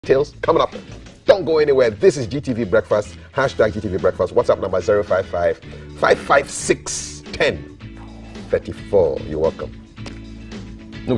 details coming up. Don't go anywhere. This is GTV Breakfast. Hashtag GTV Breakfast. WhatsApp number 055 556 1034. You're welcome. No,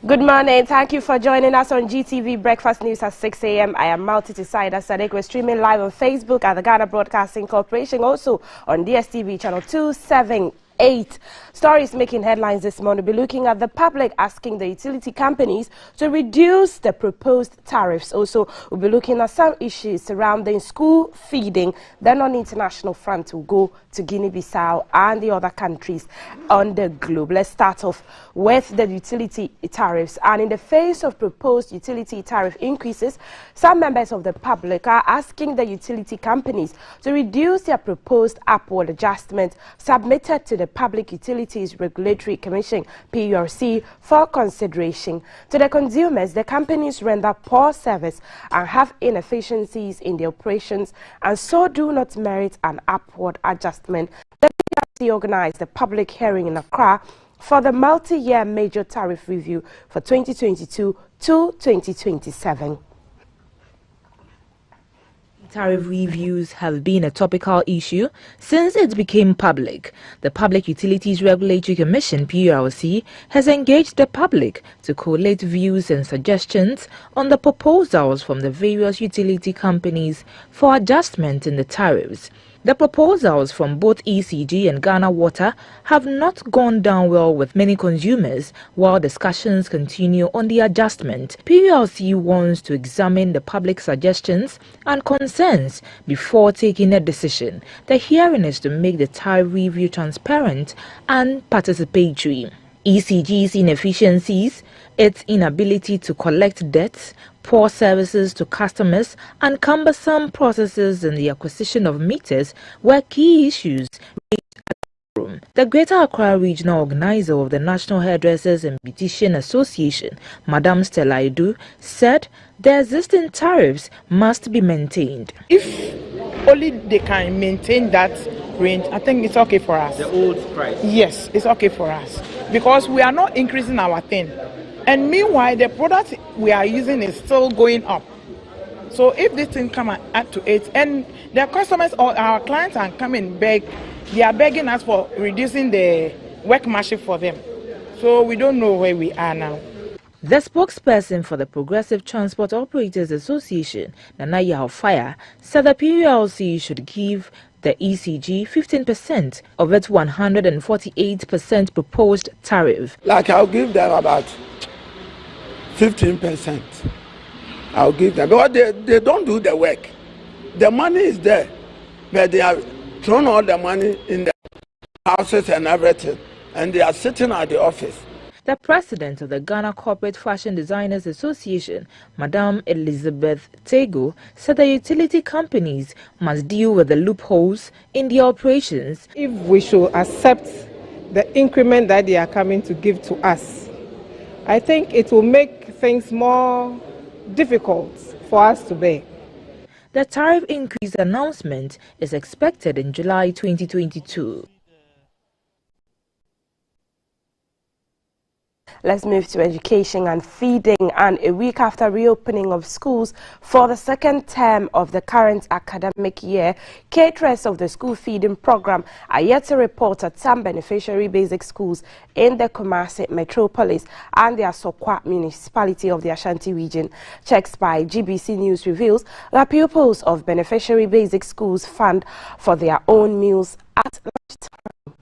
Good morning. Thank you for joining us on GTV Breakfast News at 6 a.m. I am Malti Tisaida Sadek. We're streaming live on Facebook at the Ghana Broadcasting Corporation, also on DSTV channel 278. Stories making headlines this morning will be looking at the public asking the utility companies to reduce the proposed tariffs. Also, we'll be looking at some issues surrounding school feeding. Then on the international front, we'll go to Guinea-Bissau and the other countries on the globe. Let's start off with the utility tariffs. And in the face of proposed utility tariff increases, some members of the public are asking the utility companies to reduce their proposed upward adjustment submitted to the Public Utilities Regulatory Commission, PURC, for consideration. To the consumers, the companies render poor service and have inefficiencies in their operations and so do not merit an upward adjustment. The PURC organized a public hearing in Accra for the multi-year major tariff review for 2022 to 2027. Tariff reviews have been a topical issue since it became public. The Public Utilities Regulatory Commission, PURC, has engaged the public to collate views and suggestions on the proposals from the various utility companies for adjustment in the tariffs. The proposals from both ECG and Ghana Water have not gone down well with many consumers, while discussions continue on the adjustment. PURC wants to examine the public suggestions and concerns before taking a decision. The hearing is to make the tariff review transparent and participatory. ECG's inefficiencies, its inability to collect debts, poor services to customers, and cumbersome processes in the acquisition of meters were key issues raised at the forum. The Greater Accra Regional Organizer of the National Hairdressers and Beautician Association, Madam Stella Edu, said the existing tariffs must be maintained. If only they can maintain that range, I think it's okay for us. The old price? Yes, it's okay for us because we are not increasing our thing. And meanwhile, the product we are using is still going up. So if this thing come up to 8, and the customers or our clients are coming beg, they are begging us for reducing the workmanship for them. So we don't know where we are now. The spokesperson for the Progressive Transport Operators Association, Nana Yaofaya, said the PURC should give the ECG 15% of its 148% proposed tariff. Like I'll give them about 15%. I'll give them because they don't do the work. The money is there, but they have thrown all the money in the houses and everything, and they are sitting at the office. The president of the Ghana Corporate Fashion Designers Association, Madam Elizabeth Tego, said the utility companies must deal with the loopholes in their operations. If we should accept the increment that they are coming to give to us, I think it will make things more difficult for us to bear. The tariff increase announcement is expected in July 2022. Let's move to education and feeding. And a week after reopening of schools for the second term of the current academic year, caterers of the school feeding program are yet to report at some beneficiary basic schools in the Kumasi metropolis and the Asokwa municipality of the Ashanti region. Checks by GBC News reveals that pupils of beneficiary basic schools fund for their own meals at lunchtime.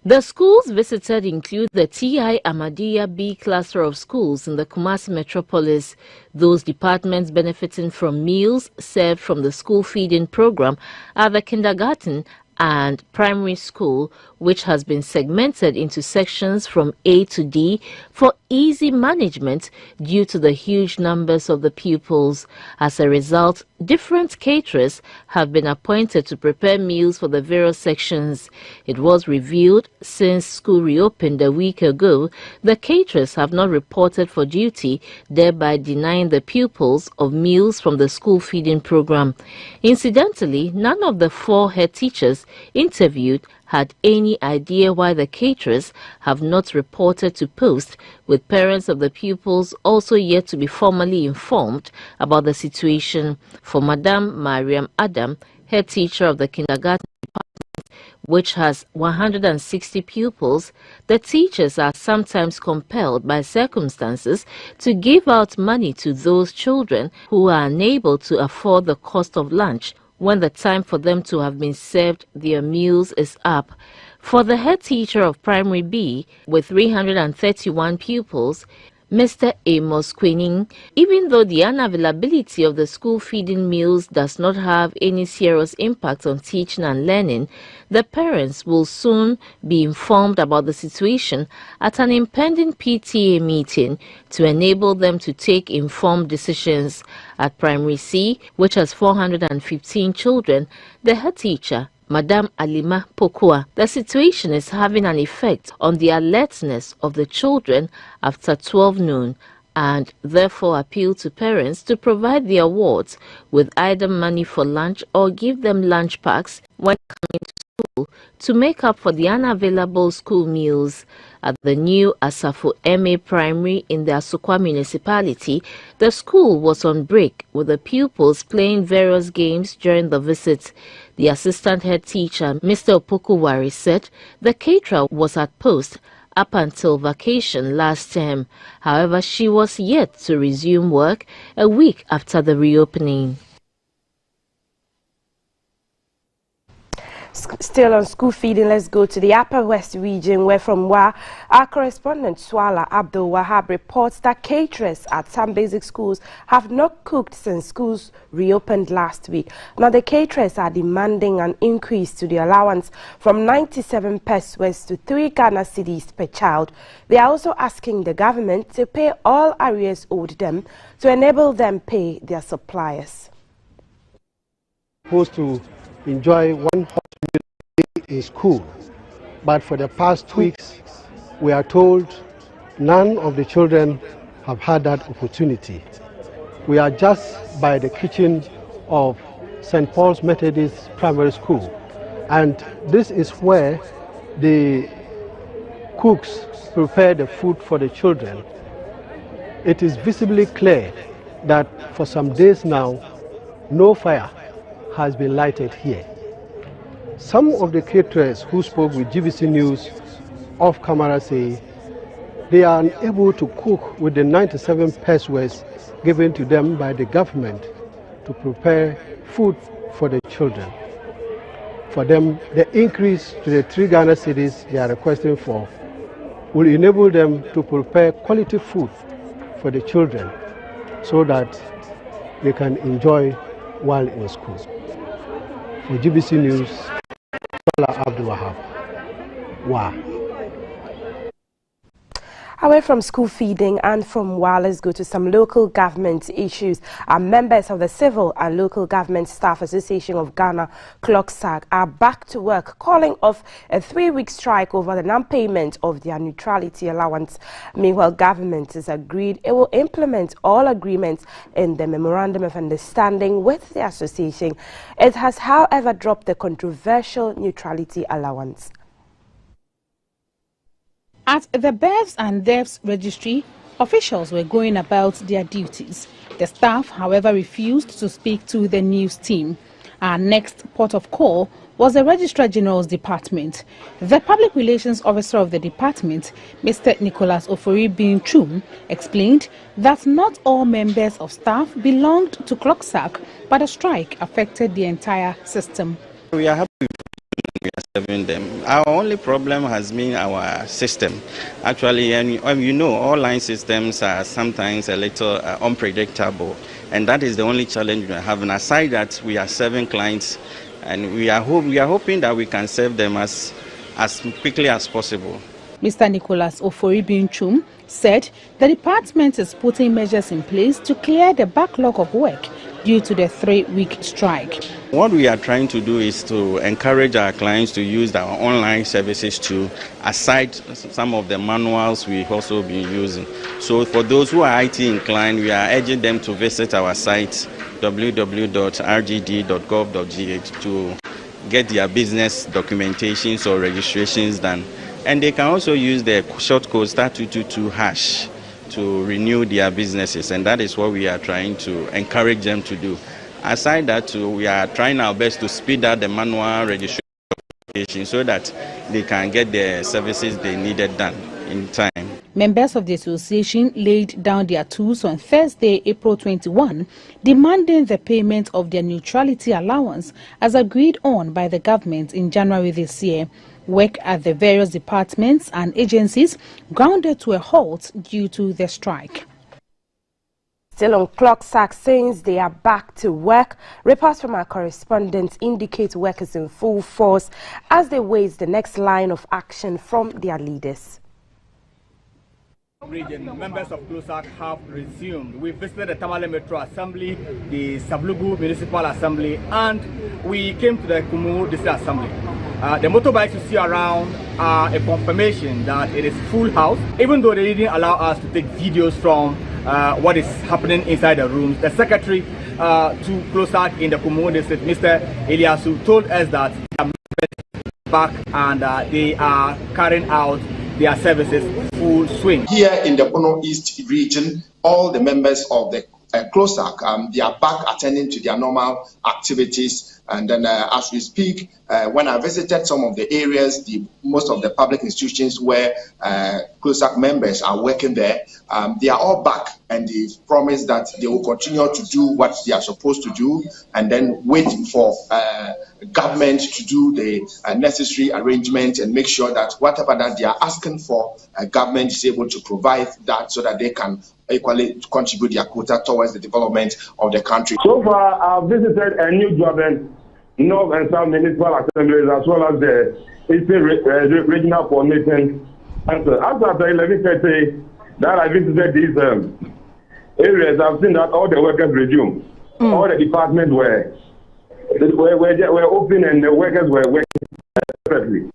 The schools visited include the T.I. Ahmadiyya B cluster of schools in the Kumasi metropolis. Those departments benefiting from meals served from the school feeding program are the kindergarten and primary school, which has been segmented into sections from A to D for easy management due to the huge numbers of the pupils. As a result, different caterers have been appointed to prepare meals for the various sections. It was revealed since school reopened a week ago, the caterers have not reported for duty, thereby denying the pupils of meals from the school feeding program. Incidentally, none of the 4 head teachers interviewed had any idea why the caterers have not reported to post, with parents of the pupils also yet to be formally informed about the situation. For Madam Mariam Adam, head teacher of the kindergarten department, which has 160 pupils, the teachers are sometimes compelled by circumstances to give out money to those children who are unable to afford the cost of lunch when the time for them to have been served their meals is up. For the head teacher of Primary B, with 331 pupils, Mr. Amos Quinning, even though the unavailability of the school feeding meals does not have any serious impact on teaching and learning, the parents will soon be informed about the situation at an impending PTA meeting to enable them to take informed decisions. At Primary C, which has 415 children, the head teacher, Madam Alima Pokua, the situation is having an effect on the alertness of the children after 12 noon, and therefore appeal to parents to provide their wards with either money for lunch or give them lunch packs when coming to school to make up for the unavailable school meals. At the new Asafo MA Primary in the Asukwa municipality, the school was on break with the pupils playing various games during the visit. The assistant head teacher, Mr. Opokuwari, said the caterer was at post up until vacation last term. However, she was yet to resume work a week after the reopening. Still on school feeding, let's go to the Upper West region, where from WA, our correspondent Swala Abdul Wahab reports that caterers at some basic schools have not cooked since schools reopened last week. Now, the caterers are demanding an increase to the allowance from 97 pesos to 3 Ghana cedis per child. They are also asking the government to pay all arrears owed them to enable them pay their suppliers. Supposed to enjoy one hot meal in school, but for the past 2 weeks we are told none of the children have had that opportunity. We are just by the kitchen of St. Paul's Methodist Primary School, and this is where the cooks prepare the food for the children. It is visibly clear that for some days now no fire has been lighted here. Some of the caterers who spoke with GBC News off camera say they are unable to cook with the 97 pesos given to them by the government to prepare food for the children. For them, the increase to the 3 Ghana cedis they are requesting for will enable them to prepare quality food for the children so that they can enjoy while in school. For GBC News, Abdul Wahab. Wow. Away from school feeding and from WA, let's go to some local government issues. Members of the Civil and Local Government Staff Association of Ghana, CLOGSAG, are back to work, calling off a 3-week strike over the non-payment of their neutrality allowance. Meanwhile, government has agreed it will implement all agreements in the Memorandum of Understanding with the association. It has, however, dropped the controversial neutrality allowance. At the Births and Deaths Registry, officials were going about their duties. The staff, however, refused to speak to the news team. Our next port of call was the Registrar General's Department. The Public Relations Officer of the department, Mr. Nicholas Ofori-Binchum, explained that not all members of staff belonged to CLOGSAG, but a strike affected the entire system. We are happy we are serving them. Our only problem has been our system. Actually, and you know, online systems are sometimes a little unpredictable, and that is the only challenge we are having. Aside that, we are serving clients, and we are hoping that we can serve them as quickly as possible. Mr. Nicholas Ofori-Binchum said the department is putting measures in place to clear the backlog of work due to the 3-week strike. What we are trying to do is to encourage our clients to use our online services to aside some of the manuals we've also been using. So for those who are IT inclined, we are urging them to visit our site www.rgd.gov.gh to get their business documentations or registrations done. And they can also use the short code *222# to renew their businesses, and that is what we are trying to encourage them to do. Aside that, we are trying our best to speed up the manual registration so that they can get the services they needed done in time. Members of the association laid down their tools on Thursday, April 21, demanding the payment of their neutrality allowance as agreed on by the government in January this year. Work at the various departments and agencies grounded to a halt due to the strike. Still on Clocksack, since they are back to work, reports from our correspondents indicate workers in full force as they wait the next line of action from their leaders. Region, members of Clocksack have resumed. We visited the Tamale Metro Assembly, the Sablugu Municipal Assembly, and we came to the Kumu District Assembly. The motorbikes you see around are a confirmation that it is full house, even though they didn't allow us to take videos from what is happening inside the rooms. The secretary to Clocksack in the Kumu District, Mr. Eliasu, told us that they are back and they are carrying out their services full swing. Here in the Bono East region, all the members of the Clocksack, they are back attending to their normal activities. And then as we speak, when I visited some of the areas, most of the public institutions where Clocksack members are working there, they are all back, and they've promised that they will continue to do what they are supposed to do and then wait for government to do the necessary arrangements and make sure that whatever that they are asking for, government is able to provide that so that they can equally contribute their quota towards the development of the country. So far, I've visited a new government, North and South Municipal Assemblies, as well as the Eastern Regional Coordinating. After 11:30, that I visited these areas, I've seen that all the workers resumed. All the departments were open and the workers were working separately.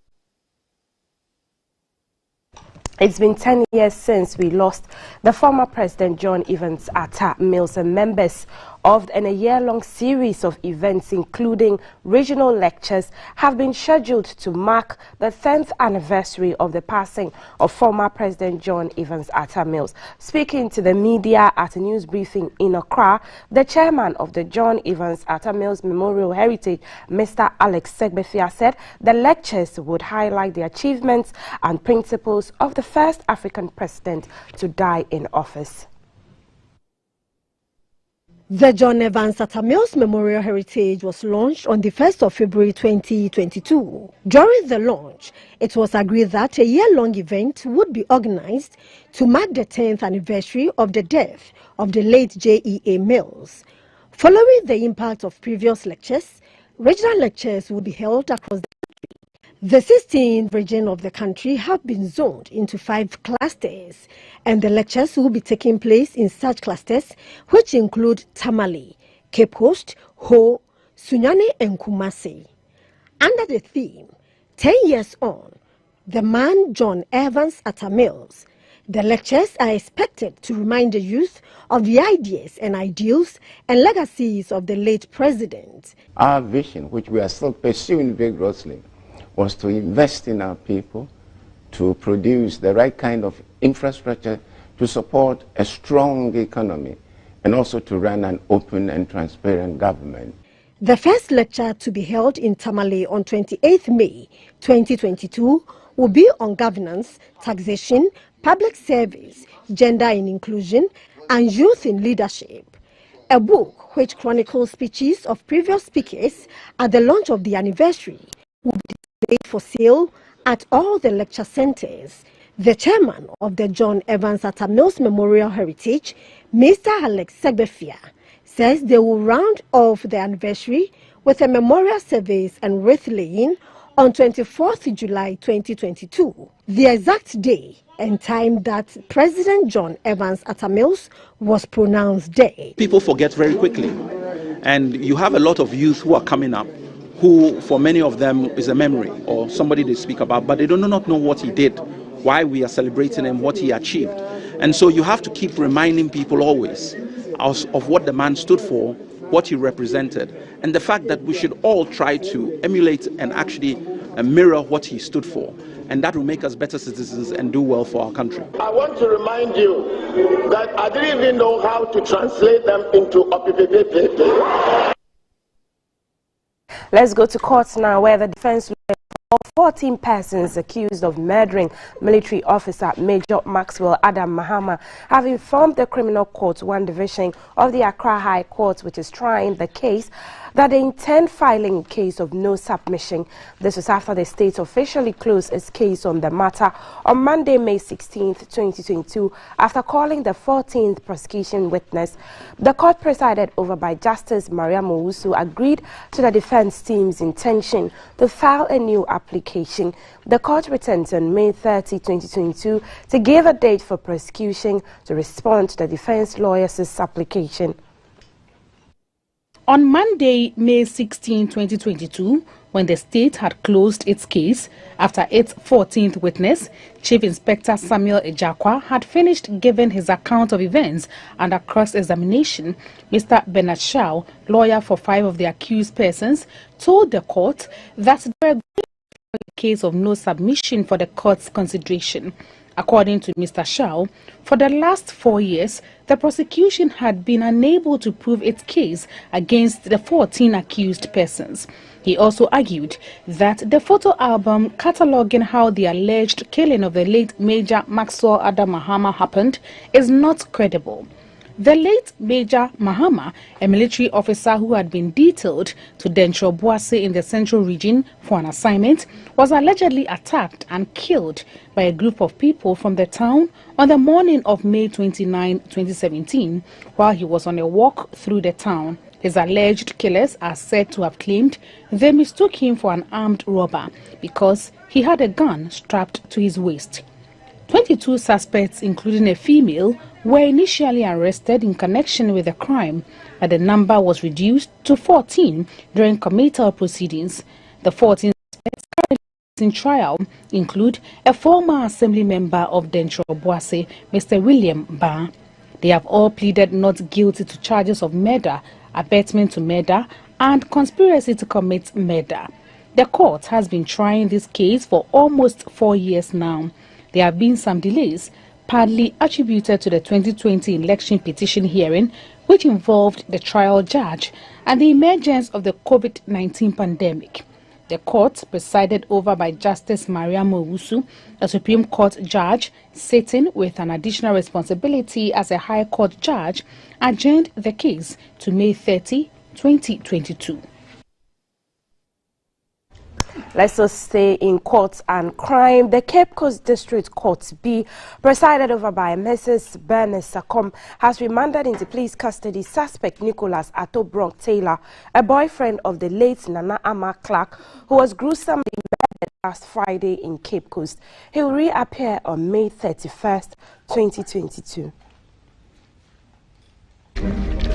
It's been 10 years since we lost the former President John Evans Atta Mills, and members of a year-long series of events, including regional lectures, have been scheduled to mark the 10th anniversary of the passing of former President John Evans Atta Mills. Speaking to the media at a news briefing in Accra, the chairman of the John Evans Atta Mills Memorial Heritage, Mr. Alex Segbefia, said the lectures would highlight the achievements and principles of the first African president to die in office. The John Evans Atta Mills Memorial Heritage was launched on the 1st of February 2022. During the launch, it was agreed that a year-long event would be organized to mark the 10th anniversary of the death of the late J.E.A. Mills. Following the impact of previous lectures, regional lectures will be held across the country. The 16th region of the country have been zoned into 5 clusters, and the lectures will be taking place in such clusters which include Tamale, Cape Coast, Ho, Sunyani and Kumasi. Under the theme, 10 years on, the man John Evans Atta Mills, the lectures are expected to remind the youth of the ideas and ideals and legacies of the late president. Our vision, which we are still pursuing vigorously, was to invest in our people, to produce the right kind of infrastructure to support a strong economy, and also to run an open and transparent government. The first lecture to be held in Tamale on 28th May 2022 will be on governance, taxation, public service, gender and inclusion, and youth in leadership. A book which chronicles speeches of previous speakers at the launch of the anniversary will be displayed for sale at all the lecture centers. The chairman of the John Evans Atta Mills Memorial Heritage, Mr. Alex Segbefia, says they will round off the anniversary with a memorial service and wreath laying on 24th July 2022, the exact day and time that President John Evans Atta Mills was pronounced dead. People forget very quickly, and you have a lot of youth who are coming up who, for many of them, is a memory or somebody they speak about, but they do not know what he did, why we are celebrating him, what he achieved. And so you have to keep reminding people always of what the man stood for, what he represented, and the fact that we should all try to emulate and actually mirror what he stood for. And that will make us better citizens and do well for our country. I want to remind you that I didn't even know how to translate them into OPPPP. Let's go to court now, where the defense lawyer of 14 persons accused of murdering military officer Major Maxwell Adam Mahama have informed the Criminal Court 1 Division of the Accra High Court, which is trying the case, that they intend filing a case of no submission. This was after the state officially closed its case on the matter on Monday, May 16th, 2022, after calling the 14th prosecution witness. The court, presided over by Justice Maria Mowusu, agreed to the defense team's intention to file a new application. The court returns on May 30, 2022 to give a date for prosecution to respond to the defense lawyers' application. On Monday, May 16, 2022, when the state had closed its case after its 14th witness, Chief Inspector Samuel Ejakwa, had finished giving his account of events under cross-examination, Mr. Bernard Shaw, lawyer for 5 of the accused persons, told the court that they were going to file a case of no submission for the court's consideration. According to Mr. Shaw, for the last 4 years, the prosecution had been unable to prove its case against the 14 accused persons. He also argued that the photo album cataloguing how the alleged killing of the late Major Maxwell Adam Mahama happened is not credible. The late Major Mahama, a military officer who had been detailed to Denshaw Boase in the Central Region for an assignment, was allegedly attacked and killed by a group of people from the town on the morning of May 29, 2017, while he was on a walk through the town. His alleged killers are said to have claimed they mistook him for an armed robber because he had a gun strapped to his waist. 22 suspects, including a female, were initially arrested in connection with the crime, but the number was reduced to 14 during committal proceedings. The 14 suspects currently in trial include a former assembly member of Denshaw Boase, Mr. William Ba. They have all pleaded not guilty to charges of murder, abetment to murder, and conspiracy to commit murder. The court has been trying this case for almost 4 years now. There have been some delays, partly attributed to the 2020 election petition hearing, which involved the trial judge and the emergence of the COVID-19 pandemic. The court, presided over by Justice Maria Mowusu, a Supreme Court judge sitting with an additional responsibility as a High Court judge, adjourned the case to May 30, 2022. Let's just stay in courts and crime. The Cape Coast District Court B, presided over by Mrs. Bernice Sakom, has remanded into police custody suspect Nicholas Atobronk Taylor, a boyfriend of the late Nana Ama Clark, who was gruesomely murdered last Friday in Cape Coast. He will reappear on May 31st, 2022.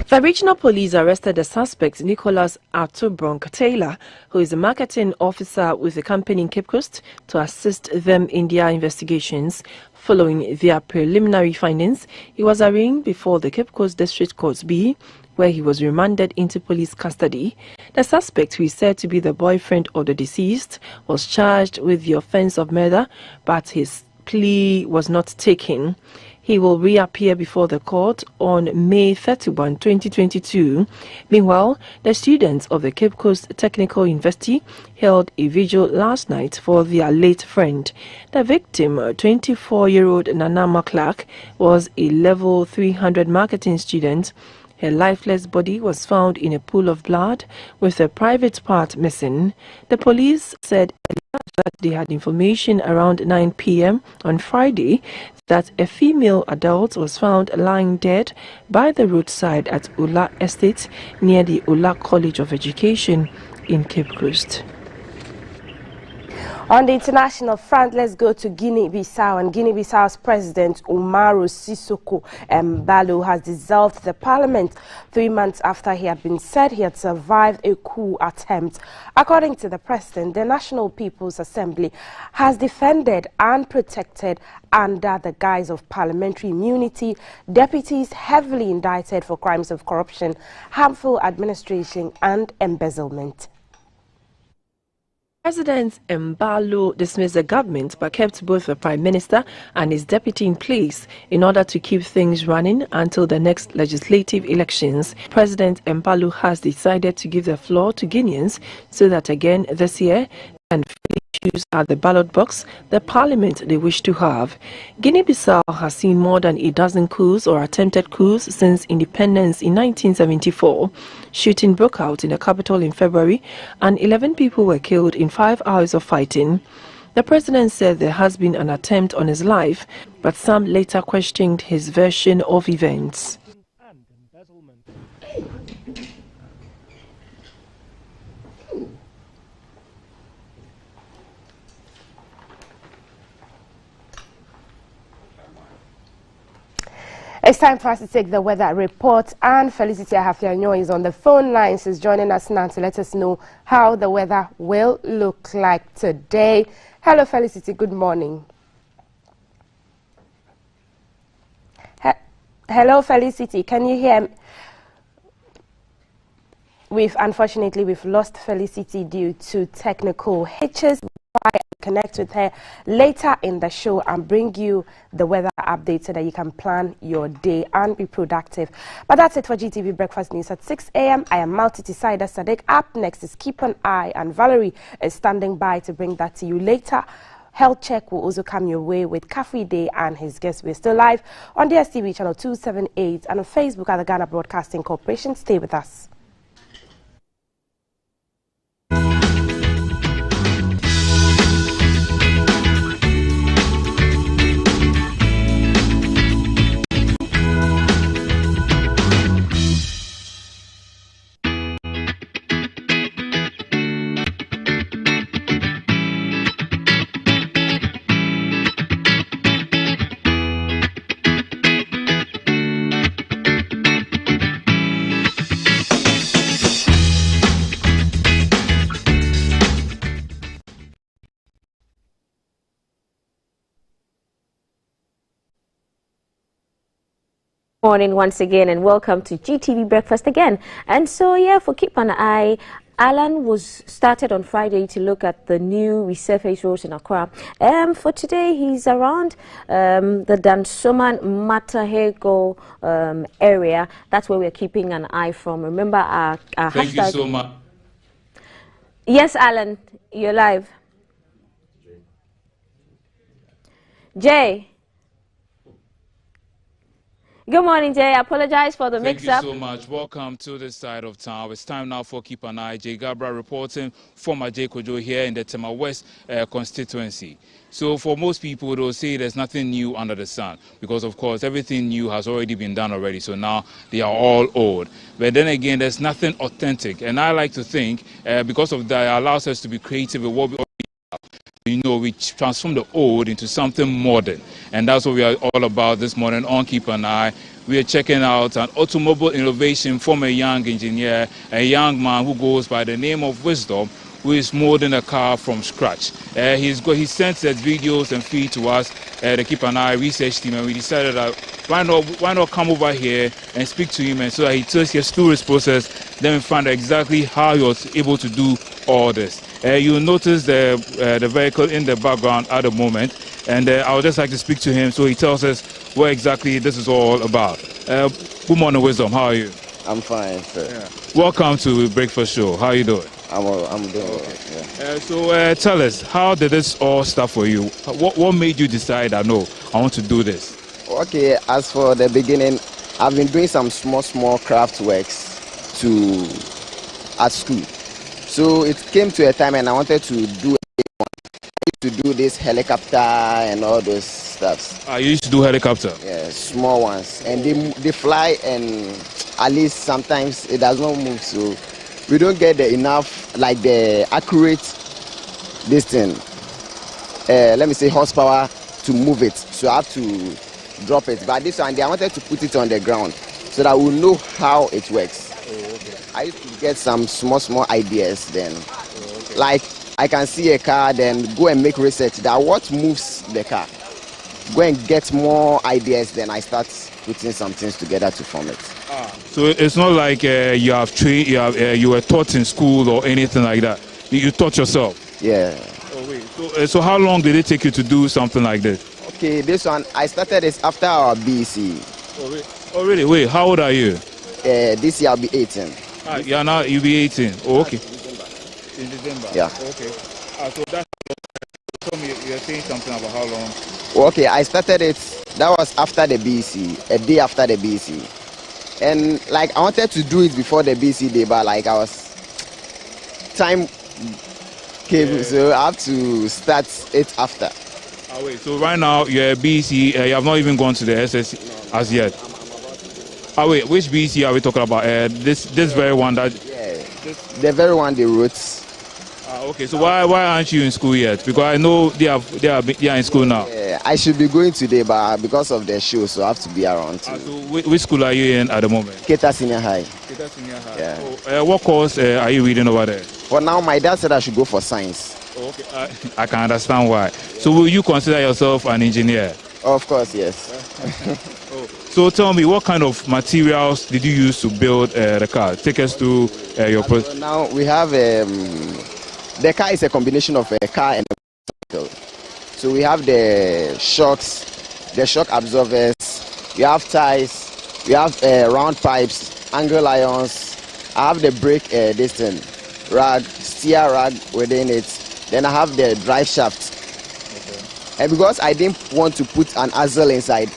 The regional police arrested the suspect, Nicholas Atobronk Taylor, who is a marketing officer with the company in Cape Coast, to assist them in their investigations. Following their preliminary findings, he was arraigned before the Cape Coast District Court B, where he was remanded into police custody. The suspect, who is said to be the boyfriend of the deceased, was charged with the offense of murder, but his plea was not taken. He will reappear before the court on May 31, 2022. Meanwhile, the students of the Cape Coast Technical University held a vigil last night for their late friend. The victim, 24-year-old Nanama Clark, was a level 300 marketing student. Her lifeless body was found in a pool of blood with a private part missing. The police said that they had information around 9 p.m. on Friday that a female adult was found lying dead by the roadside at Ula Estate near the Ula College of Education in Cape Coast. On the international front, let's go to Guinea-Bissau, and Guinea-Bissau's President Umaru Sissoco Embalo has dissolved the parliament 3 months after he had been said he had survived a coup attempt. According to the president, the National People's Assembly has defended and protected under the guise of parliamentary immunity deputies heavily indicted for crimes of corruption, harmful administration and embezzlement. President Embalo dismissed the government but kept both the Prime Minister and his deputy in place in order to keep things running until the next legislative elections. President Embalo has decided to give the floor to Guineans so that again this year and choose at the ballot box the parliament they wish to have. Guinea-Bissau has seen more than a dozen coups or attempted coups since independence in 1974. Shooting broke out in the capital in February and 11 people were killed in 5 hours of fighting. The president said there has been an attempt on his life, but some later questioned his version of events. It's time for us to take the weather report, and Felicity Ahafianyo is on the phone line. She's joining us now to let us know how the weather will look like today. Hello, Felicity. Good morning. Hello, Felicity. Can you hear me? Unfortunately, we've lost Felicity due to technical hitches. I connect with her later in the show and bring you the weather update so that you can plan your day and be productive. But that's it for GTV Breakfast News at 6 a.m. I am Maltiti Saida Sadiq. Up next is Keep an Eye, and Valerie is standing by to bring that to you later. Health Check will also come your way with Kafui Day and his guests. We're still live on DSTV channel 278 and on Facebook at the Ghana Broadcasting Corporation. Stay with us. Morning once again, and welcome to GTV Breakfast again. And so, yeah, for Keep an Eye, Alan was started on Friday to look at the new resurfaced roads in Accra. For today, he's around the Dansoman Matahego area. That's where we're keeping an eye from. Remember our Thank hashtag. you so much. Yes, Alan, you're live. Jay. Good morning, Jay. I apologize for the mix-up. Thank you so much. Welcome to this side of town. It's time now for Keep an Eye. Jay Gabra reporting from Ajay Kojo here in the Tema West constituency. So for most people, they'll say there's nothing new under the sun because, of course, everything new has already been done already. So now they are all old. But then again, there's nothing authentic. And I like to think because of that, it allows us to be creative with what we already have. You know, we transform the old into something modern. And that's what we are all about this morning on Keep an Eye. We are checking out an automobile innovation from a young engineer, a young man who goes by the name of Wisdom, who is molding a car from scratch. He sent that videos and feed to us, the Keep an Eye research team, and we decided that why not come over here and speak to him, and so that he tells us through his process, then we find out exactly how he was able to do all this. You'll notice the vehicle in the background at the moment, and I would just like to speak to him so he tells us what exactly this is all about. Good morning, Wisdom. How are you? I'm fine, sir. Yeah. Welcome to Breakfast Show. How are you doing? I'm doing okay. Yeah. So tell us, how did this all start for you? What made you decide that, no, I want to do this? Okay, as for the beginning, I've been doing some small craft works at school. So it came to a time and I wanted to do a big one to do this helicopter and all those stuffs. I used to do helicopter? Yeah, small ones. And they fly, and at least sometimes it does not move, so we don't get enough, like the accurate, this thing, let me say horsepower to move it. So I have to drop it. But this one, I wanted to put it on the ground so that we'll know how it works. Oh, okay. I used to get some small ideas then. Oh, okay. Like, I can see a car, then go and make research that what moves the car. Go and get more ideas, then I start putting some things together to form it. So it's not like you have trained, you were taught in school or anything like that. You taught yourself. Yeah. Oh wait. So how long did it take you to do something like this? Okay, this one I started this after our BEC. Oh wait. Oh really? Wait. How old are you? This year I'll be 18. Yeah, now you'll be 18. Oh, okay. In December. Yeah. Okay. So that's. Tell me, you're saying something about how long? Okay, I started it. That was after the BEC, a day after the BEC. And like I wanted to do it before the BEC day, but like time came, so I have to start it after. Oh wait, so right now you're a BEC, you have not even gone to the SS as yet. Oh wait, which BEC are we talking about? This very one that. Yeah. The very one they wrote. Okay, so why aren't you in school yet? Because I know they are in school now. Yeah, I should be going today, but because of the show, so I have to be around too. So which school are you in at the moment? Keta Senior High. Keta Senior High. Yeah. So, what course are you reading over there? For now, my dad said I should go for science. Okay, I can understand why. So will you consider yourself an engineer? Of course, yes. So tell me, what kind of materials did you use to build the car? Take us to your process. Now we have the car is a combination of a car and a motorcycle. So we have the shocks, the shock absorbers, we have ties, we have round pipes, angle irons. I have the brake this thing, rag, steer rag within it. Then I have the drive shaft. Okay. And because I didn't want to put an axle inside,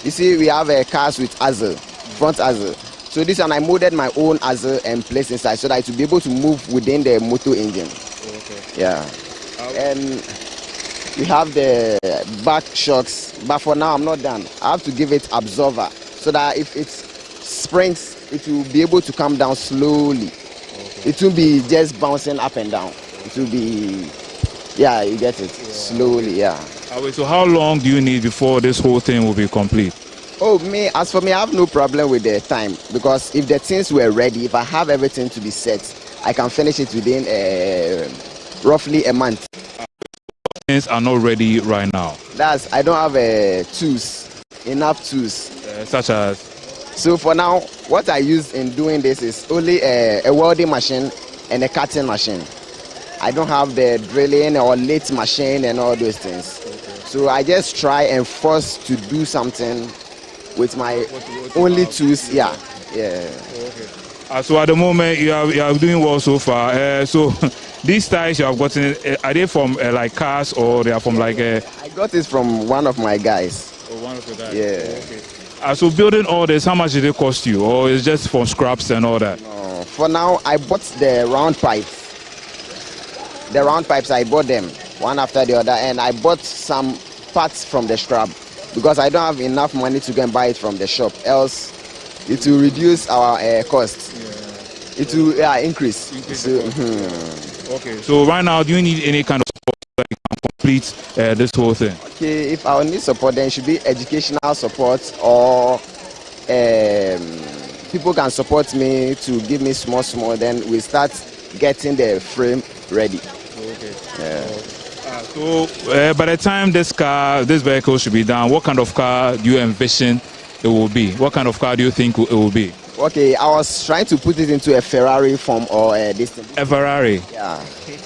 you see we have cars with axle, front axle. So this one I molded my own axle and placed inside so that it will be able to move within the motor engine. Okay. Yeah. And we have the back shocks, but for now I'm not done. I have to give it absorber so that if it springs, it will be able to come down slowly. Okay. It will be just bouncing up and down. It will be, yeah, you get it, slowly, yeah. So how long do you need before this whole thing will be complete? Oh, as for me, I have no problem with the time, because if the things were ready, if I have everything to be set, I can finish it within roughly a month. Things are not ready right now. I don't have enough tools. Such as? So for now, what I use in doing this is only a welding machine and a cutting machine. I don't have the drilling or lathe machine and all those things. Okay. So I just try and force to do something with my only tools. Yeah. Okay. So at the moment you are doing well so far. So these ties you have gotten, are they from like cars or they are from like? I got it from one of my guys. Oh, one of your guys. Yeah. Okay. So building all this, how much did it cost you, or is just from scraps and all that? No, for now I bought the round pipes. The round pipes, I bought them one after the other, and I bought some parts from the scrap because I don't have enough money to go and buy it from the shop, else it will reduce our cost. Yeah. It will increase. So, Okay, so right now, do you need any kind of support that you can complete this whole thing? Okay, if I need support, then it should be educational support, or people can support me to give me small, then we start getting the frame ready. Okay. Yeah. So by the time this vehicle should be done, what kind of car do you envision it will be? What kind of car do you think it will be? Okay, I was trying to put it into a Ferrari form or this thing. A Ferrari? Yeah. Okay.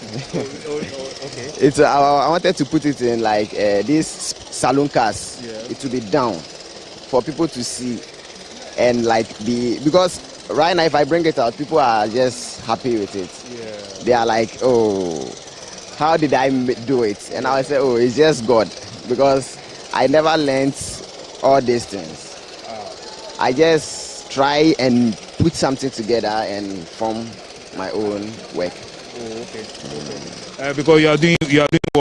I wanted to put it in like these saloon cars. Yeah. It will be down for people to see and like because right now if I bring it out, people are just happy with it. Yeah. They are like, oh, how did I do it? And I say, oh, it's just God, because I never learned all these things. I just try and put something together and form my own work. Oh, okay. Because you are doing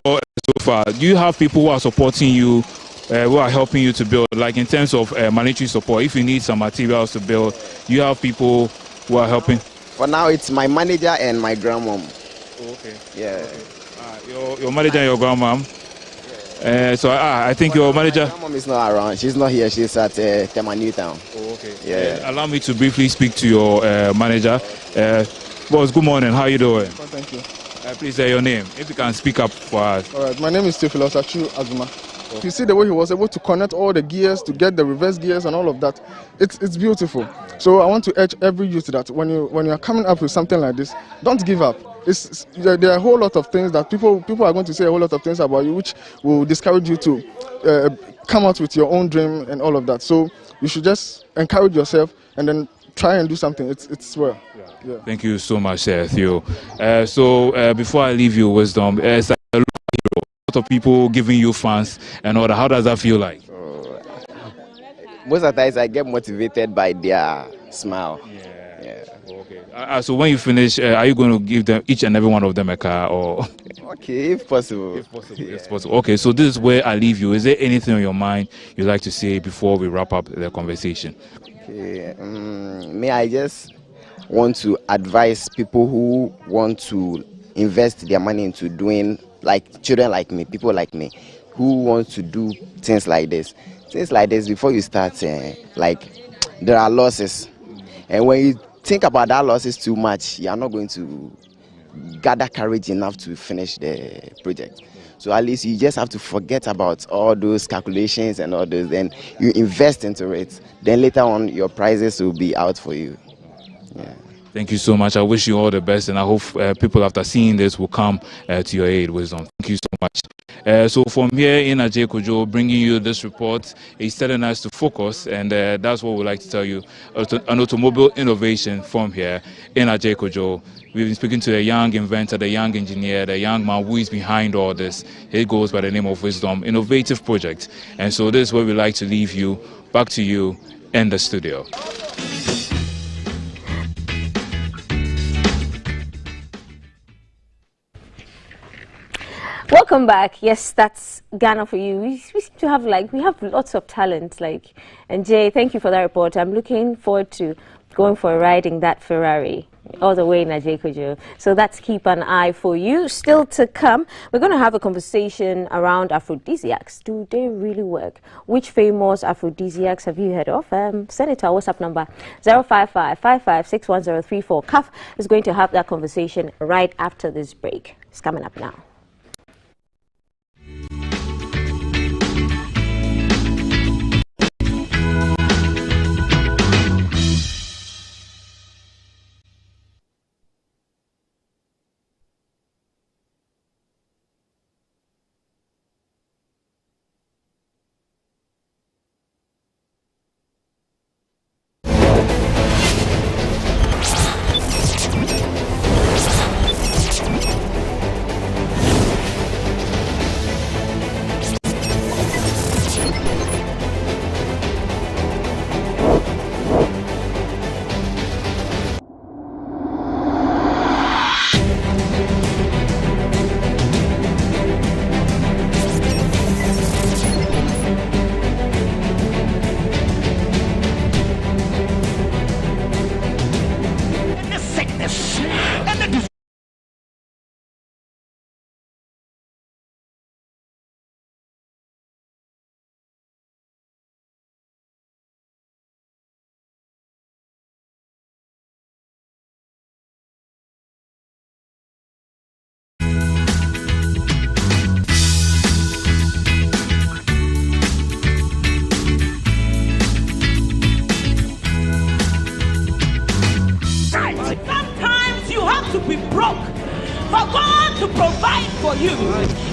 well so far, do you have people who are supporting you, who are helping you to build, like in terms of monetary support? If you need some materials to build, you have people who are helping? For now, it's my manager and my grandmom. Oh, okay. Yeah. Okay. Your manager and your grandmom? So I think your manager... My grandmom is not around. She's not here. She's at Tema Newtown. Oh, okay. Yeah. Allow me to briefly speak to your manager. Boss, good morning. How are you doing? Thank you. Please say your name, if you can speak up for us. All right, my name is Theophilus Achu Azuma. You see the way he was able to connect all the gears to get the reverse gears and all of that. It's beautiful. So I want to urge every youth that when you are coming up with something like this, don't give up. There are a whole lot of things that people are going to say a whole lot of things about you, which will discourage you to come out with your own dream and all of that. So you should just encourage yourself and then try and do something. It's well. Yeah. Thank you so much, Theo. So before I leave you, Wisdom, it's like a lot of people giving you fans and all that. How does that feel like? Most of the times I get motivated by their smile. Yeah. Okay. So when you finish, are you going to give them, each and every one of them, a car? Or? Okay, if possible. If possible. Okay, so this is where I leave you. Is there anything on your mind you'd like to say before we wrap up the conversation? Okay. May I just want to advise people who want to invest their money into doing, like children like me, people like me, who want to do things like this. Things like this, before you start, like there are losses. And when you think about that losses too much, you are not going to gather courage enough to finish the project. So at least you just have to forget about all those calculations and all those, and you invest into it. Then later on, your prizes will be out for you. Yeah. Thank you so much. I wish you all the best, and I hope people after seeing this will come to your aid, Wisdom. Thank you so much. So from here in Ajay Kojo, bringing you this report, is telling us to focus, and that's what we'd like to tell you. An automobile innovation from here in Ajay Kojo. We've been speaking to the young inventor, the young engineer, the young man who is behind all this. He goes by the name of Wisdom, innovative project. And so this is where we'd like to leave you, back to you in the studio. Welcome back. Yes, that's Ghana for you. We seem to have we have lots of talent. And Jay, thank you for that report. I'm looking forward to going for a ride in that Ferrari all the way in Ajay Kojo. So that's keep an eye for you. Still to come, we're going to have a conversation around aphrodisiacs. Do they really work? Which famous aphrodisiacs have you heard of? Send it to our WhatsApp number 055-55-61034. CAF is going to have that conversation right after this break. It's coming up now.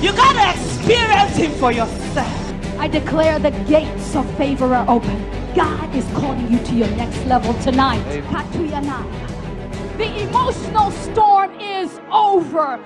You gotta experience him for yourself. I declare the gates of favor are open. God is calling you to your next level tonight. Katuyanai. The emotional storm is over.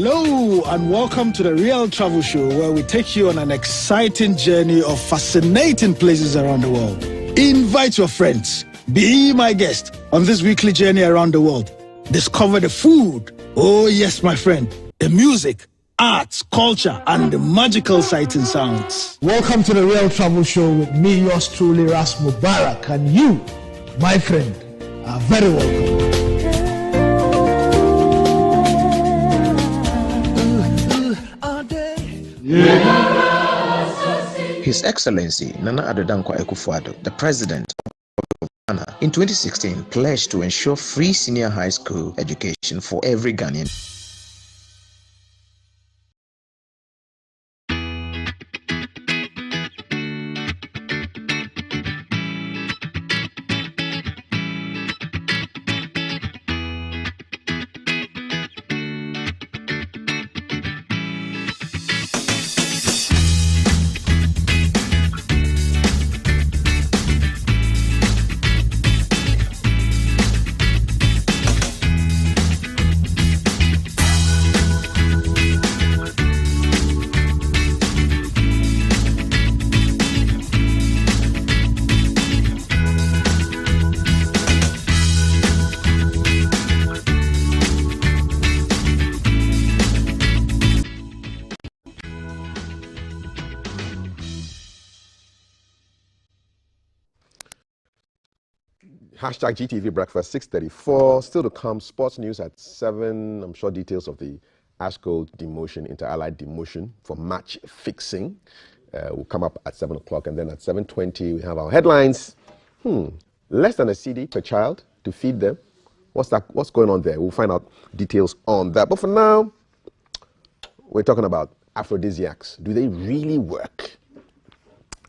Hello and welcome to the Real Travel Show, where we take you on an exciting journey of fascinating places around the world. Invite your friends. Be my guest on this weekly journey around the world. Discover the food. Oh yes, my friend. The music, arts, culture, and the magical sights and sounds. Welcome to the Real Travel Show with me, yours truly, Ras Mubarak, and you, my friend, are very welcome. His Excellency Nana Addo Dankwa Akufo-Addo, the President of Ghana, in 2016 pledged to ensure free senior high school education for every Ghanaian. Hashtag GTV Breakfast 6:34. Still to come, sports news at 7. I'm sure details of the ASCO demotion, Inter-Allied demotion for match fixing will come up at 7 o'clock. And then at 7:20, we have our headlines. Less than a CD per child to feed them. What's going on there? We'll find out details on that. But for now, we're talking about aphrodisiacs. Do they really work?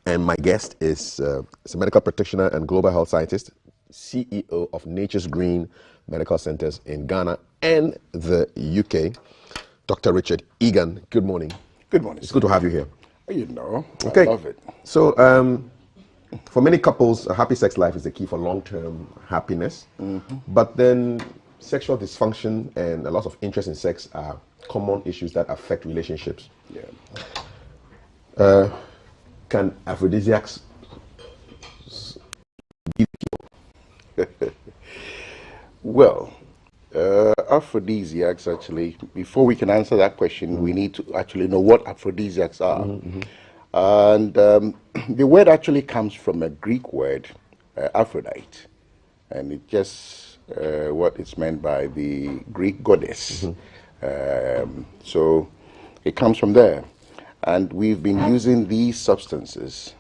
And my guest is a medical practitioner and global health scientist, CEO of Nature's Green Medical Centers in Ghana and the UK, Dr. Richard Egan. Good morning. Good morning. It's good to have you here. You know, okay. I love it. So, for many couples, a happy sex life is the key for long-term happiness. But then sexual dysfunction and a loss of interest in sex are common issues that affect relationships. Yeah. Can aphrodisiacs be the cure? Well, aphrodisiacs, actually, before we can answer that question, we need to actually know what aphrodisiacs are. And the word actually comes from a Greek word, Aphrodite, and it just what it's meant by the Greek goddess. So it comes from there. And we've been using these substances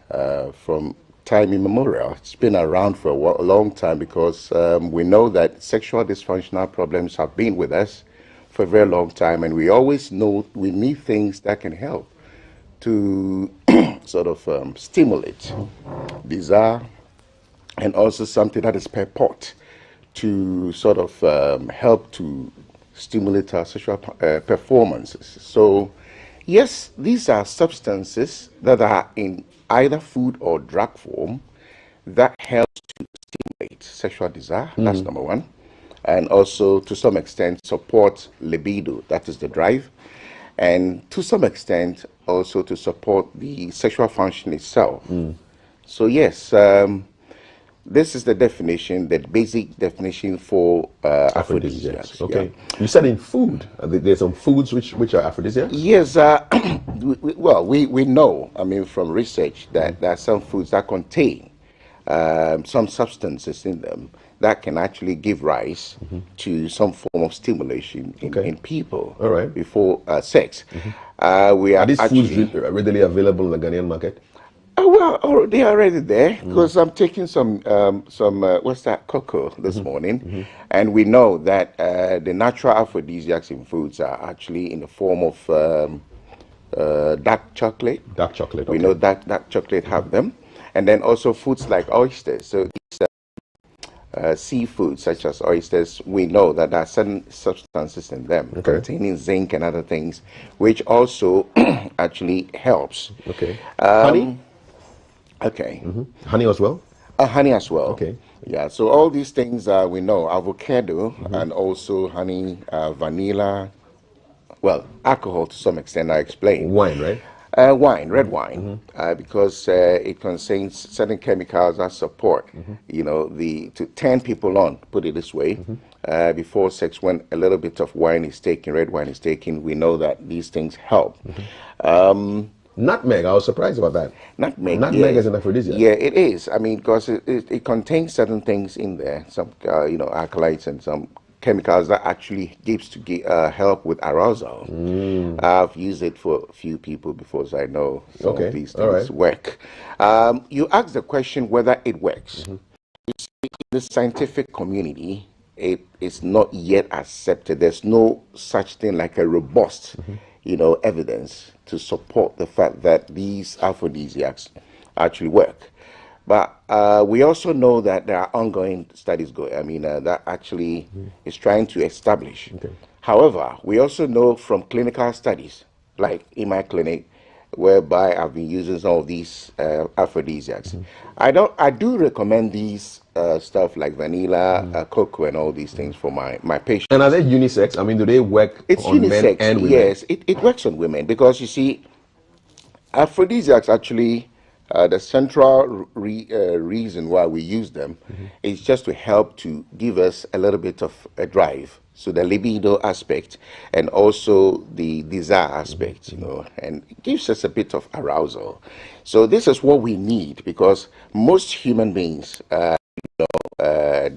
from time immemorial. It's been around for a long time because we know that sexual dysfunctional problems have been with us for a very long time, and we always know we need things that can help to sort of stimulate desire, and also something that is purport to sort of help to stimulate our sexual performances. So yes, these are substances that are in either food or drug form that helps to stimulate sexual desire. That's number one. And also, to some extent, support libido, that is the drive. And to some extent, also to support the sexual function itself. So yes, this is the definition, the basic definition for aphrodisiacs. Okay. Yeah. You said in food. There's some foods which are aphrodisiacs? Yes. We know, I mean, from research that there are some foods that contain some substances in them that can actually give rise to some form of stimulation in people before sex. Are these foods readily available in the Ghanaian market? Well, they are already there because I'm taking some what's that, cocoa this morning, and we know that the natural aphrodisiacs in foods are actually in the form of dark chocolate. Dark chocolate. We know that dark chocolate have them, and then also foods like oysters. So these seafood such as oysters, we know that there are certain substances in them containing zinc and other things, which also actually helps. Honey. Honey as well? Honey as well. Yeah, so all these things we know, avocado and also honey, vanilla, well, alcohol to some extent, I explained. Wine, right? Wine, red wine, because it contains certain chemicals that support, you know, to turn people on, put it this way. Before sex, when a little bit of wine is taken, red wine is taken, we know that these things help. Nutmeg, I was surprised about that. Nutmeg is an aphrodisiac. Yeah, it is. I mean, because it contains certain things in there, some, you know, alkaloids and some chemicals that actually gives to help with arousal. I've used it for a few people before, so I know some of these things work. You asked the question whether it works. You see, in the scientific community, it is not yet accepted. There's no such thing like a robust, you know, evidence to support the fact that these aphrodisiacs actually work. But we also know that there are ongoing studies going. I mean, that actually is trying to establish. However, we also know from clinical studies, like in my clinic, whereby I've been using some of these aphrodisiacs. I do recommend these stuff like vanilla, cocoa, and all these things for my patients. And are they unisex? I mean, do they work on unisex, men and women? Yes, it works on women because you see, aphrodisiacs actually. The central reason why we use them is just to help to give us a little bit of a drive. So the libido aspect and also the desire aspect, you know, and it gives us a bit of arousal. So this is what we need because most human beings,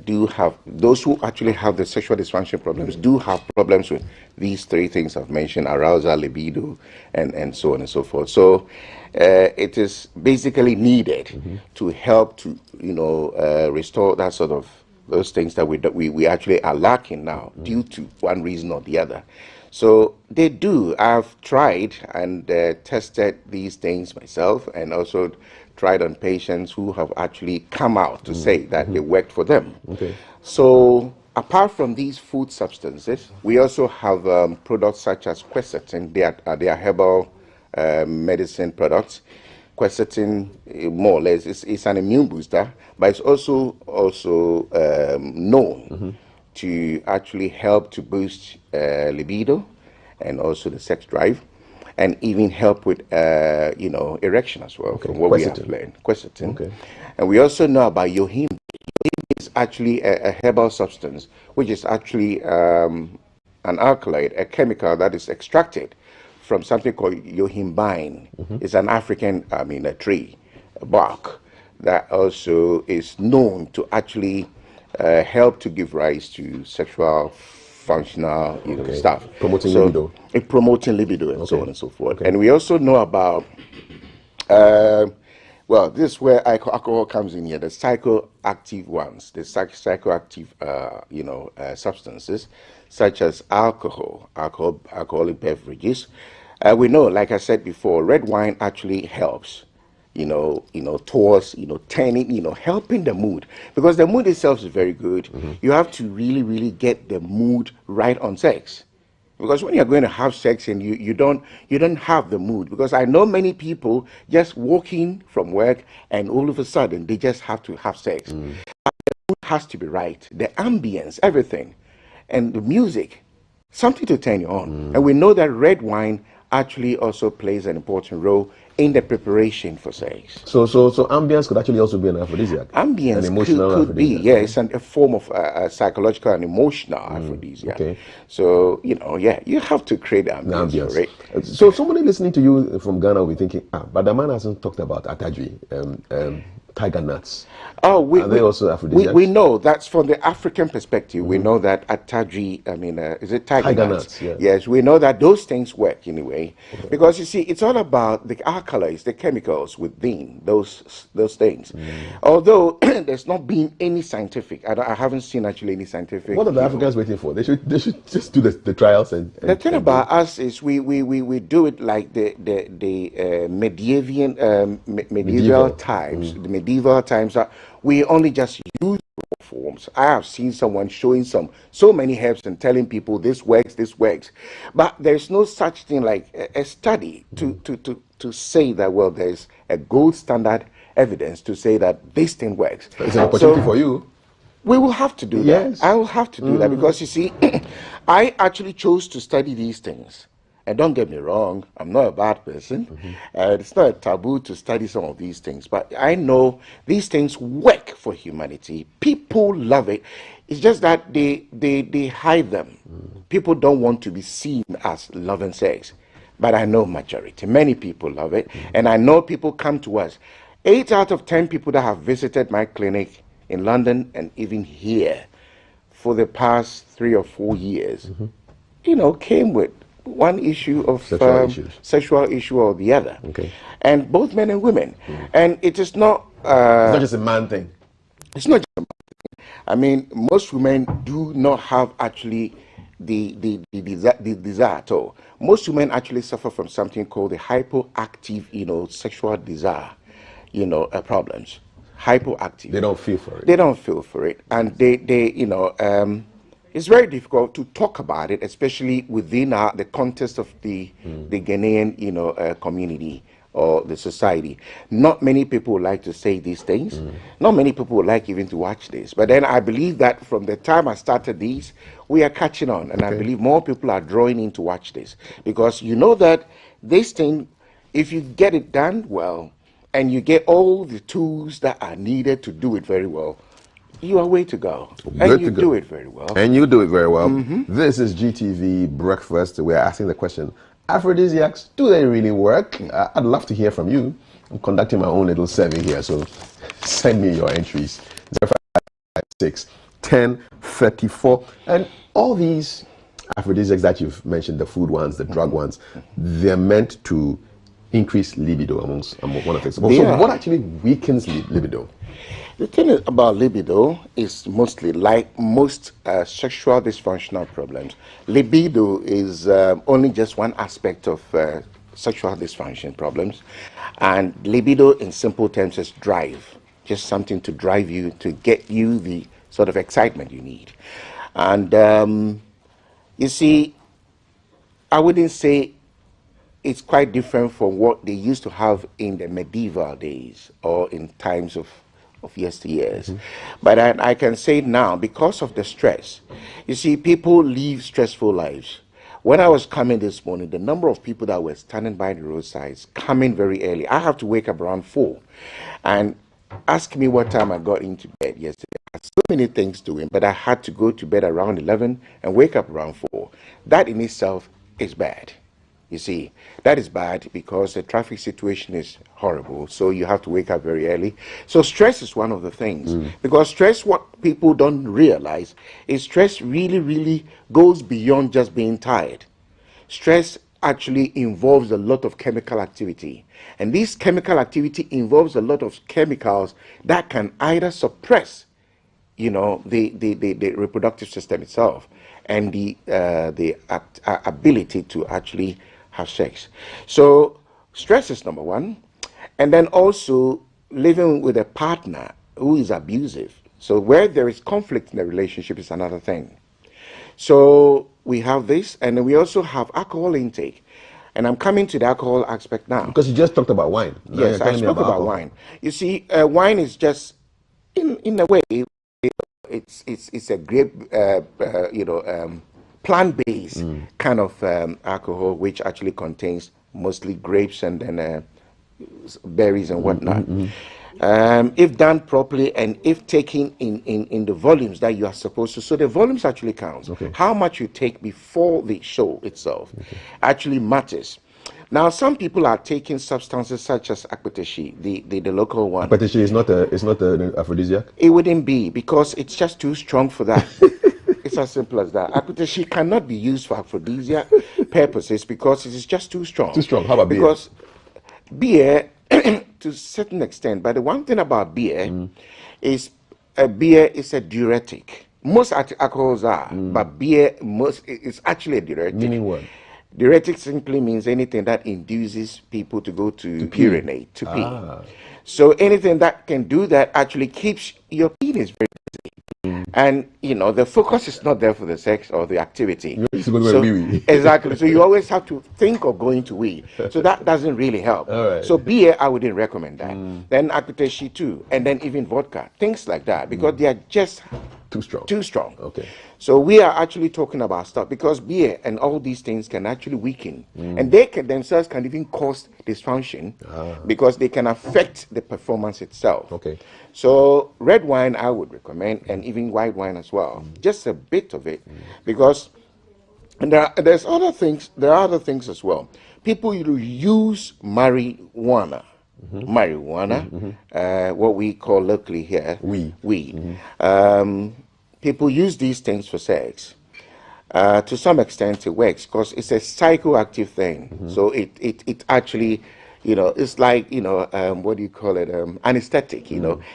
do have, those who actually have the sexual dysfunction problems do have problems with these three things I've mentioned: arousal, libido, and so on and so forth. So it is basically needed to help to, you know, restore that sort of those things that we actually are lacking now due to one reason or the other. So they do. I've tried and tested these things myself, and also tried on patients who have actually come out to say that they worked for them. So apart from these food substances, we also have products such as quercetin. They are herbal medicine products. Quercetin, more or less, is an immune booster, but it's also known to actually help to boost libido and also the sex drive, and even help with you know, erection as well, from what we have learned. Quercetin. And we also know about yohimbe. Yohimbe is actually a herbal substance, which is actually an alkaloid, a chemical that is extracted from something called yohimbine. It's an African, a tree, a bark, that also is known to actually help to give rise to sexual functional stuff. Promoting libido. Promoting libido and so on and so forth. And we also know about, well, this is where alcohol comes in here, the psychoactive ones, the psychoactive, substances, such as alcoholic beverages. We know, like I said before, red wine actually helps, towards, turning, helping the mood, because the mood itself is very good. You have to really, really get the mood right on sex, because when you're going to have sex and you don't have the mood, because I know many people just walking from work and all of a sudden they just have to have sex. But the mood has to be right, the ambience, everything, and the music, something to turn you on. And we know that red wine actually also plays an important role in the preparation for sex. So ambience could actually also be an aphrodisiac. Ambience could be, yes, and a form of psychological and emotional aphrodisiac. So, you have to create ambience. Right? So somebody listening to you from Ghana will be thinking, but the man hasn't talked about atadri, tiger nuts. Are they also aphrodisiacs? We know that's from the African perspective. We know that atadri, is it tiger nuts? Yes, we know that those things work anyway. Because you see, it's all about the alkaloids, the chemicals within those things. Although there's not been any scientific, I haven't seen actually any scientific. What are the Africans waiting for? They should just do the trials and the thing about us is we do it like the medieval times. The medieval times we only just use forms. I have seen someone showing so many herbs and telling people this works, but there's no such thing like a study to say that, well, there's a gold standard evidence to say that this thing works. It's an opportunity for you. We will have to do that. I will have to do that, because you see, I actually chose to study these things And don't get me wrong, I'm not a bad person. It's not a taboo to study some of these things, but I know these things work for humanity. People love it. It's just that they hide them. People don't want to be seen as loving sex. But I know majority, many people love it. And I know people come to us. 8 out of 10 people that have visited my clinic in London and even here for the past 3 or 4 years, came with one issue of sexual issue or the other. And both men and women. And it is not... it's not just a man thing. It's not just a man thing. I mean, most women do not have actually the desire at all. Most women actually suffer from something called the hypoactive, sexual desire, problems. Hypoactive. They don't feel for it. They don't feel for it. And it's very difficult to talk about it, especially within the context of the Ghanaian, community or the society. Not many people would like to say these things. Not many people would like even to watch this. But then I believe that from the time I started these, we are catching on. And I believe more people are drawing in to watch this. Because you know that this thing, if you get it done well, and you get all the tools that are needed to do it very well, you are way to go. And you do it very well. And you do it very well. This is GTV Breakfast. We're asking the question, aphrodisiacs, do they really work? I'd love to hear from you. I'm conducting my own little survey here, so send me your entries. 0556 10 34. And all these aphrodisiacs that you've mentioned, the food ones, the drug ones, they're meant to increase libido among one of them. So what actually weakens libido? The thing about libido is mostly like most sexual dysfunctional problems. Libido is only just one aspect of sexual dysfunction problems. And libido in simple terms is drive. Just something to drive you, to get you the sort of excitement you need. And you see, I wouldn't say it's quite different from what they used to have in the medieval days or in times of yesteryears. But I can say now, because of the stress, you see, people live stressful lives. When I was coming this morning, the number of people that were standing by the roadsides, coming very early, I have to wake up around 4 and ask me what time I got into bed yesterday. I had so many things doing, but I had to go to bed around 11 and wake up around 4. That in itself is bad. You see, that is bad because the traffic situation is horrible. So you have to wake up very early. So stress is one of the things. Because stress, what people don't realize is stress really, really goes beyond just being tired. Stress actually involves a lot of chemical activity. And this chemical activity involves a lot of chemicals that can either suppress, the reproductive system itself and the ability to actually have sex. So stress is number one. And then also living with a partner who is abusive. So where there is conflict in the relationship is another thing. So we have this, and then we also have alcohol intake. And I'm coming to the alcohol aspect now. Because you just talked about wine. Now yes, I spoke about wine. You see, wine is just, in a way, it's a grape, plant-based kind of alcohol, which actually contains mostly grapes and then berries and whatnot. If done properly and if taken in the volumes that you are supposed to, so the volumes actually counts. How much you take before the show itself actually matters. Now, some people are taking substances such as akpeteshi, the local one. Akpeteshi is not an aphrodisiac? It wouldn't be, because it's just too strong for that. It's as simple as that. Akpeteshi cannot be used for aphrodisiac purposes because it is just too strong. Too strong. How about beer? Because beer, to a certain extent, but the one thing about beer is beer is a diuretic. Most alcohols are, but beer is actually a diuretic. Meaning what? Diuretic simply means anything that induces people to go to urinate, to pee. So anything that can do that actually keeps your penis very busy. And, the focus is not there for the sex or the activity. Exactly. So you always have to think of going to wee. So that doesn't really help. So beer, I wouldn't recommend that. Then akpeteshi too. And then even vodka. Things like that. Because they are just Too strong. Too strong. Okay. So we are actually talking about stuff because beer and all these things can actually weaken, and they can themselves can even cause dysfunction because they can affect the performance itself. Okay. So red wine I would recommend, and even white wine as well, just a bit of it, because and there's other things. There are other things as well. People use marijuana. What we call locally here, weed. People use these things for sex. To some extent, it works because it's a psychoactive thing. So it actually, it's like what do you call it? Anesthetic.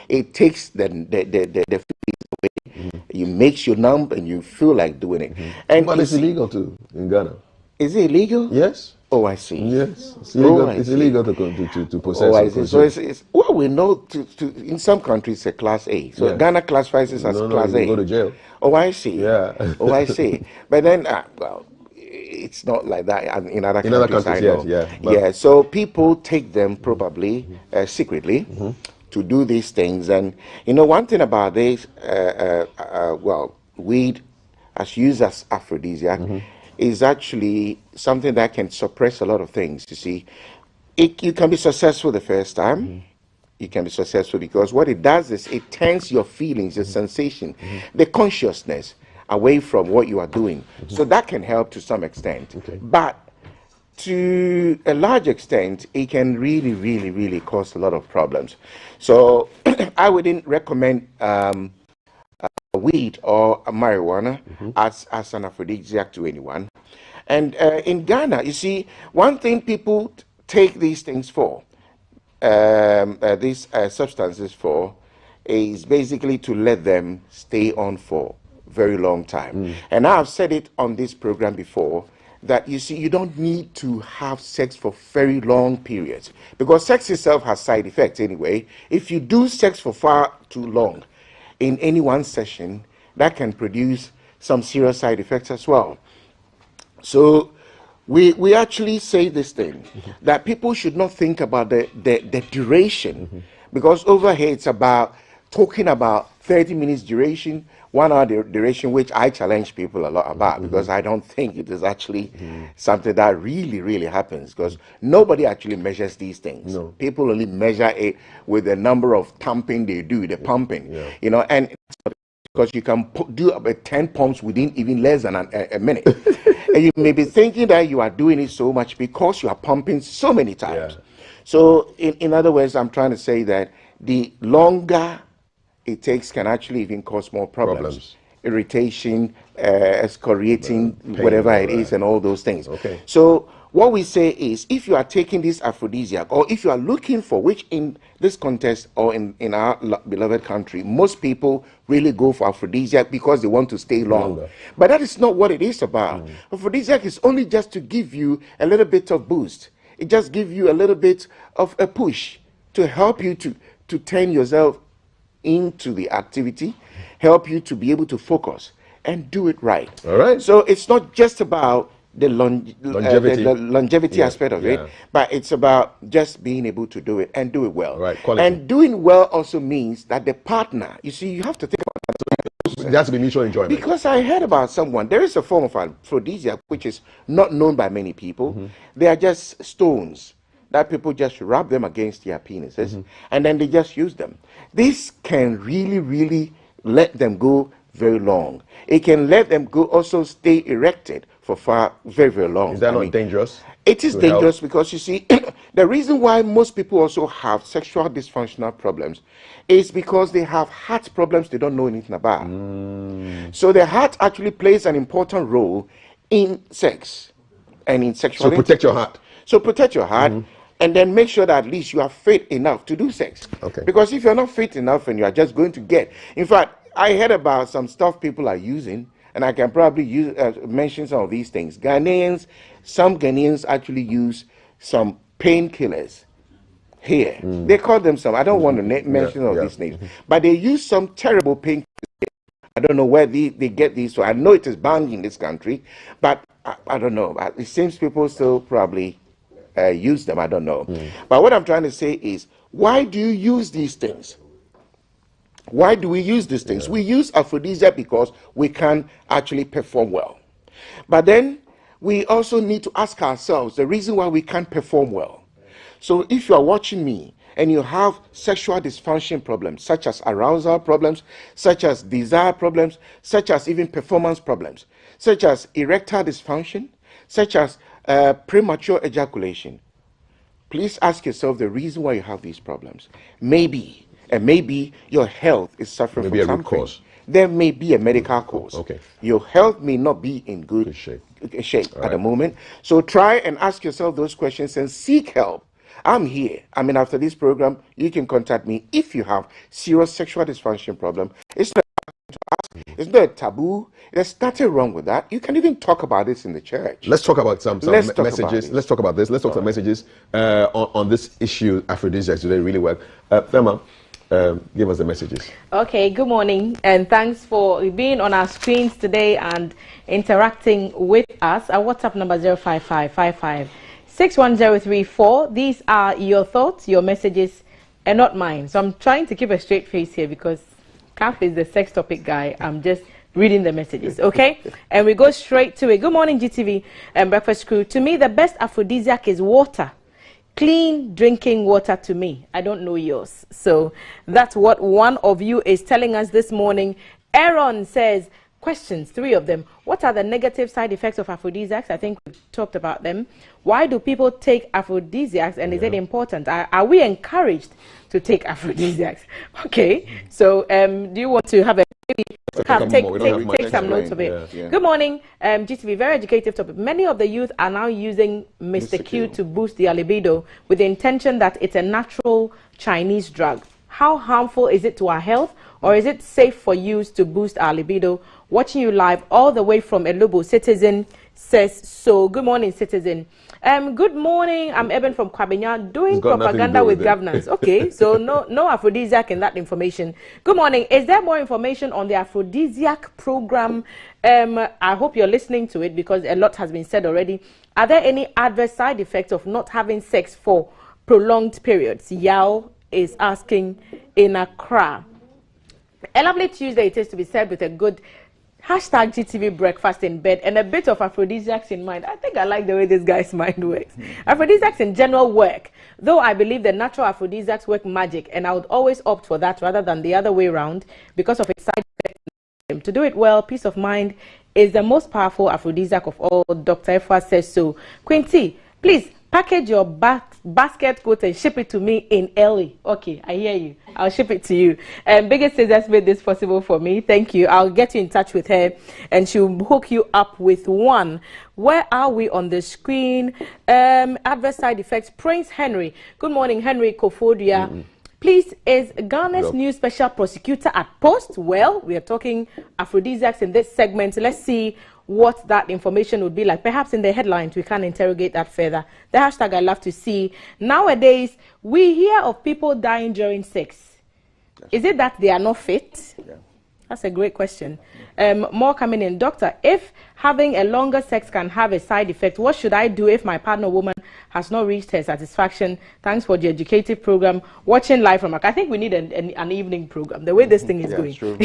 It takes the feelings away. It makes you numb and you feel like doing it. And but it's illegal too in Ghana. Is it illegal? Yes. Oh, I see. Yes, it's illegal. It's illegal to possess. Oh, I see. So it's well, we know in some countries it's a class A. So Yes. Ghana classifies it as class A. You go to jail. Oh, I see. Yeah. Oh, I see. But then, well, it's not like that in other countries. In other countries, I know. yes, yeah. Yeah. So people take them probably secretly to do these things, and one thing about this, well, weed as used as aphrodisiac. Is actually something that can suppress a lot of things. You see, you can be successful the first time. You can be successful because what it does is it turns your feelings, your sensation, the consciousness away from what you are doing. So that can help to some extent. But to a large extent, it can really, really, really cause a lot of problems. So I wouldn't recommend weed or marijuana as an aphrodisiac to anyone. And in Ghana, you see, one thing people take these things for, these substances for, is basically to let them stay on for a very long time. And I've said it on this program before, that you see, you don't need to have sex for very long periods, because sex itself has side effects anyway. If you do sex for far too long, in any one session, that can produce some serious side effects as well. So we actually say this thing, that people should not think about the duration, because over here it's about talking about 30 minutes duration, 1 hour duration, which I challenge people a lot about, because I don't think it is actually something that really, really happens, because nobody actually measures these things. People only measure it with the number of pumping they do, the pumping, and because you can do about 10 pumps within even less than a minute. And you may be thinking that you are doing it so much because you are pumping so many times. So in other words, I'm trying to say that the longer it takes can actually even cause more problems. Irritation, excoriating, whatever it is, and all those things. So what we say is, if you are taking this aphrodisiac, or if you are looking for, which in this context or in our beloved country, most people really go for aphrodisiac because they want to stay longer. But that is not what it is about. Aphrodisiac is only just to give you a little bit of boost. It just gives you a little bit of a push to help you to turn yourself into the activity, help you to be able to focus and do it right. All right. So it's not just about the longevity aspect of it, but it's about just being able to do it and do it well. Right. Quality. And doing well also means that the partner, you see, you have to think about that. It has to be mutual enjoyment. Because I heard about someone, there is a form of aphrodisiac which is not known by many people. They are just stones that people just rub them against their penises and then they just use them. This can really, really let them go very long. It can let them go also stay erected for very, very long. Is that not dangerous? It is dangerous because, you see, the reason why most people also have sexual dysfunctional problems is because they have heart problems they don't know anything about. So the heart actually plays an important role in sex and in sexuality. So protect your heart. So protect your heart. And then make sure that at least you are fit enough to do sex. Because if you're not fit enough and you are just going to get... In fact, I heard about some stuff people are using, and I can probably mention some of these things. Some Ghanaians actually use some painkillers here. They call them some... I don't want to mention all these names. But they use some terrible painkillers. I don't know where they get these. So I know it is banned in this country, but I don't know. It seems people still probably... use them, I don't know. But what I'm trying to say is, why do you use these things? Why do we use these things? We use aphrodisiac because we can actually perform well. But then we also need to ask ourselves the reason why we can't perform well. So if you are watching me and you have sexual dysfunction problems, such as arousal problems, such as desire problems, such as even performance problems, such as erectile dysfunction, such as premature ejaculation, please ask yourself the reason why you have these problems. Maybe your health is suffering from something. Cause. There may be a medical cause. Okay. Your health may not be in good shape at the moment. So try and ask yourself those questions and seek help. I'm here. I mean, after this program, you can contact me if you have serious sexual dysfunction problem. It's not a taboo. There's nothing wrong with that. You can even talk about this in the church. Let's talk about some messages. Let's talk about this. Let's talk some messages on this issue. Aphrodisiacs today really well. Thelma, give us the messages. Okay, good morning, and thanks for being on our screens today and interacting with us. Our WhatsApp number 05555-61034. These are your thoughts, your messages, and not mine. So I'm trying to keep a straight face here because Kaf is the sex topic guy. I'm just reading the messages, okay? And we go straight to it. Good morning, GTV and Breakfast Crew. To me, the best aphrodisiac is water. Clean drinking water to me. I don't know yours. So that's what one of you is telling us this morning. Aaron says, questions, 3 of them. What are the negative side effects of aphrodisiacs? I think we've talked about them. Why do people take aphrodisiacs, and is it important? Are we encouraged to take aphrodisiacs? Okay, so do you want to have a take some notes of it? Yeah. Good morning, GTV, very educative topic. Many of the youth are now using Mr. Q to boost their libido with the intention that it's a natural Chinese drug. How harmful is it to our health, or is it safe for use to boost our libido? Watching you live all the way from Elubo. Citizen says so. Good morning, Citizen. Good morning. I'm Eben from Kwabenya, doing propaganda with governance. Okay, so no aphrodisiac in that information. Good morning. Is there more information on the aphrodisiac program? I hope you're listening to it because a lot has been said already. Are there any adverse side effects of not having sex for prolonged periods? Yao is asking in Accra. A lovely Tuesday it is to be said with a good hashtag GTV breakfast in bed and a bit of aphrodisiacs in mind. I think I like the way this guy's mind works. Aphrodisiacs in general work, though I believe the natural aphrodisiacs work magic, and I would always opt for that rather than the other way around because of its side effects. To do it well, peace of mind is the most powerful aphrodisiac of all. Dr. Efwa says so. Quinty, please package your basket coat and ship it to me in LA. Okay, I hear you. I'll ship it to you. Biggest Scissors made this possible for me. Thank you. I'll get you in touch with her and she'll hook you up with one. Where are we on the screen? Adverse side effects. Prince Henry. Good morning, Henry Kofodia. Please, is Ghana's new special prosecutor at post? Well, we are talking aphrodisiacs in this segment. Let's see what that information would be like. Perhaps in the headlines, we can interrogate that further. The hashtag I love to see. Nowadays, we hear of people dying during sex. Is it that they are not fit? Yeah. That's a great question. More coming in. Doctor, if having a longer sex can have a side effect, what should I do if my partner woman has not reached her satisfaction? Thanks for the educative program. Watching live from I think we need an evening program. The way this thing is going. True.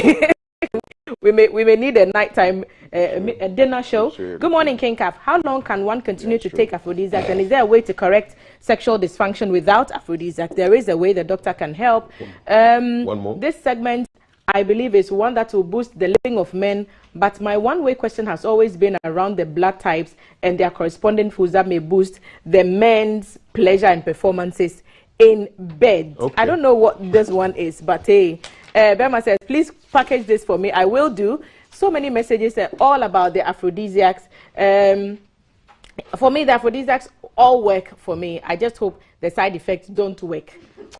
We may need a nighttime a dinner show. Sure. Good morning, King Calf. How long can one continue to take aphrodisiacs? And is there a way to correct sexual dysfunction without aphrodisiacs? There is a way. The doctor can help. One more. This segment, I believe, is one that will boost the living of men. But my one-way question has always been around the blood types and their corresponding foods that may boost the men's pleasure and performances in bed. Okay. I don't know what this one is, but hey, Berma says, please package this for me. I will do. So many messages all about the aphrodisiacs. For me, the aphrodisiacs all work for me. I just hope the side effects don't work.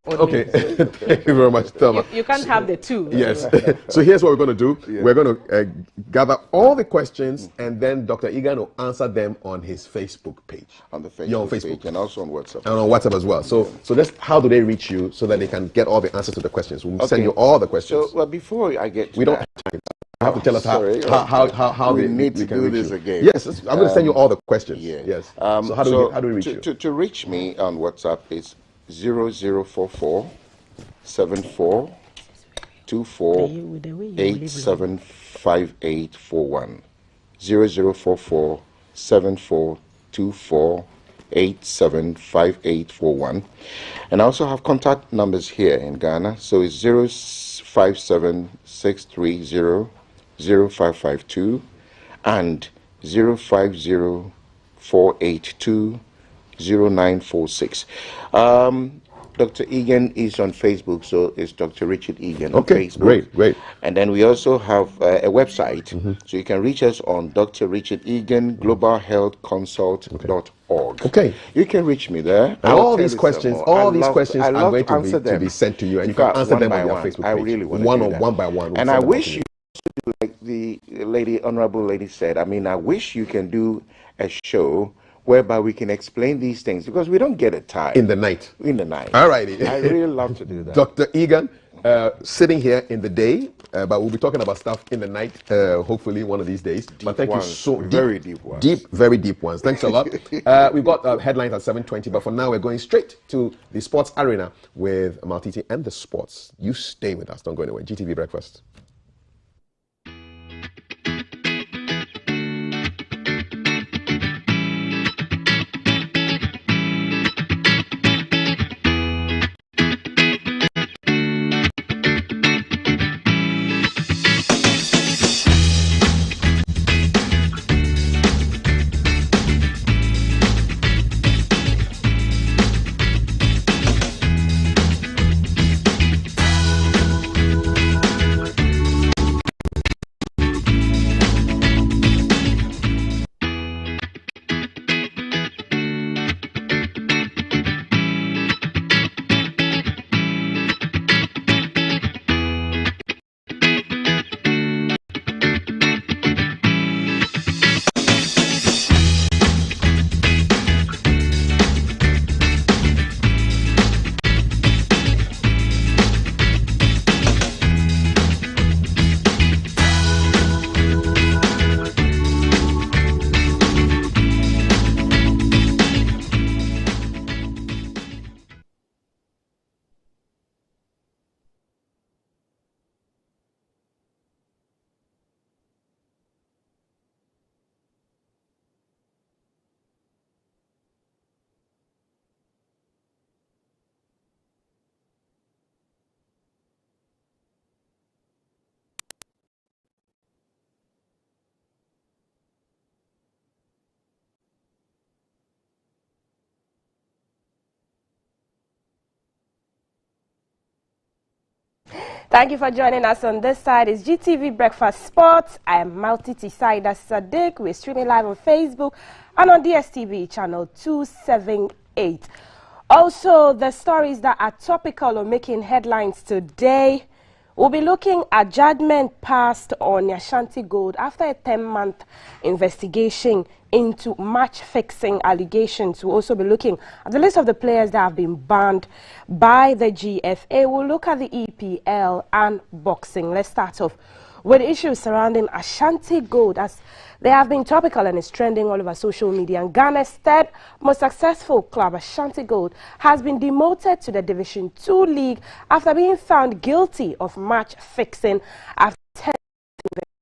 Okay, thank you very much, Thelma. You can't have the two. Yes. So here's what we're going to do. Yeah. We're going to gather all the questions, and then Dr. Egan will answer them on his Facebook page. On the Facebook, page, and also on WhatsApp. And on WhatsApp as well. So that's how do they reach you so that they can get all the answers to the questions? We'll send you all the questions. So, well, before I get to we don't have time. You have to tell us how we need to do this again. Yes, I'm going to send you all the questions. Yeah. Yes. So how do we reach you? To reach me on WhatsApp is 0044 74 0044-875841. 0044-7424-875841. And I also have contact numbers here in Ghana. So it's 057-630-0552 and 050-482-0946. Dr. Egan is on Facebook, so it's Dr. Richard Egan on Facebook. Great. And then we also have a website, so you can reach us on Dr. Richard Egan, globalhealthconsult.org. Okay. You can reach me there. And all these questions, are going to be sent to you, and you can answer them on your Facebook page. I really want to do that. One by one. And I wish you, like the honorable lady said, I mean, I wish you can do a show whereby we can explain these things, because we don't get a time. In the night. All righty. I really love to do that. Dr. Egan, sitting here in the day, but we'll be talking about stuff in the night, hopefully one of these days. But thank you so much. Very deep ones. Very deep ones. Thanks a lot. We've got headlines at 7:20, but for now we're going straight to the sports arena with Maltiti and the sports. You stay with us. Don't go anywhere. GTV Breakfast. Thank you for joining us on this side. It's GTV Breakfast Sports. I am Maltiti Saida Sadiq. We're streaming live on Facebook and on DSTV channel 278. Also, the stories that are topical or making headlines today. We'll be looking at judgment passed on Ashanti Gold after a 10-month investigation into match-fixing allegations. We'll also be looking at the list of the players that have been banned by the GFA. We'll look at the EPL and boxing. Let's start off with issues surrounding Ashanti Gold, as they have been topical and is trending all over social media. And Ghana's third most successful club, Ashanti Gold, has been demoted to the Division 2 League after being found guilty of match fixing after 10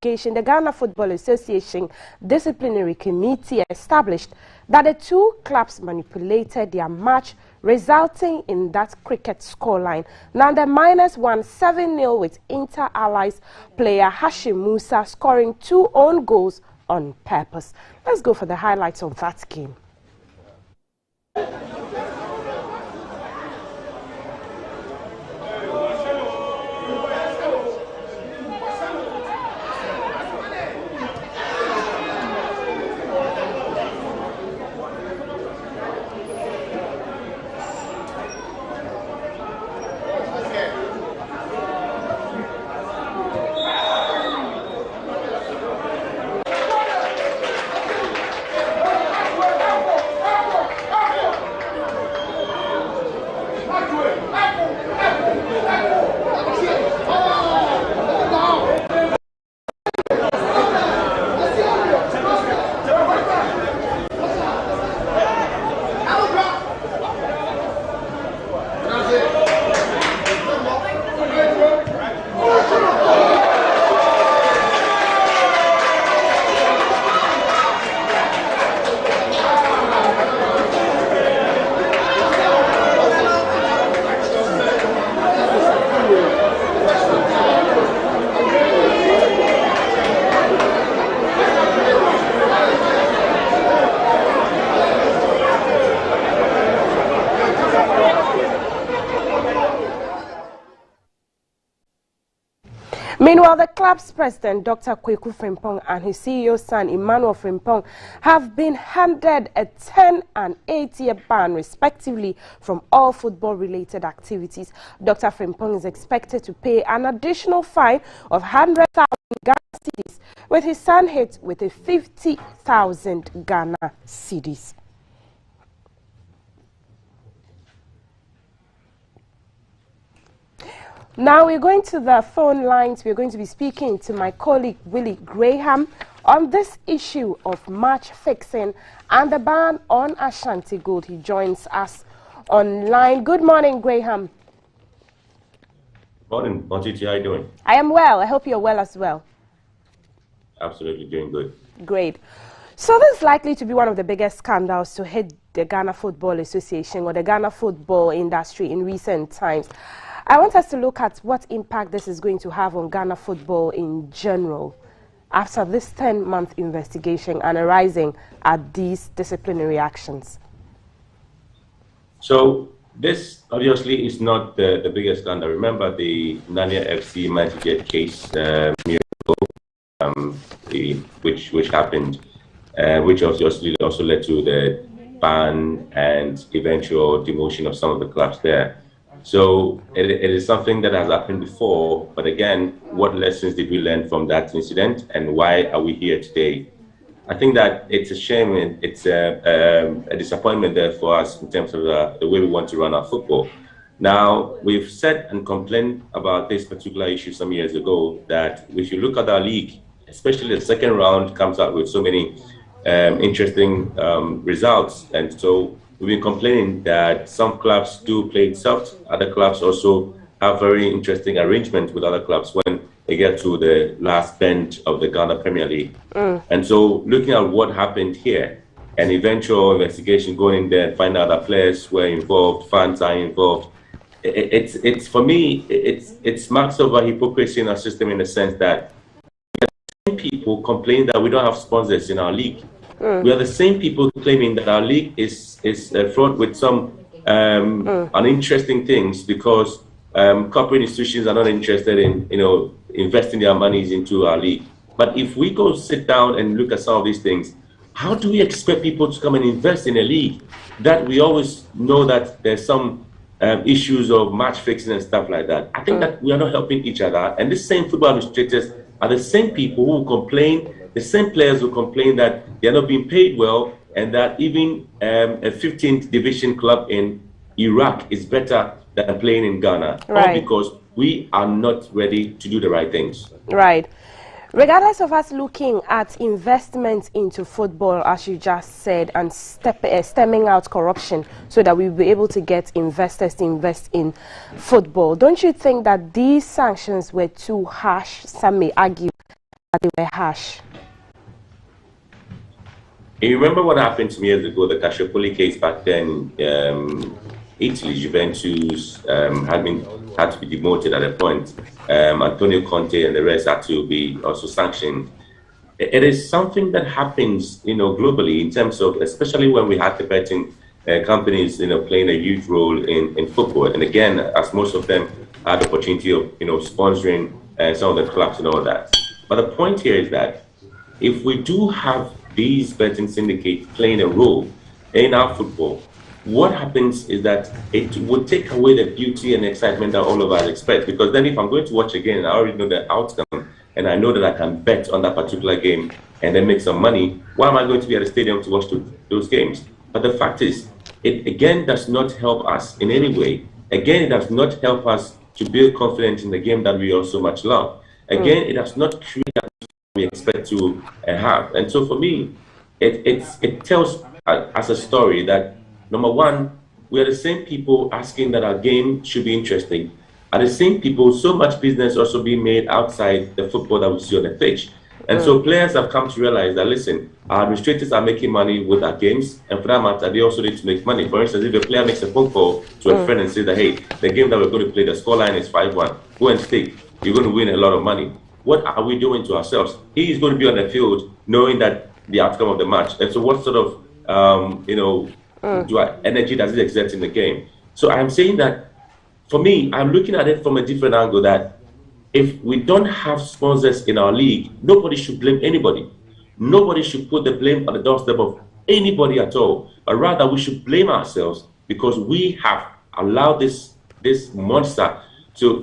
investigation. The Ghana Football Association Disciplinary Committee established that the two clubs manipulated their match, resulting in that cricket scoreline. Now the Miners won 7-0 with Inter Allies player Hashim Musa scoring 2 own goals on purpose. Let's go for the highlights of that game. Meanwhile, the club's president, Dr. Kweku Frimpong, and his CEO's son, Emmanuel Frimpong, have been handed a 10 and 8-year ban, respectively, from all football-related activities. Dr. Frimpong is expected to pay an additional fine of 100,000 Ghana cedis, with his son hit with a 50,000 Ghana cedis. Now we're going to the phone lines. We're going to be speaking to my colleague Willie Graham on this issue of match fixing and the ban on Ashanti Gold. He joins us online. Good morning, Graham. Morning, Montiti. How are you doing? I am well. I hope you're well as well. Absolutely doing good. Great. So this is likely to be one of the biggest scandals to hit the Ghana Football Association or the Ghana football industry in recent times. I want us to look at what impact this is going to have on Ghana football in general after this 10-month investigation and arising at these disciplinary actions. So this obviously is not the biggest scandal. Remember the Nanya FC Magic case which happened, which obviously also led to the ban and eventual demotion of some of the clubs there. So it is something that has happened before, but again, what lessons did we learn from that incident and why are we here today? I think that it's a shame and it's a disappointment there for us in terms of the way we want to run our football. Now, we've said and complained about this particular issue some years ago that if you look at our league, especially the second round comes out with so many interesting results, and so we've been complaining that some clubs do play it soft. Other clubs also have very interesting arrangements with other clubs when they get to the last bench of the Ghana Premier League. And so looking at what happened here, an eventual investigation going in there and find out that players were involved, fans are involved. It's for me, it's marks of a hypocrisy in our system in the sense that the same people complain that we don't have sponsors in our league. We are the same people claiming that our league is fraught with some uninteresting things because corporate institutions are not interested in investing their monies into our league. But if we go sit down and look at some of these things, how do we expect people to come and invest in a league that we always know that there's some issues of match fixing and stuff like that? I think that we are not helping each other, and the same football administrators are the same people who complain. The same players who complain that they're not being paid well and that even a 15th division club in Iraq is better than playing in Ghana. Right. All because we are not ready to do the right things. Right. Regardless of us looking at investment into football, as you just said, and stemming out corruption so that we'll be able to get investors to invest in football, don't you think that these sanctions were too harsh? Some may argue that they were harsh. You remember what happened some years ago, the Calciopoli case back then? Italy, Juventus had to be demoted at a point. Antonio Conte and the rest had to be also sanctioned. It is something that happens, globally in terms of, especially when we had the betting companies, playing a huge role in football. And again, as most of them had the opportunity of, sponsoring some of the clubs and all that. But the point here is that if we do have these betting syndicates playing a role in our football, what happens is that it would take away the beauty and excitement that all of us expect. Because then if I'm going to watch again, I already know the outcome, and I know that I can bet on that particular game and then make some money, why am I going to be at the stadium to watch those games? But the fact is, it again does not help us in any way. Again, it does not help us to build confidence in the game that we all so much love. Again, it does not create that we expect to have. And so for me, it tells as a story that, number one, we are the same people asking that our game should be interesting. Are the same people, so much business also being made outside the football that we see on the pitch. And so players have come to realize that, listen, our administrators are making money with our games, and for that matter, they also need to make money. For instance, if a player makes a phone call to a friend and says that, hey, the game that we're going to play, the scoreline is 5-1, go and stake, you're going to win a lot of money. What are we doing to ourselves? He is going to be on the field knowing that the outcome of the match. And so what sort of, energy does it exert in the game? So I'm saying that, for me, I'm looking at it from a different angle, that if we don't have sponsors in our league, nobody should blame anybody. Nobody should put the blame on the doorstep of anybody at all, but rather we should blame ourselves because we have allowed this monster to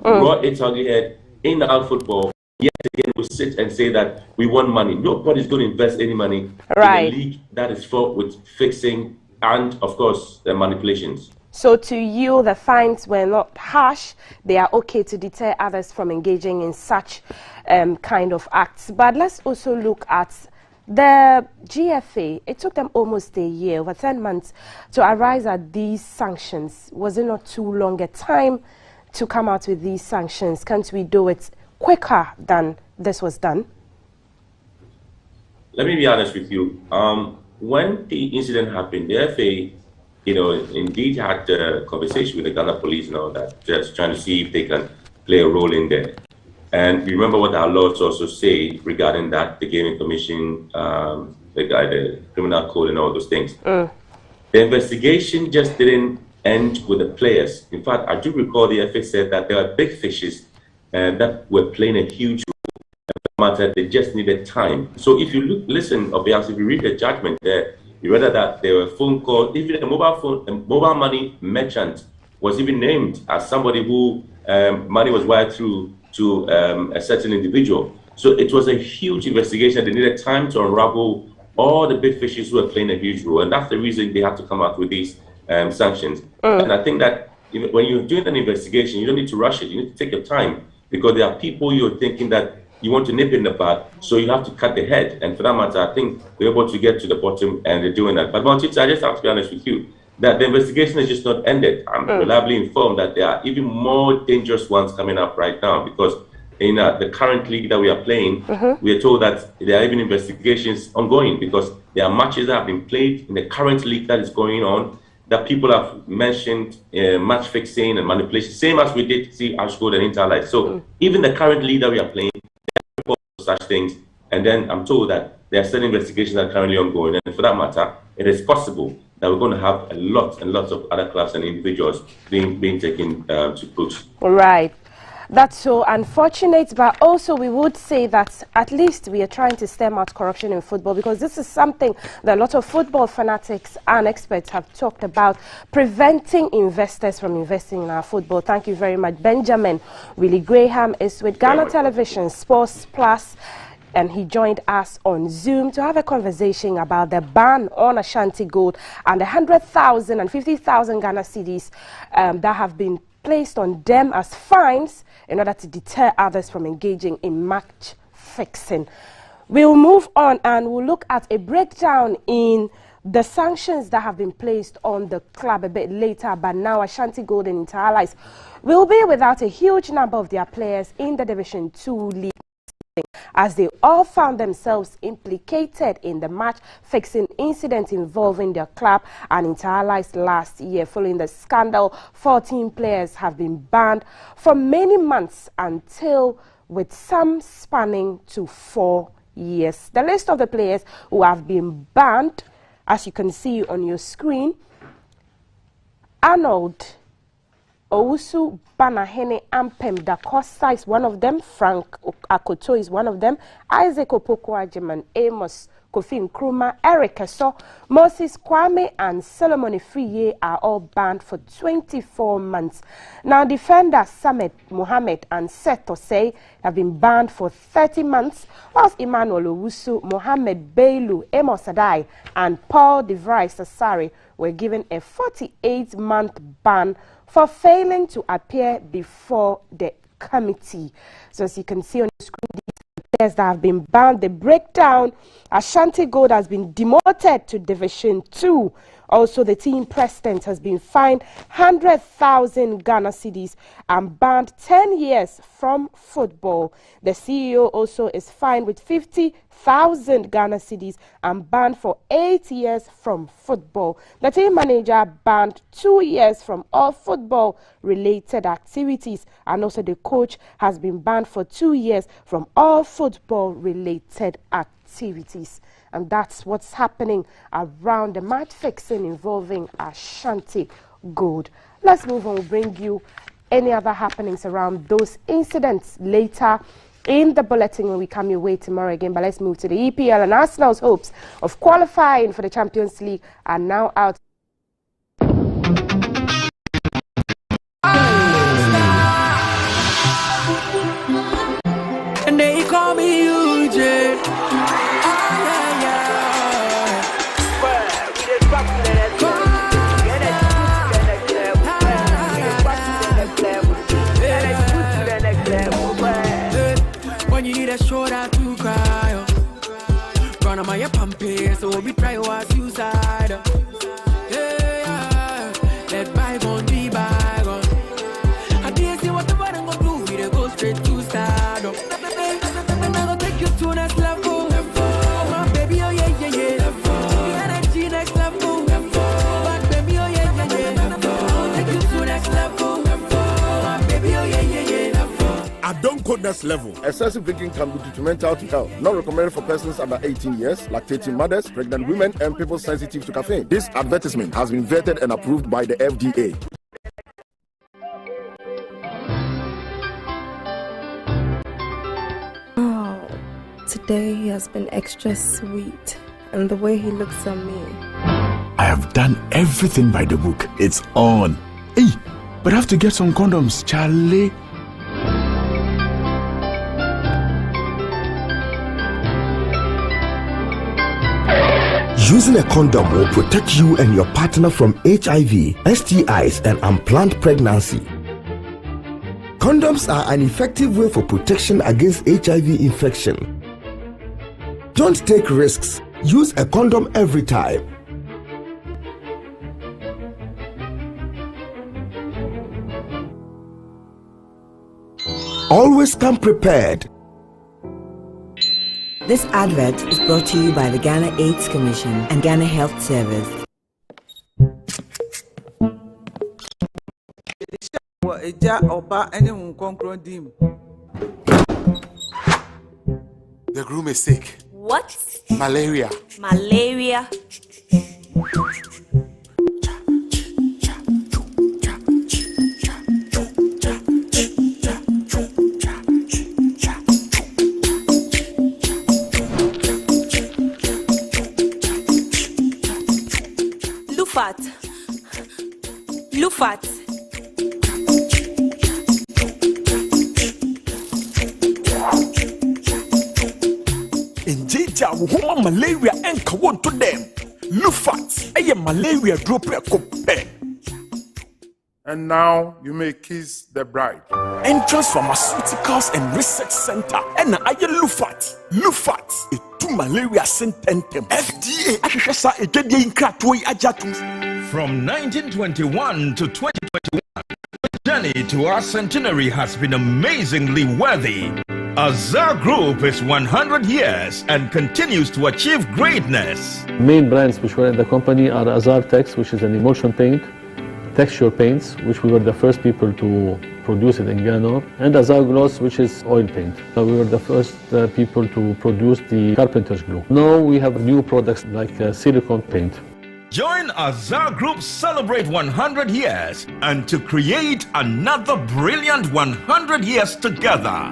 roar its ugly head in our football. Yet again, we sit and say that we want money. Nobody's going to invest any money in a league that is fraught with fixing and, of course, the manipulations. So to you, the fines were not harsh. They are okay to deter others from engaging in such kind of acts. But let's also look at the GFA. It took them almost a year, over 10 months, to arrive at these sanctions. Was it not too long a time to come out with these sanctions? Can't we do it quicker than this was done? Let me be honest with you. When the incident happened, the FA, indeed had a conversation with the Ghana police and all that, just trying to see if they can play a role in there. And remember what our laws also say regarding that, the Gaming Commission, the criminal code and all those things. The investigation just didn't end with the players. In fact, I do recall the FA said that there were big fishes that were playing a huge role. Matter, they just needed time. So if you listen, or perhaps if you read the judgment there, you read that there were phone calls, even a mobile money merchant was even named as somebody who money was wired through to a certain individual. So it was a huge investigation. They needed time to unravel all the big fishes who were playing a huge role. And that's the reason they had to come out with these sanctions. And I think that when you're doing an investigation, you don't need to rush it. You need to take your time because there are people you're thinking that you want to nip in the bud, so you have to cut the head. And for that matter, I think we're able to get to the bottom and they're doing that. But Montita, I just have to be honest with you, that the investigation has just not ended. I'm reliably informed that there are even more dangerous ones coming up right now because in the current league that we are playing, we are told that there are even investigations ongoing because there are matches that have been played in the current league that is going on that people have mentioned match fixing and manipulation, same as we did see Ashgold and Interlight. So even the current league that we are playing, such things, and then I'm told that there are certain investigations that are currently ongoing, and for that matter, it is possible that we're going to have a lot and lots of other clubs and individuals being taken to court. All right. That's so unfortunate, but also we would say that at least we are trying to stem out corruption in football because this is something that a lot of football fanatics and experts have talked about, preventing investors from investing in our football. Thank you very much. Benjamin Willie Graham is with Ghana Television Sports Plus, and he joined us on Zoom to have a conversation about the ban on Ashanti Gold and the 100,000 and 50,000 Ghana cedis that have been placed on them as fines in order to deter others from engaging in match fixing. We'll move on and we'll look at a breakdown in the sanctions that have been placed on the club a bit later, but now Ashanti Gold and Inter Allies will be without a huge number of their players in the Division 2 league, as they all found themselves implicated in the match-fixing incident involving their club and Inter Allies last year. Following the scandal, 14 players have been banned for many months until with some spanning to 4 years. The list of the players who have been banned, as you can see on your screen: Arnold Owusu Banahene Ampem Da Costa is one of them. Frank Akoto is one of them. Isaac Opoku-Agyeman, Amos Kofi Nkrumah, Eric Eso, Moses Kwame, and Solomon Ifriye are all banned for 24 months. Now, defenders Samet Mohammed and Seth Osei have been banned for 30 months, whilst Emmanuel Owusu, Mohammed Bailu, Amos Adai, and Paul DeVry Sassari were given a 48-month ban for failing to appear before the committee. So as you can see on the screen, these players that have been banned, the breakdown: Ashanti Gold has been demoted to Division 2. Also, the team president has been fined 100,000 Ghana cedis and banned 10 years from football. The CEO also is fined with 50,000 Ghana cedis and banned for 8 years from football. The team manager banned 2 years from all football-related activities, and also the coach has been banned for 2 years from all football-related activities. And that's what's happening around the match fixing involving Ashanti Gold. Let's move on. We'll bring you any other happenings around those incidents later in the bulletin when we come your way tomorrow again. But let's move to the EPL, and Arsenal's hopes of qualifying for the Champions League are now out. And they call me UJ. When you need a shoulder to cry, run on my pumpy, so we try our suicide. Let bygone be bygone. I didn't see what the bottom gonna do. We go straight to stardom. I'm gonna take you to next level. My baby, oh yeah, yeah, yeah. The energy next level. But baby, oh yeah, yeah, yeah. I'll take you to next level. My baby, oh yeah, yeah, yeah. I don't code next level. Excessive drinking can be detrimental to health. Not recommended for persons under 18 years, lactating mothers, pregnant women, and people sensitive to caffeine. This advertisement has been vetted and approved by the FDA. Oh, today he has been extra sweet, and the way he looks at me. I have done everything by the book. It's on. Hey, but I have to get some condoms, Charlie. Using a condom will protect you and your partner from HIV, STIs, and unplanned pregnancy. Condoms are an effective way for protection against HIV infection. Don't take risks. Use a condom every time. Always come prepared. This advert is brought to you by the Ghana AIDS Commission and Ghana Health Service. The groom is sick. What? Malaria. Malaria? Lufat. Injija woman malaria enka won to them. Lufat, a malaria drop a cope. And now you may kiss the bride. Entrance Pharmaceuticals and Research Center. And I Lufat. Lufat, a two malaria sententem. FDA, Ashasa, a Jedi in Kratoi Ajatum. From 1921 to 2021, the journey to our centenary has been amazingly worthy. Azar Group is 100 years and continues to achieve greatness. Main brands which were in the company are Azar Tex, which is an emulsion paint, Texture Paints, which we were the first people to produce it in Ghana, and Azar Gloss, which is oil paint. We were the first people to produce the carpenter's glue. Now we have new products like silicone paint. Join Azar Group celebrate 100 years and to create another brilliant 100 years together.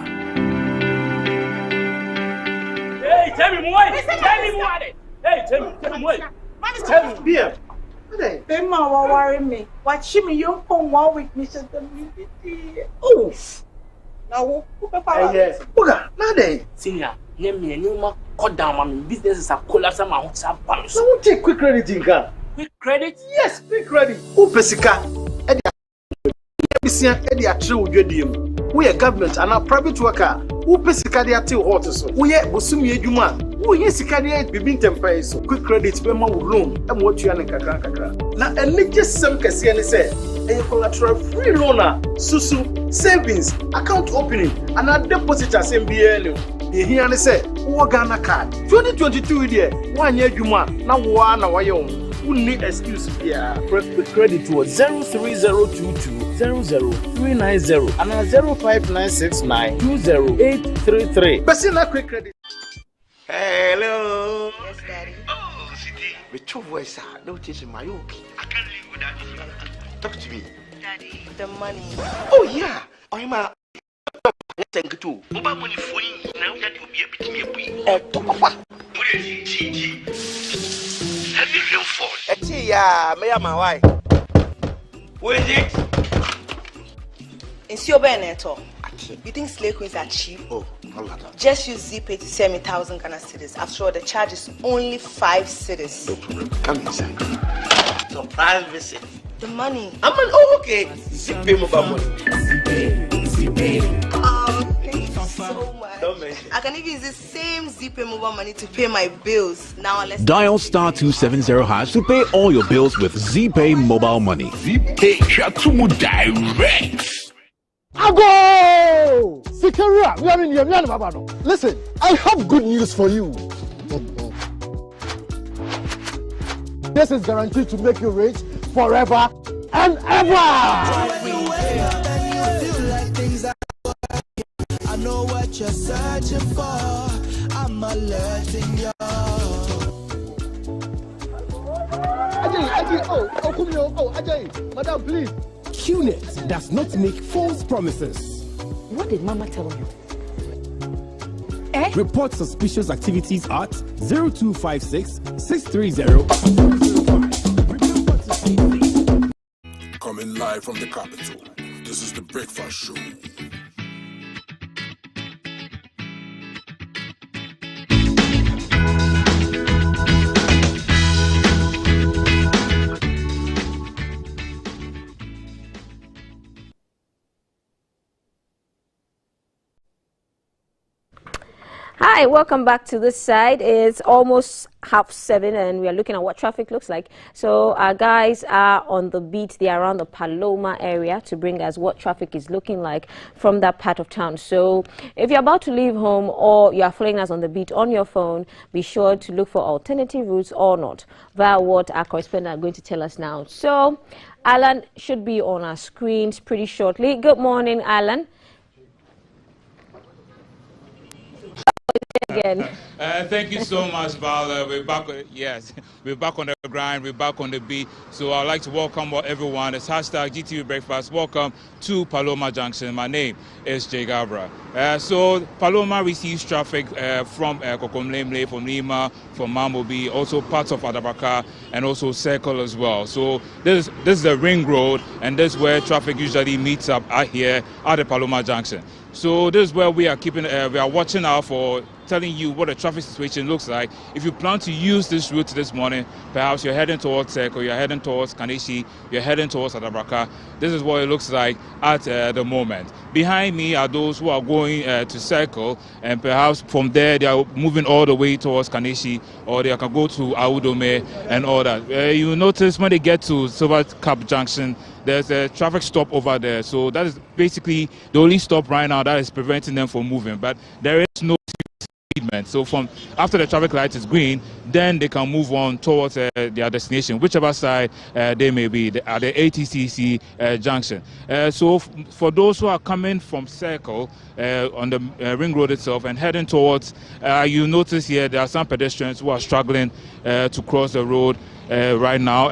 Hey, tell me what? Tell me what? Hey, tell me what? Tell me, beer. Them man will worry me. Watch me, you come 1 week, Mr. WBT. Oh, now who prepare? Yes. Buga, now then. Senior, name me a new man. Cut down, my business is a collapse. I'm out of balance. So who take quick credit in Ghana? Quick credit? Yes, quick credit. Who pesika? We are government and a private worker. Who pesika they are till hot so. We are busumi ejuma. Who yes sikadi bibin tempai so. Quick credit be ma loan. Am what you kakra. Na enije sem kese ne say. A collateral free loaner, susu, savings, account opening, and a deposit as MBA. The here say, Ghana card. 2022 year, 1 year Juma, now one hour young. Who need excuse here? Quick credit to 03022 00390 and 05969 20833. But quick credit. Hello. Yes, Daddy. Oh, City. With your voice, no teaching my okay. I can't live without you. Talk to me. Daddy? The money. Oh yeah. I'm a thank you. Mobile money for you now that you'll be able to me. Heavy rainfall. Yeah, me and my wife. Where is it? It's your Beneto. You think slave queens are cheap? Oh, just use ZPay to send me 1,000 Ghana cedis. After all, the charge is only 5 cedis. No problem. Come inside. Surprise visit. The money. Okay. ZPay mobile money. ZPay. Oh, thank you so much. I can even use the same ZPay mobile money to pay my bills. Now let's dial *270# to pay all your bills with ZPay mobile money. ZPay Shatumu Direct. Ago! Sikaria, listen, I have good news for you. This is guaranteed to make you rich forever and ever. I know what you're searching for. I'm alerting you. Ajay, madam, please. QNet does not make false promises. What did Mama tell you? Report suspicious activities at 0256 630. Coming live from the capital, this is the Breakfast Show. Hi, welcome back to this side. It's almost 7:30 and we are looking at what traffic looks like. So our guys are on the beat. They are around the Paloma area to bring us what traffic is looking like from that part of town. So if you're about to leave home or you are following us on the beat on your phone, be sure to look for alternative routes or not via what our correspondent are going to tell us now. So Alan should be on our screens pretty shortly. Good morning, Alan. Again. Thank you so much, Val. We're back. Yes, we're back on the grind. We're back on the beat. So I'd like to welcome everyone. It's hashtag GTV Breakfast. Welcome to Paloma Junction. My name is Jay Gabra. So Paloma receives traffic from Kokomlemle, from Lima, from Mamobi, also parts of Adabaka, and also Circle as well. So this is the ring road, and this is where traffic usually meets up out here at the Paloma Junction. So this is where we are keeping, we are watching out for telling you what the traffic situation looks like. If you plan to use this route this morning, perhaps you're heading towards Circle, you're heading towards Kaneshi, you're heading towards Adabraka. This is what it looks like at the moment. Behind me are those who are going to Circle, and perhaps from there they are moving all the way towards Kaneshi, or they can go to Audome and all that. You notice when they get to Silver Cup Junction, there's a traffic stop over there. So that is basically the only stop right now that is preventing them from moving. But there is no speedment. So from after the traffic light is green, then they can move on towards their destination, whichever side they may be, at the ATCC junction. So for those who are coming from Circle on the ring road itself and heading towards, you notice here there are some pedestrians who are struggling to cross the road right now.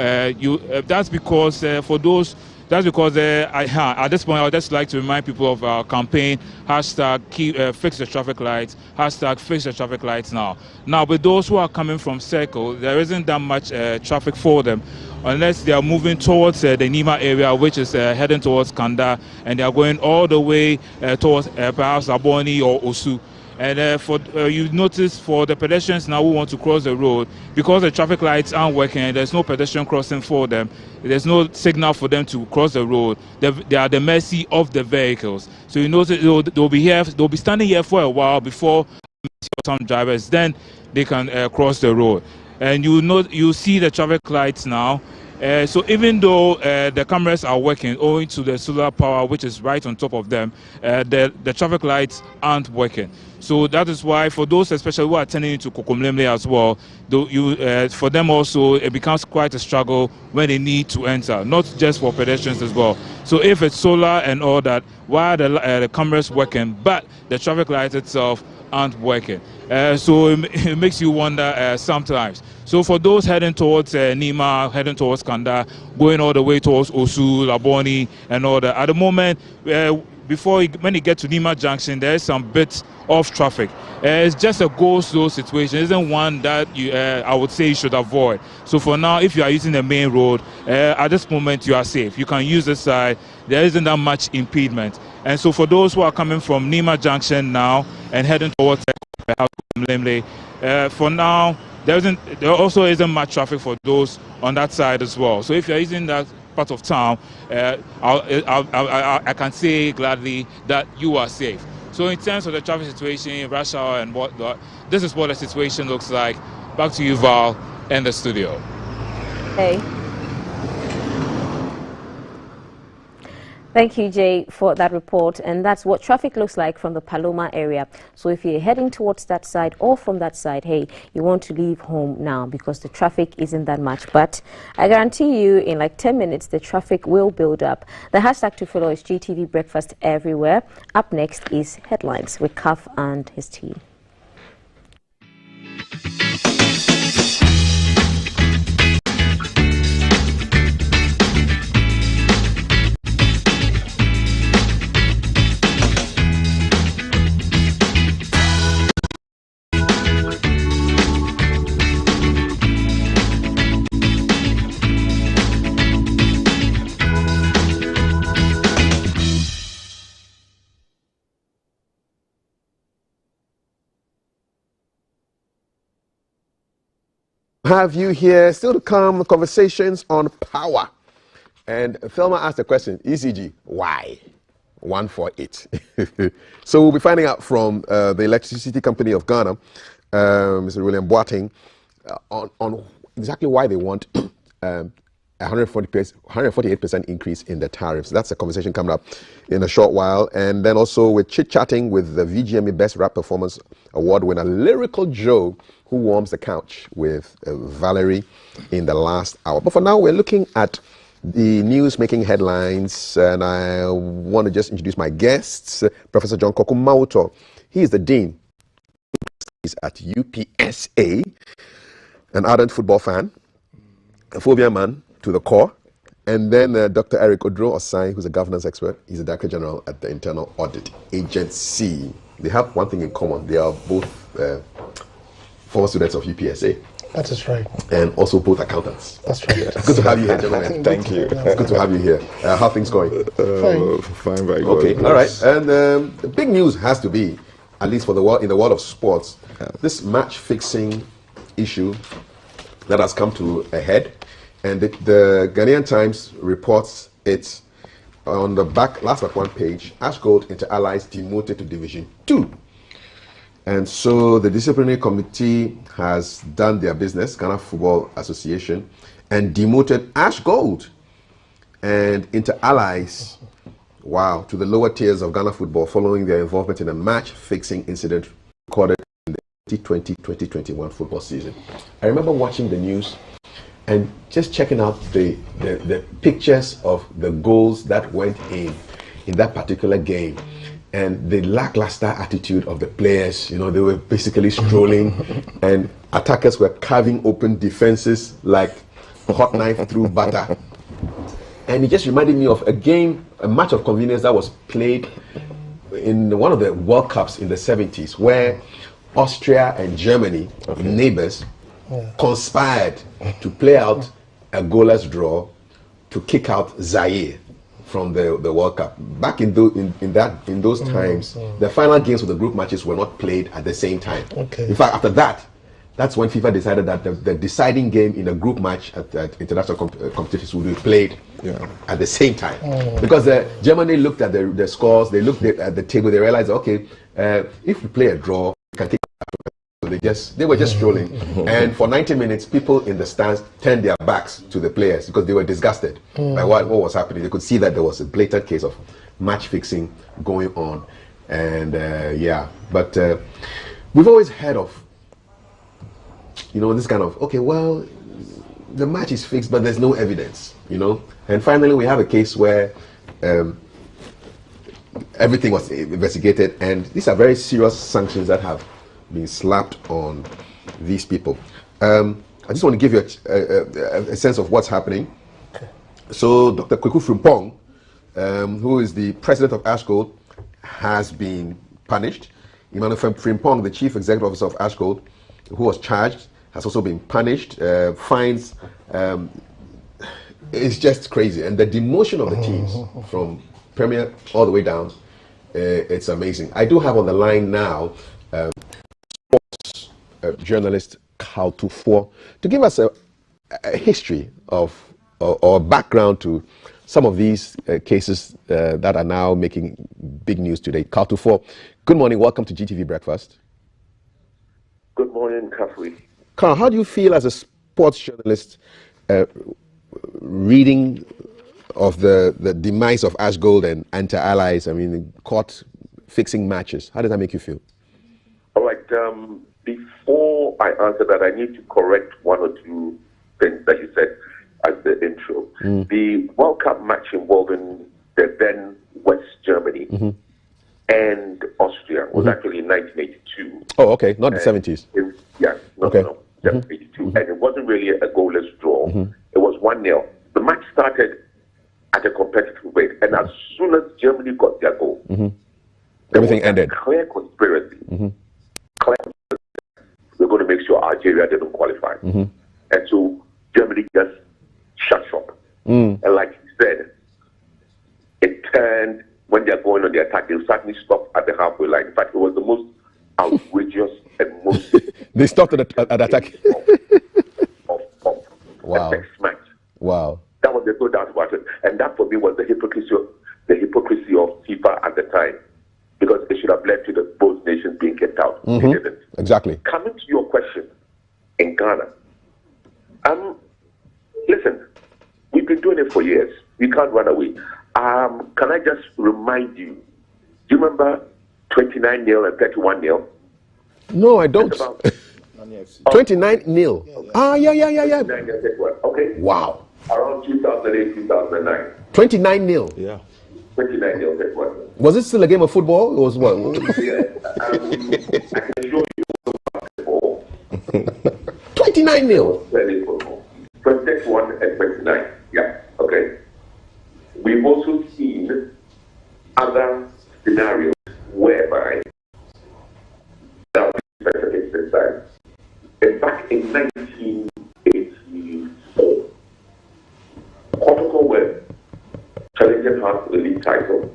That's because for those. That's because at this point, I would just like to remind people of our campaign, hashtag fix the traffic lights, hashtag fix the traffic lights now. Now, with those who are coming from Circle, there isn't that much traffic for them, unless they are moving towards the Nima area, which is heading towards Kanda, and they are going all the way towards perhaps Aboni or Osu. And you notice for the pedestrians now who want to cross the road, because the traffic lights aren't working and there's no pedestrian crossing for them, there's no signal for them to cross the road. They are at the mercy of the vehicles. So you notice they'll be standing here for a while before some drivers, then they can cross the road. And you see the traffic lights now. So even though the cameras are working owing to the solar power which is right on top of them, the traffic lights aren't working. So that is why for those especially who are turning into Kokomlemle as well, for them also it becomes quite a struggle when they need to enter, not just for pedestrians as well. So if it's solar and all that, why are the cameras working, but the traffic lights itself aren't working? So it makes you wonder sometimes. So for those heading towards Nima, heading towards Kanda, going all the way towards Osu, Laboni, and all that, at the moment, when you get to Nima Junction, there is some bits of traffic. It's just a go-slow situation. It isn't one that I would say you should avoid. So for now, if you are using the main road, at this moment you are safe. You can use this side. There isn't that much impediment. And so for those who are coming from Nima Junction now and heading towards Lemle, for now, there also isn't much traffic for those on that side as well. So if you're using that part of town, I can say gladly that you are safe. So in terms of the traffic situation, rush hour and whatnot, this is what the situation looks like. Back to you, Val, and the studio. Hey. Thank you, Jay, for that report. And that's what traffic looks like from the Paloma area. So if you're heading towards that side or from that side, hey, you want to leave home now because the traffic isn't that much. But I guarantee you in like 10 minutes, the traffic will build up. The hashtag to follow is GTV Breakfast everywhere. Up next is Headlines with Kaf and his team. Have you here still to come conversations on power? And Thelma asked the question, ECG, why? 148. So we'll be finding out from the Electricity Company of Ghana, Mr. William Boateng, on exactly why they want 148% increase in the tariffs. That's a conversation coming up in a short while. And then also we're chit-chatting with the VGMA Best Rap Performance Award winner, Lyrical Joe, who warms the couch with Valerie in the last hour. But for now, we're looking at the news making headlines, and I want to just introduce my guests, Professor John Koku Mauto. He is the Dean at UPSA, an ardent football fan, a phobia man to the core, and then Dr. Eric Odro Osai, who's a governance expert. He's the Director General at the Internal Audit Agency. They have one thing in common. They are both former students of UPSA. That is right. And also both accountants. That's right. It's good to have you here, gentlemen. Thank you. It's good to have you here. How are things going? Fine, very good. Okay, all right. And the big news has to be, at least for the world, in the world of sports, this match fixing issue that has come to a head. And the Ghanaian Times reports it on the last but one page. Ash Gold Inter Allies demoted to Division 2. And so the disciplinary committee has done their business, Ghana Football Association, and demoted Ash Gold and Inter Allies, wow, to the lower tiers of Ghana football following their involvement in a match-fixing incident recorded in the 2020-2021 football season. I remember watching the news and just checking out the pictures of the goals that went in that particular game. And the lackluster attitude of the players, you know, they were basically strolling and attackers were carving open defenses like hot knife through butter. And it just reminded me of a match of convenience that was played in one of the World Cups in the 70s, where Austria and Germany, neighbors, conspired to play out a goalless draw to kick out Zaire from the World Cup. Back in those times, the final games of the group matches were not played at the same time. Okay. In fact, after that's when FIFA decided that the deciding game in a group match at international competitions would be played at the same time. Because Germany looked at the scores, they looked at the table, they realized, okay, if we play a draw, we can take it. So they were just strolling. And for 90 minutes, people in the stands turned their backs to the players because they were disgusted by what was happening. They could see that there was a blatant case of match fixing going on. And but we've always heard of, you know, this kind of, okay, well, the match is fixed, but there's no evidence, you know. And finally, we have a case where everything was investigated, and these are very serious sanctions that have been slapped on these people. I just want to give you a sense of what's happening. So Dr. Kweku Frimpong, who is the president of Ash Gold, has been punished. Emmanuel Frimpong, the chief executive officer of Ash Gold, who was charged, has also been punished. Fines. It's just crazy. And the demotion of the teams from Premier all the way down, it's amazing. I do have on the line now sports journalist Carl Tufor to give us a history of or background to some of these cases that are now making big news today. Carl Tufor, good morning. Welcome to GTV Breakfast. Good morning, Kafri. Carl, how do you feel as a sports journalist reading of the demise of Ash Gold and Anta Allies? I mean, court fixing matches. How does that make you feel? All right. Before I answer that, I need to correct one or two things that you said as the intro. The World Cup match involving the then West Germany and Austria was actually in 1982. Oh, okay. Not the 70s. Yes. No, 1982. And it wasn't really a goalless draw. It was 1-0. The match started at a competitive rate, and as soon as Germany got their goal, everything ended. Clear conspiracy. We're going to make sure Algeria didn't qualify. And so Germany just shut shop. And like you said, it turned, when they're going on the attack, they'll suddenly stop at the halfway line. In fact, it was the most outrageous and most... They stopped at attack. Wow. Match. Wow. That was, there's no doubt about it. And that for me was the hypocrisy of FIFA at the time. Because it should have led to both nations being kept out. They didn't. Exactly. Coming to your question, in Ghana, listen, we've been doing it for years. We can't run away. Can I just remind you, do you remember 29-0 and 31-0? No, I don't. 29-0. Ah, yeah. Okay. Wow. Around 2008, 2009. 29-0. Yeah. 29-0, that one. Was it still a game of football? It was what? Yeah. I can show you basketball. 29-0. Playing football. 21 and 29. Yeah. Okay. We've also seen other scenarios whereby that specific this time. In fact, in 1984, Portugal were challenging us for the league title,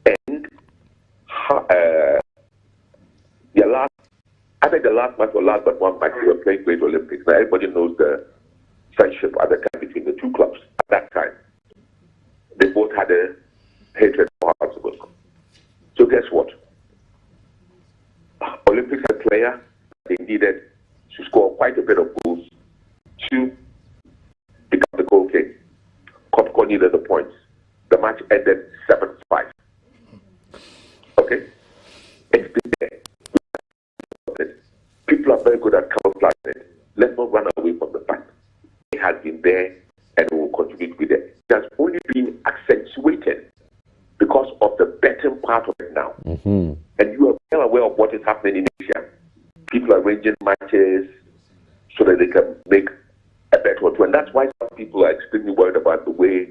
and the last match or last but one match, we were playing Great Olympics. Now everybody knows the friendship at the time between the two clubs at that time. They both had a hatred for Habsburg. So guess what? Olympics had a player they needed to score quite a bit of goals to become the goal king. Kopko needed the points. The match ended 7-5. Okay? It's been there. People are very good at camouflaging it. Let's not run away from the fact. It has been there and it will continue to be there. It has only been accentuated because of the betting part of it now. And you are well aware of what is happening in Asia. People are arranging matches so that they can make a bet or two. And that's why some people are extremely worried about the way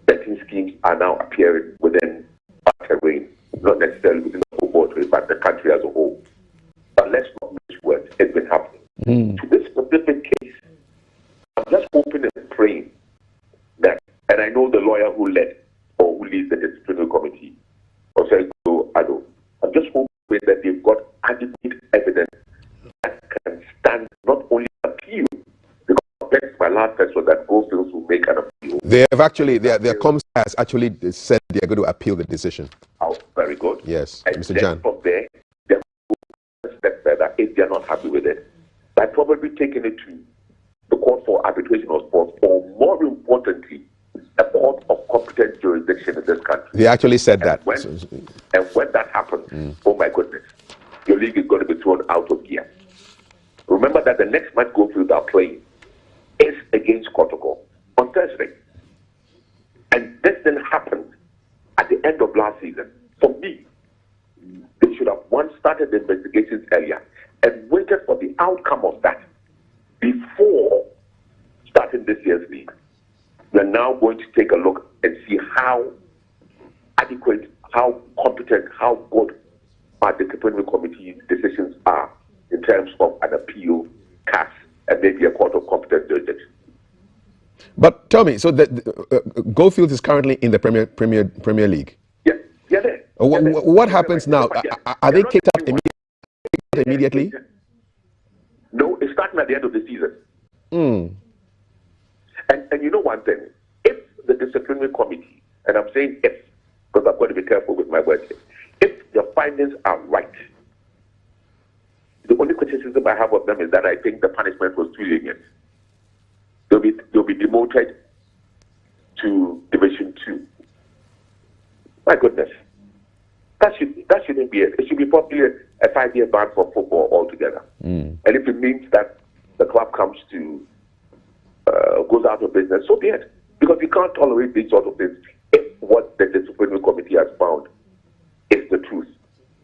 betting schemes are now appearing within our terrain, not necessarily within the football trade, but the country as a whole. But let's not miss words. It's been happening. To this specific case, I'm just hoping and praying that, and I know the lawyer who led or who leads the disciplinary committee, I'm just hoping that they've got adequate evidence that can stand not only appeal, because my last test was that Goldfields will make an appeal. They have actually, their comms has actually said they are going to appeal the decision. Oh, very good. Yes, and Mr. Jan. From there, they're going to step further if they're not happy with it. By probably taking it to the court for arbitration of sports, or more importantly, a court of competent jurisdiction in this country. They actually said that. And when that happens, oh my goodness, your league is going to be thrown out of gear. Remember that the next match Goldfields are playing is against Kotoko on Thursday. And this then happened at the end of last season. For me, they should have started the investigations earlier and waited for the outcome of that before starting this year's league. We are now going to take a look and see how adequate, how competent, how good our disciplinary committee decisions are in terms of an appeal, CAS, and maybe a court of competent judges. But tell me, so Goldfields is currently in the Premier League. Yeah, there. What happens now? Are they kicked out immediately? No, it's starting at the end of the season. Mm. And you know one thing, if the disciplinary committee, and I'm saying if, because I've got to be careful with my words, if the findings are right, the only criticism I have of them is that I think the punishment was too lenient. They'll be demoted to Division 2. My goodness. That shouldn't be it. It should be probably a 5-year ban for football altogether. Mm. And if it means that the club comes to goes out of business, so be it. Because you can't tolerate these sort of things if what the disciplinary committee has found is the truth,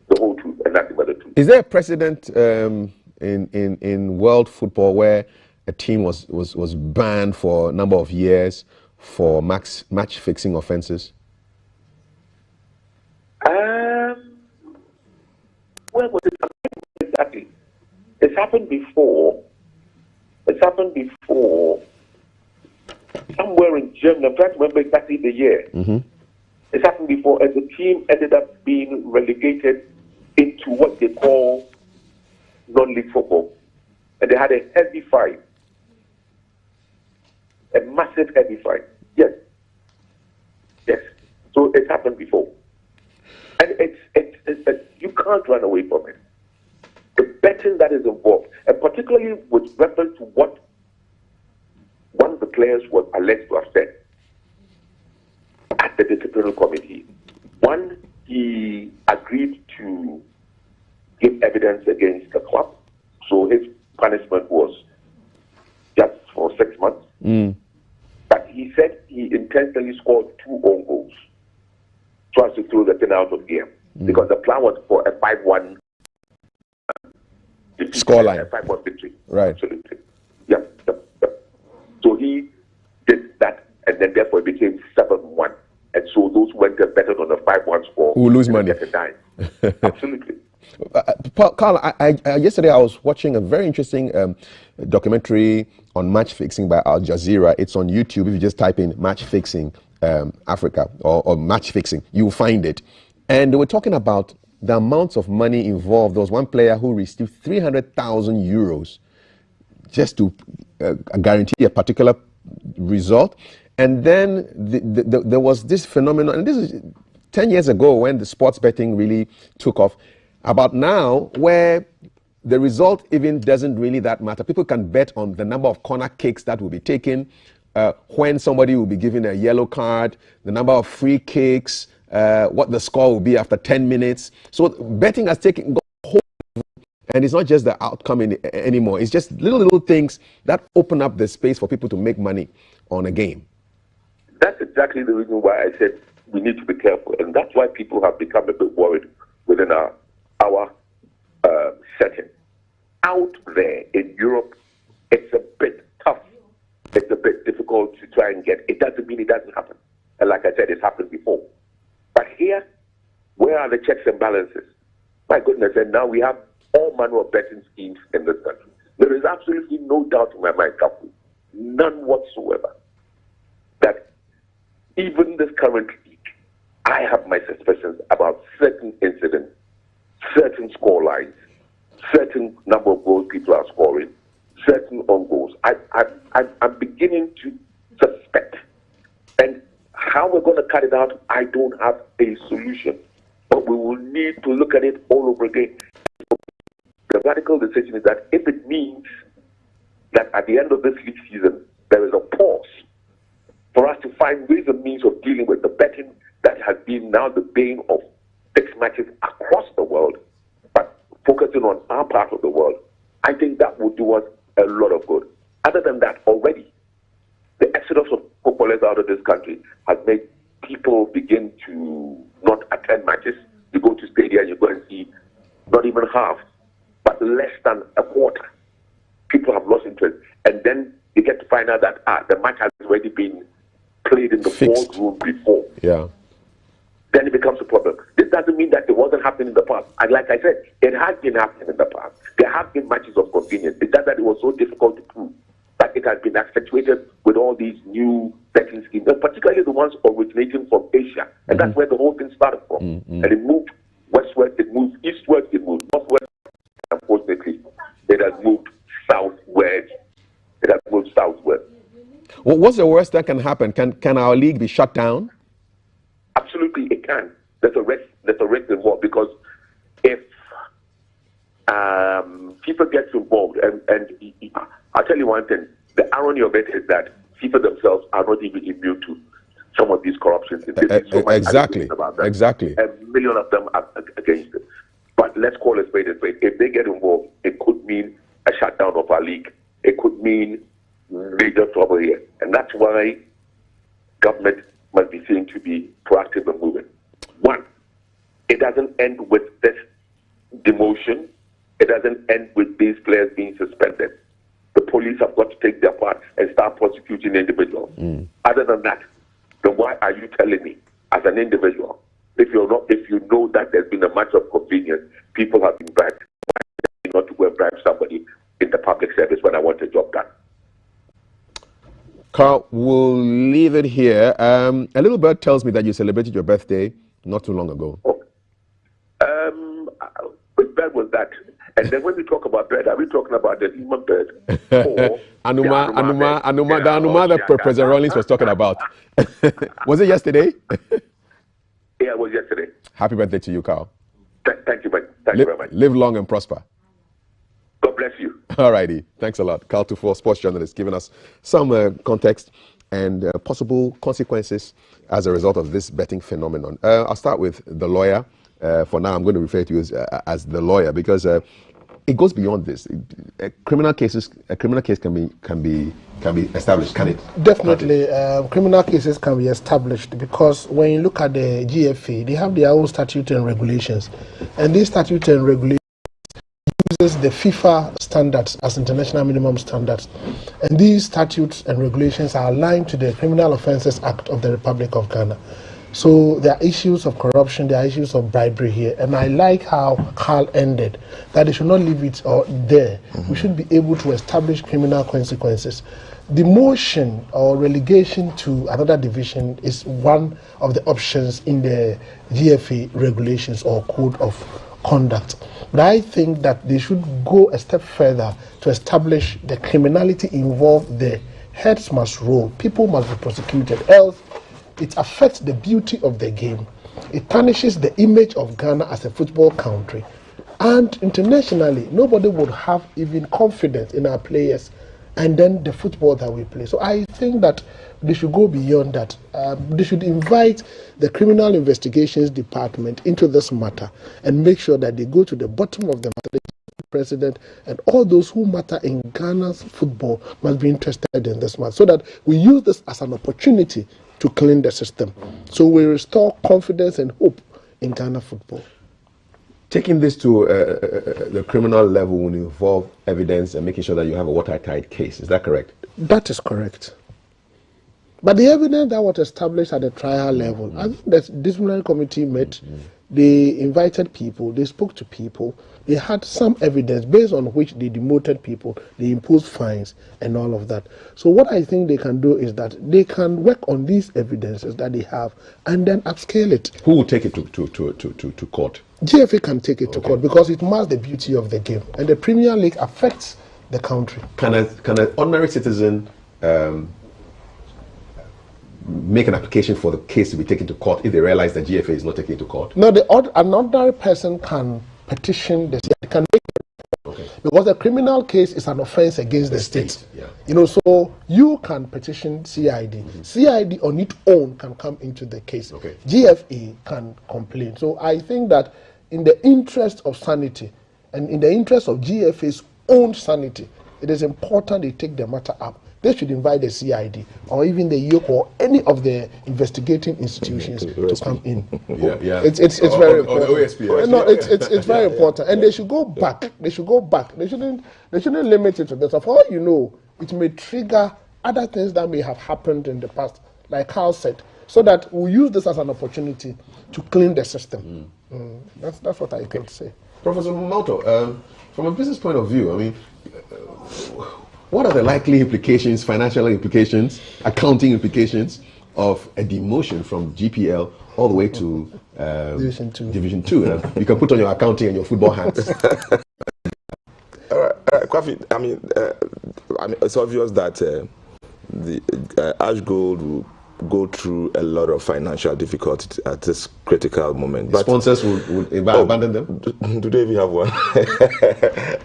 the whole truth, and nothing but the truth. Is there a precedent in world football where a team was banned for a number of years for match fixing offences? Where was it exactly? It's happened before. Somewhere in Germany. I'm trying to remember exactly the year. Mm-hmm. It's happened before, and the team ended up being relegated into what they call non-league football, and they had a heavy fine, a massive heavy fine. Yes. So it happened before, and it's you can't run away from it. The betting that is involved, and particularly with reference to what one of the players was alleged to have said at the disciplinary committee. One, he agreed to give evidence against the club, so his punishment was just for 6 months. Mm. But he said he intentionally scored 2 own goals so as to throw the thing out of game, because the plan was for a 5-1 scoreline, a 5-1 victory. Right. Absolutely. Yep. So he did that, and then therefore it became 7-1. And so those who went and betted on the 5-1 score who lose money. Get a dime. Absolutely. Carl, yesterday I was watching a very interesting documentary on match fixing by Al Jazeera. It's on YouTube. If you just type in match fixing Africa or match fixing, you'll find it. And they were talking about the amounts of money involved. There was one player who received 300,000 euros just to guarantee a particular result. And then there was this phenomenon, and this is 10 years ago when the sports betting really took off, about now where the result even doesn't really that matter. People can bet on the number of corner kicks that will be taken, when somebody will be given a yellow card, the number of free kicks, what the score will be after 10 minutes. So betting has taken hold, and it's not just the outcome anymore. It's just little things that open up the space for people to make money on a game. That's exactly the reason why I said we need to be careful, and that's why people have become a bit worried within our setting. Out there in Europe, it's a bit tough. It's a bit difficult to try and get. It doesn't mean it doesn't happen. And like I said, it's happened before. But here, where are the checks and balances? My goodness, and now we have all manner of betting schemes in this country. There is absolutely no doubt in my mind, Kapu, none whatsoever, that even this current week, I have my suspicions about certain incidents, certain score lines, certain number of goals people are scoring, certain on goals. I'm beginning to suspect. And how we're going to cut it out, I don't have a solution. But we will need to look at it all over again. The radical decision is that if it means that at the end of this league season, there is a pause for us to find ways and means of dealing with the betting that has been now the bane of fixed matches across the world, but focusing on our part of the world, I think that would do us a lot of good. Other than that, already, the exodus of footballers out of this country has made people begin to not attend matches. You go to stadium, you go and see not even half, but less than a quarter. People have lost interest. And then you get to find out that the match has already been played in the boardroom before. Yeah. Then it becomes a problem. This doesn't mean that it wasn't happening in the past. And like I said, it has been happening in the past. There have been matches of convenience. It's just that it was so difficult to prove. But it has been accentuated with all these new betting schemes, and particularly the ones originating from Asia. And that's where the whole thing started from. And it moved westward, it moved eastward, it moved northward. Unfortunately, it has moved southward. It has moved southward. Well, what's the worst that can happen? Can our league be shut down? Absolutely, it can. There's a risk involved, because if FIFA gets involved, and I'll tell you one thing, the irony of it is that FIFA themselves are not even immune to some of these corruptions. Exactly. Exactly. A million of them are against it. But let's call it spade a spade. If they get involved, it could mean a shutdown of our league. It could mean major trouble here. And that's why government must be seen to be proactive and moving. One, it doesn't end with this demotion. It doesn't end with these players being suspended. The police have got to take their part and start prosecuting individuals. Other than that, then why are you telling me, as an individual, if you know that there's been a matter of convenience, people have been bribed, why not to go and bribe somebody in the public service when I want a job done? Carl, we'll leave it here. A little bird tells me that you celebrated your birthday not too long ago. Which bird was that? And then when we talk about bird, are we talking about the human bird? Anuma that President Rawlings was talking about. Was it yesterday? Yeah, it was yesterday. Happy birthday to you, Carl. Thank you, man. Thank you very much. Live long and prosper. God bless you. All righty. Thanks a lot. Carl Tufo, sports journalist, giving us some context and possible consequences as a result of this betting phenomenon. I'll start with the lawyer. For now, I'm going to refer to you as the lawyer, because it goes beyond this. A criminal case can be established, can it? Definitely, criminal cases can be established, because when you look at the GFA, they have their own statute and regulations, and these statute and regulations uses the FIFA standards as international minimum standards, and these statutes and regulations are aligned to the Criminal Offences Act of the Republic of Ghana. So there are issues of corruption, there are issues of bribery here, and I like how Carl ended, that they should not leave it there. We should be able to establish criminal consequences. Demotion or relegation to another division is one of the options in the GFA regulations or code of conduct. But I think that they should go a step further to establish the criminality involved there. Heads must roll, people must be prosecuted, else it affects the beauty of the game. It tarnishes the image of Ghana as a football country. And internationally, nobody would have even confidence in our players and then the football that we play. So I think that they should go beyond that. They should invite the Criminal Investigations Department into this matter and make sure that they go to the bottom of the matter. The president and all those who matter in Ghana's football must be interested in this matter, so that we use this as an opportunity to clean the system. So we restore confidence and hope in Ghana football. Taking this to the criminal level will involve evidence and making sure that you have a watertight case. Is that correct? That is correct. But the evidence that was established at the trial level, I think the disciplinary committee met, they invited people, they spoke to people, they had some evidence based on which they demoted people, they imposed fines and all of that. So what I think they can do is that they can work on these evidences that they have and then upscale it. Who will take it to court? GFA can take it to court, because it masks the beauty of the game, and the Premier League affects the country. Can an ordinary citizen make an application for the case to be taken to court if they realize that GFA is not taking it to court? No, an ordinary person can petition the state, can make it, because the criminal case is an offense against the state. Yeah. You know, so you can petition CID. CID on its own can come into the case. GFA can complain. So I think that in the interest of sanity and in the interest of GFA's own sanity, it is important they take the matter up they should invite the CID or even the YOK or any of the investigating institutions to come in. It's very important. It's very important, and they should go back. They shouldn't limit it to this. For all you know, it may trigger other things that may have happened in the past, like Carl said, so that we'll use this as an opportunity to clean the system. That's what I can say. Professor Malto, from a business point of view, I mean, what are the likely implications, financial implications, accounting implications of a demotion from GPL all the way to Division 2? You can put on your accounting and your football hats. Kwafi, I mean, it's obvious that the Ash Gold will go through a lot of financial difficulties at this critical moment. But sponsors would abandon them? Do they even have one?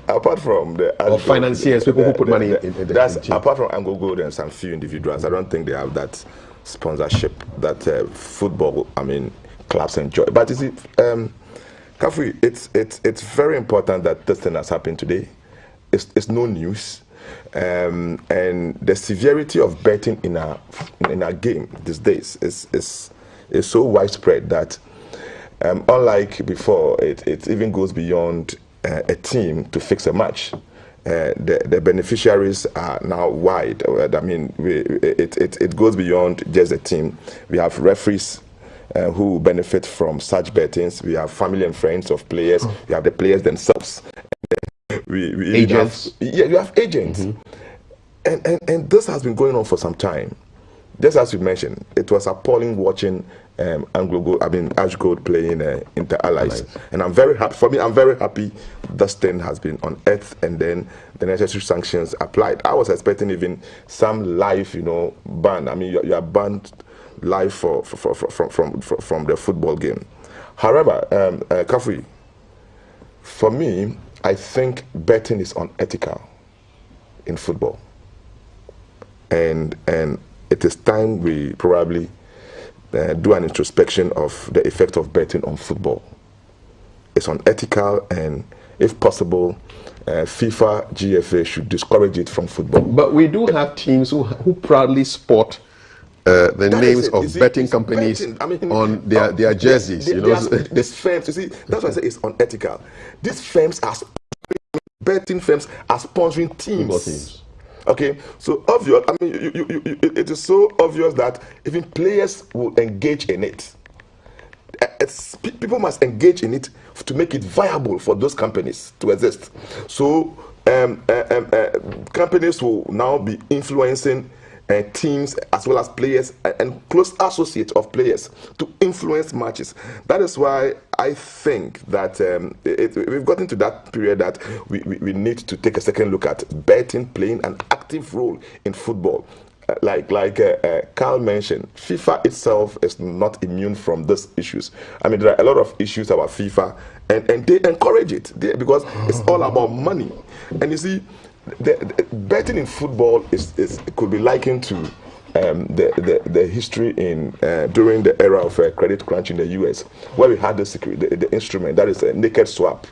Apart from the or financiers, people who put money in the apart from Anglo Gold and some few individuals, I don't think they have that sponsorship that football, I mean, clubs enjoy. But you see, Kafui, it's very important that this thing has happened today. It's no news. And the severity of betting in our game these days is so widespread that unlike before, it even goes beyond a team to fix a match. The beneficiaries are now wide. I mean, it goes beyond just a team. We have referees who benefit from such bettings. We have family and friends of players. We have the players themselves. We agents. You have agents. And this has been going on for some time. Just as you mentioned, it was appalling watching Ash Gold playing Inter Allies. And I'm very happy. For me, I'm very happy this thing has been unearthed and then the necessary sanctions applied. I was expecting even some live, ban. I mean, you are banned live from the football game. However, Kafui, for me, I think betting is unethical in football. And it is time we probably do an introspection of the effect of betting on football. It's unethical, and if possible, FIFA, GFA should discourage it from football. But we do have teams who proudly sport the names of betting companies on their jerseys. These firms, you see, that's why I say it's unethical. These firms are betting firms are sponsoring teams. Okay, so obvious. I mean, it is so obvious that even players will engage in it. People must engage in it to make it viable for those companies to exist. So companies will now be influencing teams as well as players and close associates of players to influence matches. That is why I think that we've gotten to that period that we need to take a second look at betting playing an active role in football. Like Carl mentioned, FIFA itself is not immune from these issues. I mean, there are a lot of issues about FIFA, and they encourage it because it's all about money. And you see, the betting in football could be likened to the history in during the era of credit crunch in the US, where we had the instrument that is a naked swap.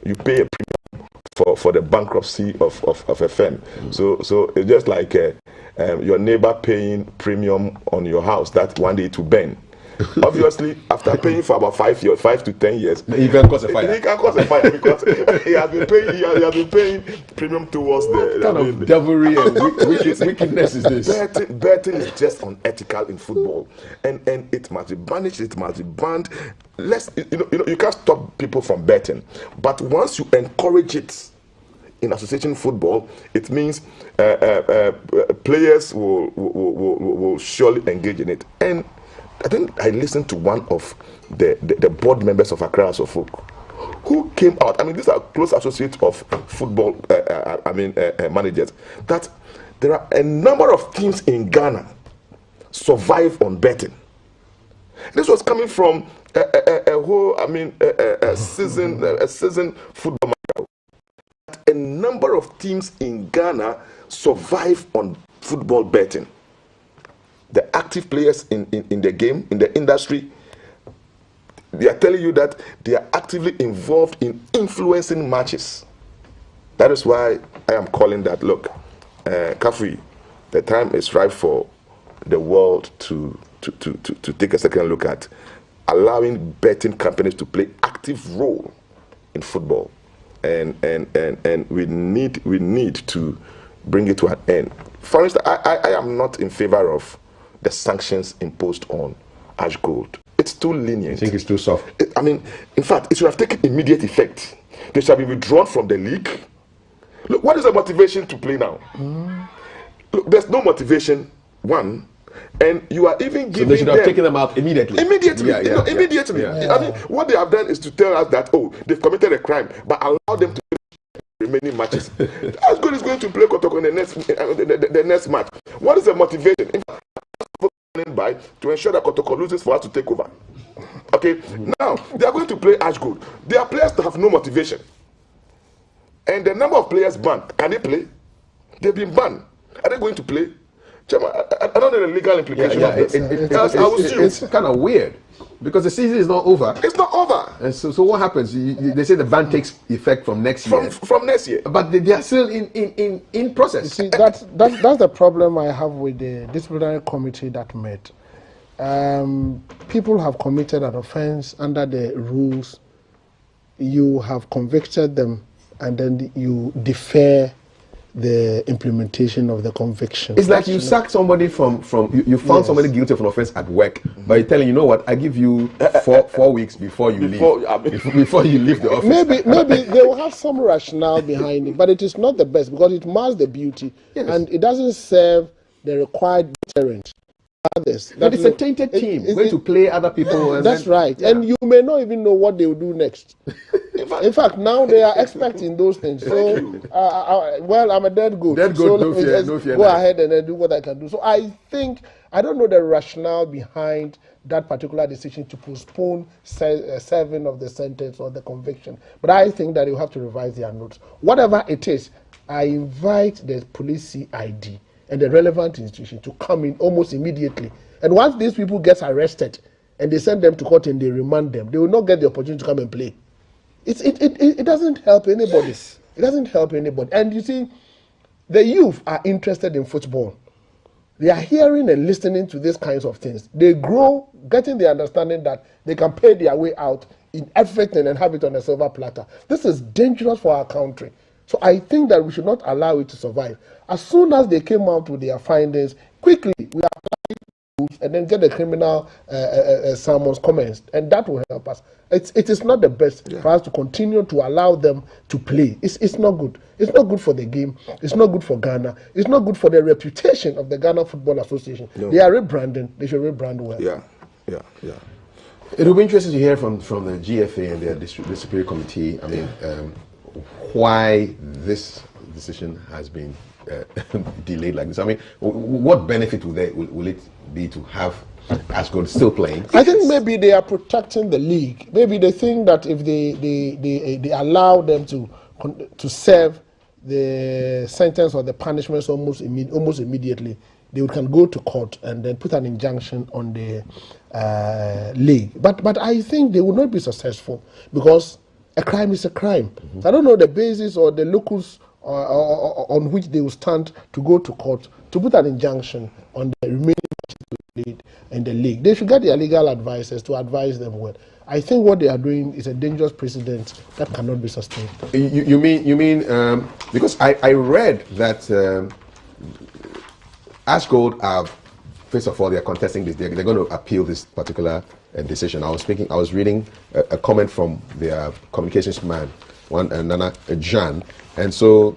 You pay a premium for the bankruptcy of a firm. So it's just like your neighbor paying premium on your house that one day to burn. Obviously, after paying for about 5 to 10 years, he can cause a fire. He can cause a fire because he has been paying premium towards what kind of devilry and wickedness is this? Betting is just unethical in football, and it must be banished. It must be banned. You can't stop people from betting, but once you encourage it in association football, it means players will surely engage in it. And I think I listened to one of the board members of Accra House of Folk who came out. I mean, these are close associates of football, managers, that there are a number of teams in Ghana survive on betting. This was coming from a seasoned football manager. A number of teams in Ghana survive on football betting. The active players in the game, in the industry, they are telling you that they are actively involved in influencing matches. That is why I am calling that, look, Kafui, the time is ripe for the world to take a second look at allowing betting companies to play active role in football, and we need to bring it to an end. For instance, I am not in favor of the sanctions imposed on Ash Gold. It's too lenient. I think it's too soft. I mean, in fact, it should have taken immediate effect. They shall be withdrawn from the league. Look, what is the motivation to play now? Look, there's no motivation, one, and you are even giving them... So they should have taken them out immediately. Immediately. Immediately. I mean, what they have done is to tell us that, oh, they've committed a crime, but allow them to play remaining matches. Ash Gold is going to play Kotoko in the next match. What is the motivation? In fact, by to ensure that Kotoko loses for us to take over. Okay, now they are going to play Ash Gold. Their players have no motivation, and the number of players banned. Can they play? They've been banned. Are they going to play? I don't know the legal implication of this. It's kind of weird because the season is not over. It's not over. And so what happens? They say the ban takes effect from next year. From next year. But they are still in process. You see, that's the problem I have with the disciplinary committee that met. People have committed an offense under the rules. You have convicted them, and then you defer the implementation of the conviction. It's like you sack somebody from you found somebody guilty of an offense at work, but you're telling, you know what, I give you 4 weeks before you leave. Before you leave the office. Maybe they will have some rationale behind it, but it is not the best because it mars the beauty and it doesn't serve the required deterrent. Others. But it's a tainted team going to play other people. And that's right. And you may not even know what they will do next. In fact, now they are expecting those things. So, well, I'm a dead goat. So no fear. Go ahead and do what I can do. So I don't know the rationale behind that particular decision to postpone serving of the sentence or the conviction. But I think that you have to revise their notes. Whatever it is, I invite the police CID and the relevant institution to come in almost immediately. And once these people get arrested and they send them to court and they remand them, they will not get the opportunity to come and play. It doesn't help anybody. Yes. It doesn't help anybody. And you see, the youth are interested in football. They are hearing and listening to these kinds of things. They grow, getting the understanding that they can pay their way out in everything and have it on a silver platter. This is dangerous for our country. So I think that we should not allow it to survive. As soon as they came out with their findings, quickly we apply rules and then get the criminal summons commenced, and that will help us. It is not the best for us to continue to allow them to play. It's not good. It's not good for the game. It's not good for Ghana. It's not good for the reputation of the Ghana Football Association. No. They are rebranding. They should rebrand well. Yeah. It will be interesting to hear from the GFA and their disciplinary committee. I mean, why this decision has been delayed like this. I mean, what benefit will it be to have Ash Gold still playing? I think maybe they are protecting the league. Maybe they think that if they allow them to serve the sentence or the punishments almost immediately, they can go to court and then put an injunction on the league. But I think they will not be successful because a crime is a crime. Mm-hmm. I don't know the basis or the locus on which they will stand to go to court to put an injunction on the remaining matches in the league. They should get their legal advisors to advise them well. I think what they are doing is a dangerous precedent that cannot be sustained. You mean because I read that Ash Gold are, first of all, they are contesting this. They're going to appeal this particular decision. I was reading a comment from their communications man, Nana Jan, and so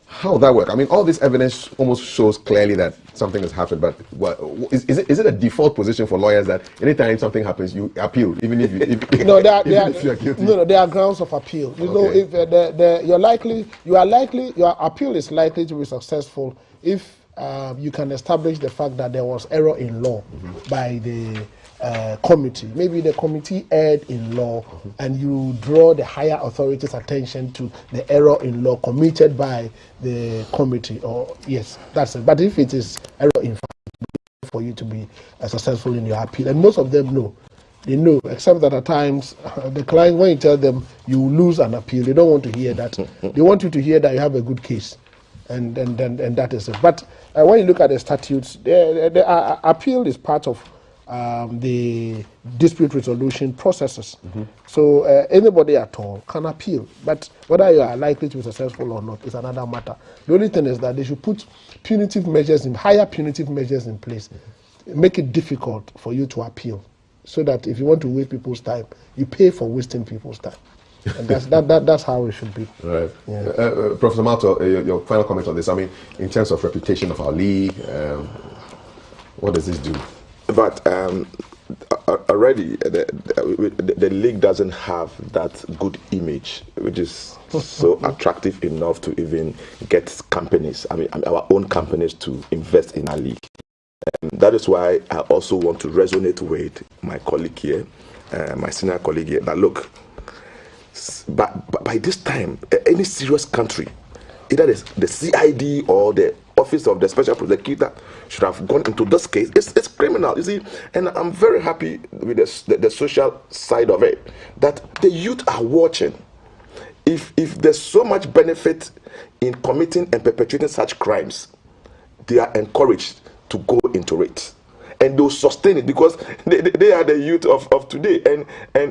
how will that work? I mean, all this evidence almost shows clearly that something has happened. But is it a default position for lawyers that anytime something happens, you appeal, even if you if you are guilty? No, there are grounds of appeal. You know, if your appeal is likely to be successful if you can establish the fact that there was error in law by the committee. Maybe the committee erred in law and you draw the higher authority's attention to the error in law committed by the committee. Or yes, that's it. But if it is error in fact, for you to be successful in your appeal, and most of them know. They know, except that at times the client, when you tell them you lose an appeal, they don't want to hear that. They want you to hear that you have a good case. and that is it. But when you look at the statutes, the appeal is part of the dispute resolution processes. So anybody at all can appeal, but whether you are likely to be successful or not is another matter. The only thing is that they should put higher punitive measures in place, make it difficult for you to appeal, so that if you want to waste people's time, you pay for wasting people's time. And that's how it should be. Right. Yeah. Professor Malto, your final comment on this. I mean, in terms of reputation of our league, what does this do? But already the league doesn't have that good image, which is so attractive enough to even get companies, our own companies, to invest in our league. That is why I also want to resonate with my colleague here, my senior colleague here, that look, by this time, any serious country, either the CID or the Office of the Special Prosecutor should have gone into this case. It's criminal, you see. And I'm very happy with the social side of it, that the youth are watching. If there's so much benefit in committing and perpetrating such crimes, they are encouraged to go into it. And they'll sustain it, because they are the youth of today. And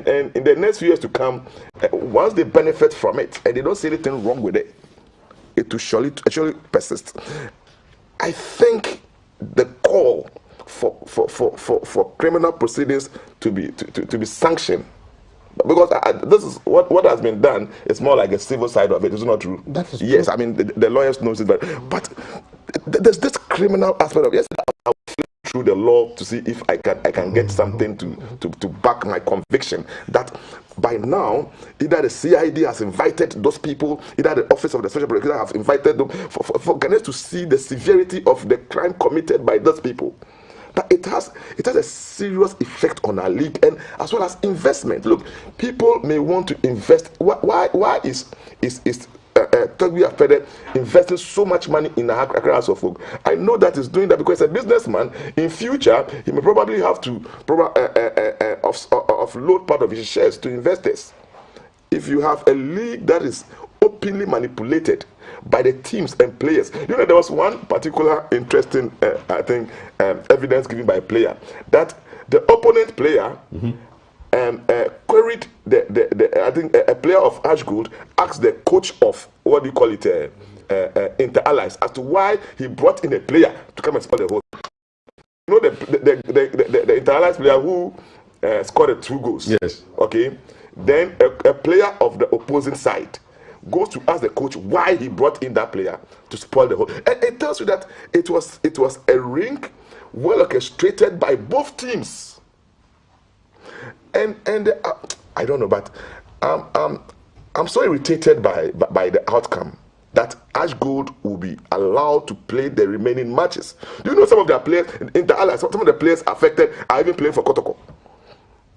in the next few years to come, once they benefit from it and they don't see anything wrong with it, it will surely persist. I think the call for criminal proceedings to be sanctioned, because this is what has been done. It's more like a civil side of it. It's not true. That is yes, true. I mean the lawyers know it, but there's this criminal aspect of it. Yes, I will flip through the law to see if I can get something to back my conviction that by now either the CID has invited those people, either the Office of the Special Prosecutor has invited them for Ghanaians to see the severity of the crime committed by those people. But it has a serious effect on our league, and as well as investment. Look, people may want to invest. Why is Togbi Afede investing so much money in Accra House of Folk? I know that he's doing that because a businessman, in future, he may probably have to offload part of his shares to investors. If you have a league that is openly manipulated by the teams and players, you know, there was one particular interesting, evidence given by a player that the opponent player queried a player of Ash Gold asked the coach of what do you call it, Inter Allies, as to why he brought in a player to come and spoil the whole. You know the Inter Allies player who scored 2 goals. Yes. Okay. Then a player of the opposing side goes to ask the coach why he brought in that player to spoil the whole. And it tells you that it was a ring well orchestrated by both teams. And I don't know, but I'm so irritated by the outcome that Ash Gold will be allowed to play the remaining matches. Do you know some of their players in the Allies, some of the players affected are even playing for Kotoko?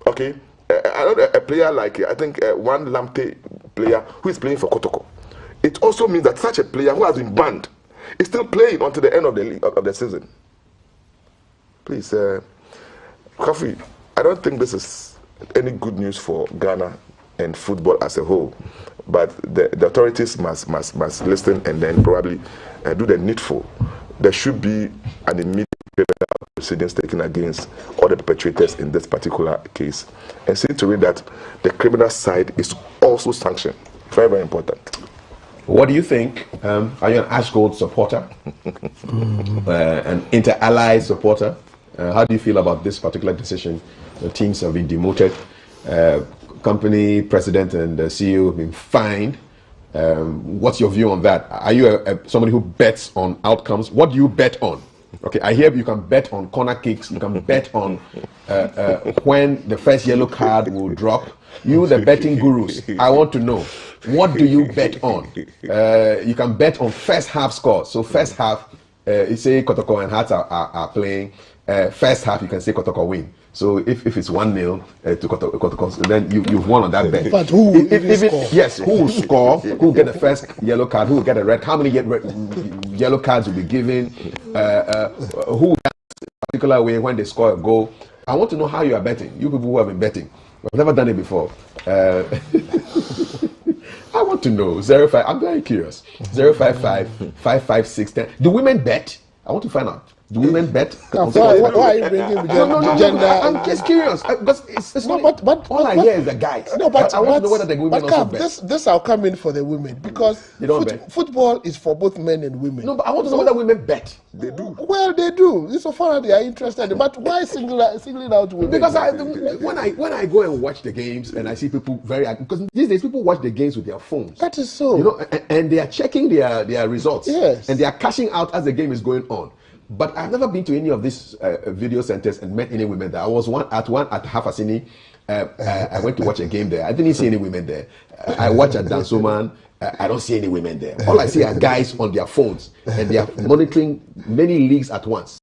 Okay, I know a player like one Lamptey player who is playing for Kotoko. It also means that such a player who has been banned is still playing until the end of the season. Please, Kofi, I don't think this is any good news for Ghana and football as a whole, but the authorities must listen and then probably do the needful. There should be an immediate proceedings taken against all the perpetrators in this particular case, and see to it that the criminal side is also sanctioned. Very, very important. What do you think? Are you an Ash Gold supporter? An Inter-Ally supporter? How do you feel about this particular decision? The teams have been demoted. Company president and the CEO have been fined. What's your view on that? Are you somebody who bets on outcomes? What do you bet on? Okay, I hear you can bet on corner kicks. You can bet on when the first yellow card will drop. You, the betting gurus, I want to know, what do you bet on? You can bet on first half scores. So first half, you say Kotoko and Hearts are playing. First half, you can say Kotoko win. So if it's 1-0 to Kotoko, then you've won on that bet. But who will score? Yes, who will score? Who will get the first yellow card? Who will get a red? How many yellow cards will be given? Who will dance a particular way when they score a goal? I want to know how you are betting. You people who have been betting, I've never done it before. I want to know 05. I'm very curious. 055 556 10. Do women bet? I want to find out. Do women bet? Why are you bringing gender? I'm just curious because it's no, not. But all I hear is the guys. No, but I want to know whether the women also bet. This I'll come in for the women because football is for both men and women. No, but I want to know whether women bet. They do. Well, they do. So far they are interested. But why singling out women? Because when I go and watch the games and I see people because these days people watch the games with their phones. That is so. You know, and they are checking their results. Yes. And they are cashing out as the game is going on. But I've never been to any of these video centers and met any women there. I was at Hafasini. I went to watch a game there. I didn't see any women there. I watched at Dansoman. I don't see any women there. All I see are guys on their phones and they are monitoring many leagues at once.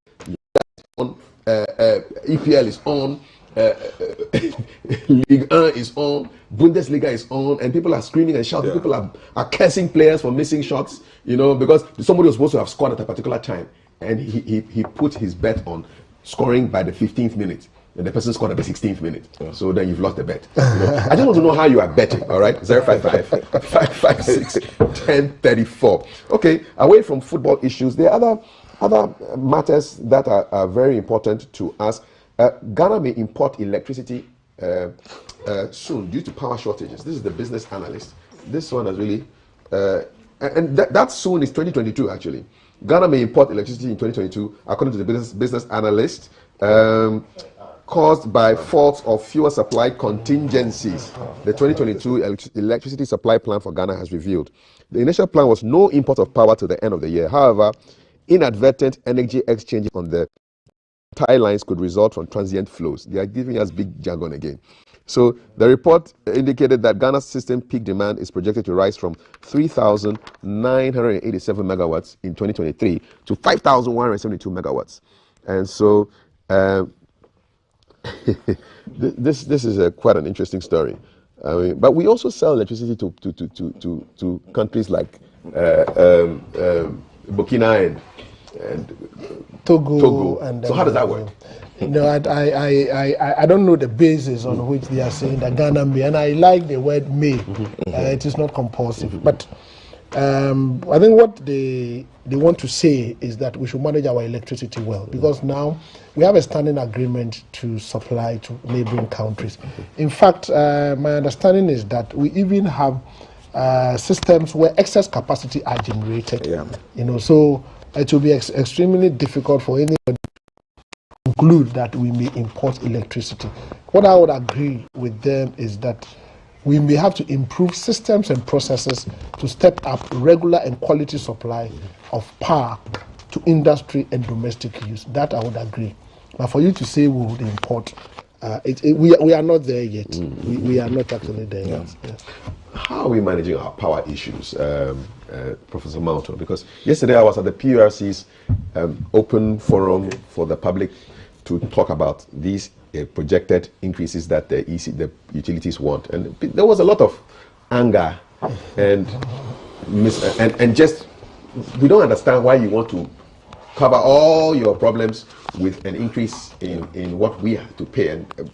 EPL is on. Ligue 1 is on. Bundesliga is on, and people are screaming and shouting. People are cursing players for missing shots. You know, because somebody was supposed to have scored at a particular time. And he put his bet on scoring by the 15th minute. And the person scored at the 16th minute. So then you've lost the bet. You know? I just want to know how you are betting, all right? 055 556 1034. Okay, away from football issues, there are other matters that are very important to us. Ghana may import electricity soon due to power shortages. This is the business analyst. This one has really... and that soon is 2022, actually. Ghana may import electricity in 2022, according to the business analyst, caused by faults of fuel supply contingencies. The 2022 electricity supply plan for Ghana has revealed. The initial plan was no import of power to the end of the year. However, inadvertent energy exchange on the tie lines could result from transient flows. They are giving us big jargon again. So the report indicated that Ghana's system peak demand is projected to rise from 3,987 megawatts in 2023 to 5,172 megawatts. And so this is quite an interesting story. But we also sell electricity to countries like Burkina and Togo. And, so how does that work? No, I don't know the basis on which they are saying that Ghana may, and I like the word may. It is not compulsive, but I think what they want to say is that we should manage our electricity well, because now we have a standing agreement to supply to neighboring countries. In fact, my understanding is that we even have systems where excess capacity are generated. You know, so it will be extremely difficult for anybody to conclude that we may import electricity. What I would agree with them is that we may have to improve systems and processes to step up regular and quality supply of power to industry and domestic use. That I would agree. But for you to say we would import, we are not there yet. We are not actually there yet. Yes. How are we managing our power issues, Professor Malto? Because yesterday I was at the PURC's open forum for the public to talk about these projected increases that the utilities want, and there was a lot of anger and just we don't understand why you want to cover all your problems with an increase in what we have to pay. And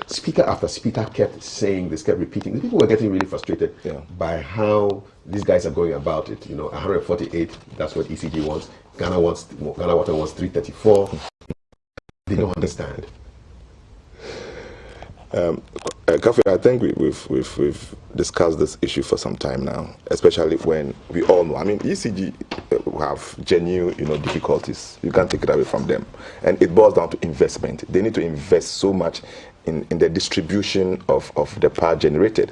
speaker after speaker kept saying this, kept repeating. The people were getting really frustrated by how these guys are going about it. You know, 148, that's what ECG wants. Ghana Water wants 334. They don't understand. Kafi, I think we've discussed this issue for some time now, especially when we all know. I mean, ECG have genuine, difficulties. You can't take it away from them, and it boils down to investment. They need to invest so much in the distribution of the power generated.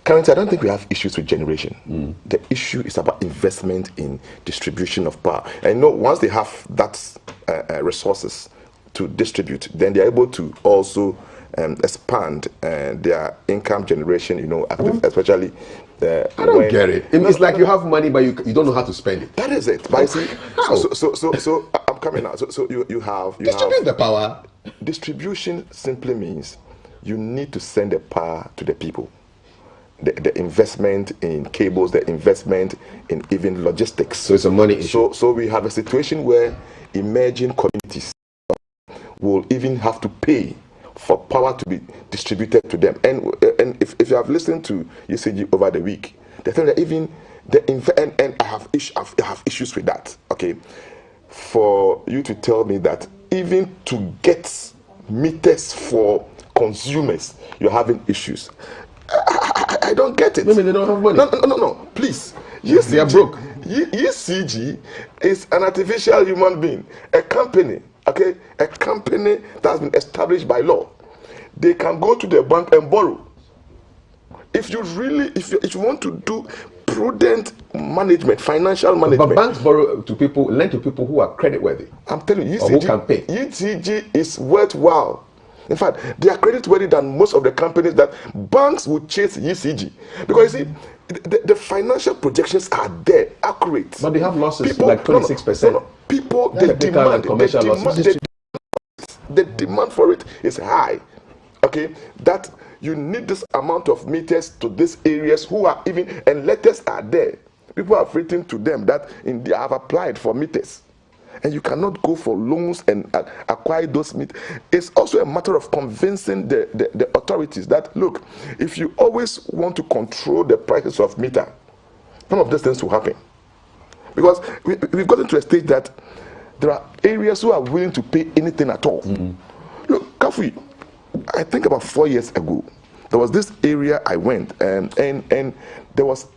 Currently, I don't think we have issues with generation. The issue is about investment in distribution of power. And once they have that resources to distribute, then they're able to also expand their income generation, especially I don't get it. It's like you have money, but you don't know how to spend it. That is it. But see, so I'm coming out. So you have distribute the power. Distribution simply means you need to send the power to the people. The investment in cables, the investment in even logistics. So it's a money issue. So we have a situation where emerging communities will even have to pay for power to be distributed to them. And if you have listened to ECG over the week, They tell that even and I have issues with that. Okay, for you to tell me that even to get meters for consumers, you're having issues. I don't get it. Maybe they don't have money. No. Please. They are broke. ECG is an artificial human being, a company. Okay, a company that has been established by law. They can go to the bank and borrow. If you want to do prudent management, financial management. But banks borrow to people, lend to people who are creditworthy. I'm telling you, who can pay. ECG is worthwhile. In fact, they are creditworthy than most of the companies that banks would chase ECG. Because you see, the financial projections are there, accurate. But they have losses like 26%. No. People, the demand for it is high. Okay, that you need this amount of meters to these areas who are even, and letters are there. People have written to them that they have applied for meters. And you cannot go for loans and acquire those meters. It's also a matter of convincing the authorities that, look, if you always want to control the prices of meter, none of these things will happen. Because we've gotten to a stage that there are areas who are willing to pay anything at all. Look, Kafui, I think about 4 years ago, there was this area I went and there was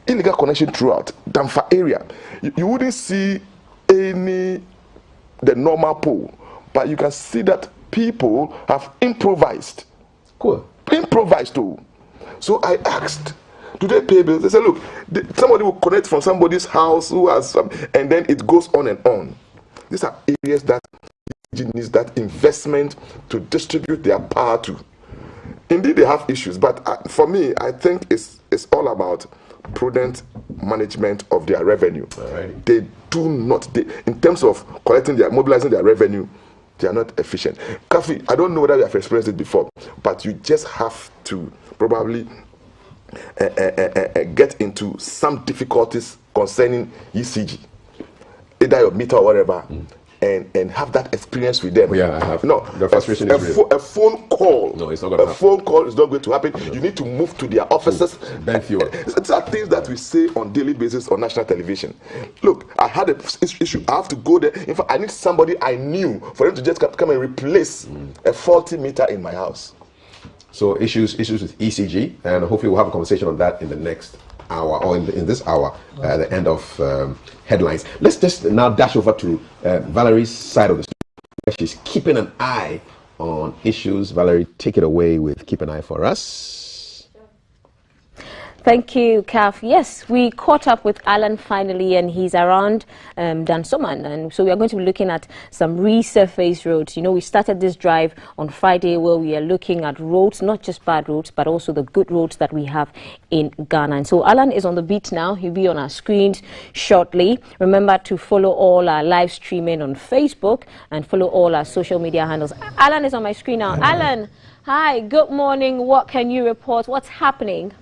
illegal connection throughout Damfa area. You wouldn't see the normal pole, but you can see that people have improvised. Cool. Improvised too. So I asked, do they pay bills? They said, look, somebody will connect from somebody's house who has some, and then it goes on and on. These are areas that needs that investment to distribute their power to. Indeed, they have issues, but for me, I think it's all about prudent management of their revenue. Alright. They do not, in terms of mobilizing their revenue, they are not efficient. Kafi, I don't know whether you have experienced it before, but you just have to probably get into some difficulties concerning ECG, either your meter or whatever, and have that experience with them. Yeah, I have. No, the frustration is real. A phone call. No, it's not going to happen. A phone call is not going to happen. No. You need to move to their offices. It's are things that we say on daily basis on national television. Look, I had an issue. I have to go there. In fact, I need somebody I knew for them to just come and replace a faulty meter in my house. So issues with ECG, and hopefully we'll have a conversation on that in the next hour, or in this hour, at the end of headlines. Let's just now dash over to Valerie's side of the story, where she's keeping an eye on issues. Valerie, take it away with Keep an Eye for us. Thank you, Kaf. Yes, we caught up with Alan finally, and he's around Dansoman. And so we are going to be looking at some resurfaced roads. You know, we started this drive on Friday where we are looking at roads, not just bad roads, but also the good roads that we have in Ghana. And so Alan is on the beat now. He'll be on our screens shortly. Remember to follow all our live streaming on Facebook and follow all our social media handles. Alan is on my screen now. Alan, hi, good morning. What can you report? What's happening?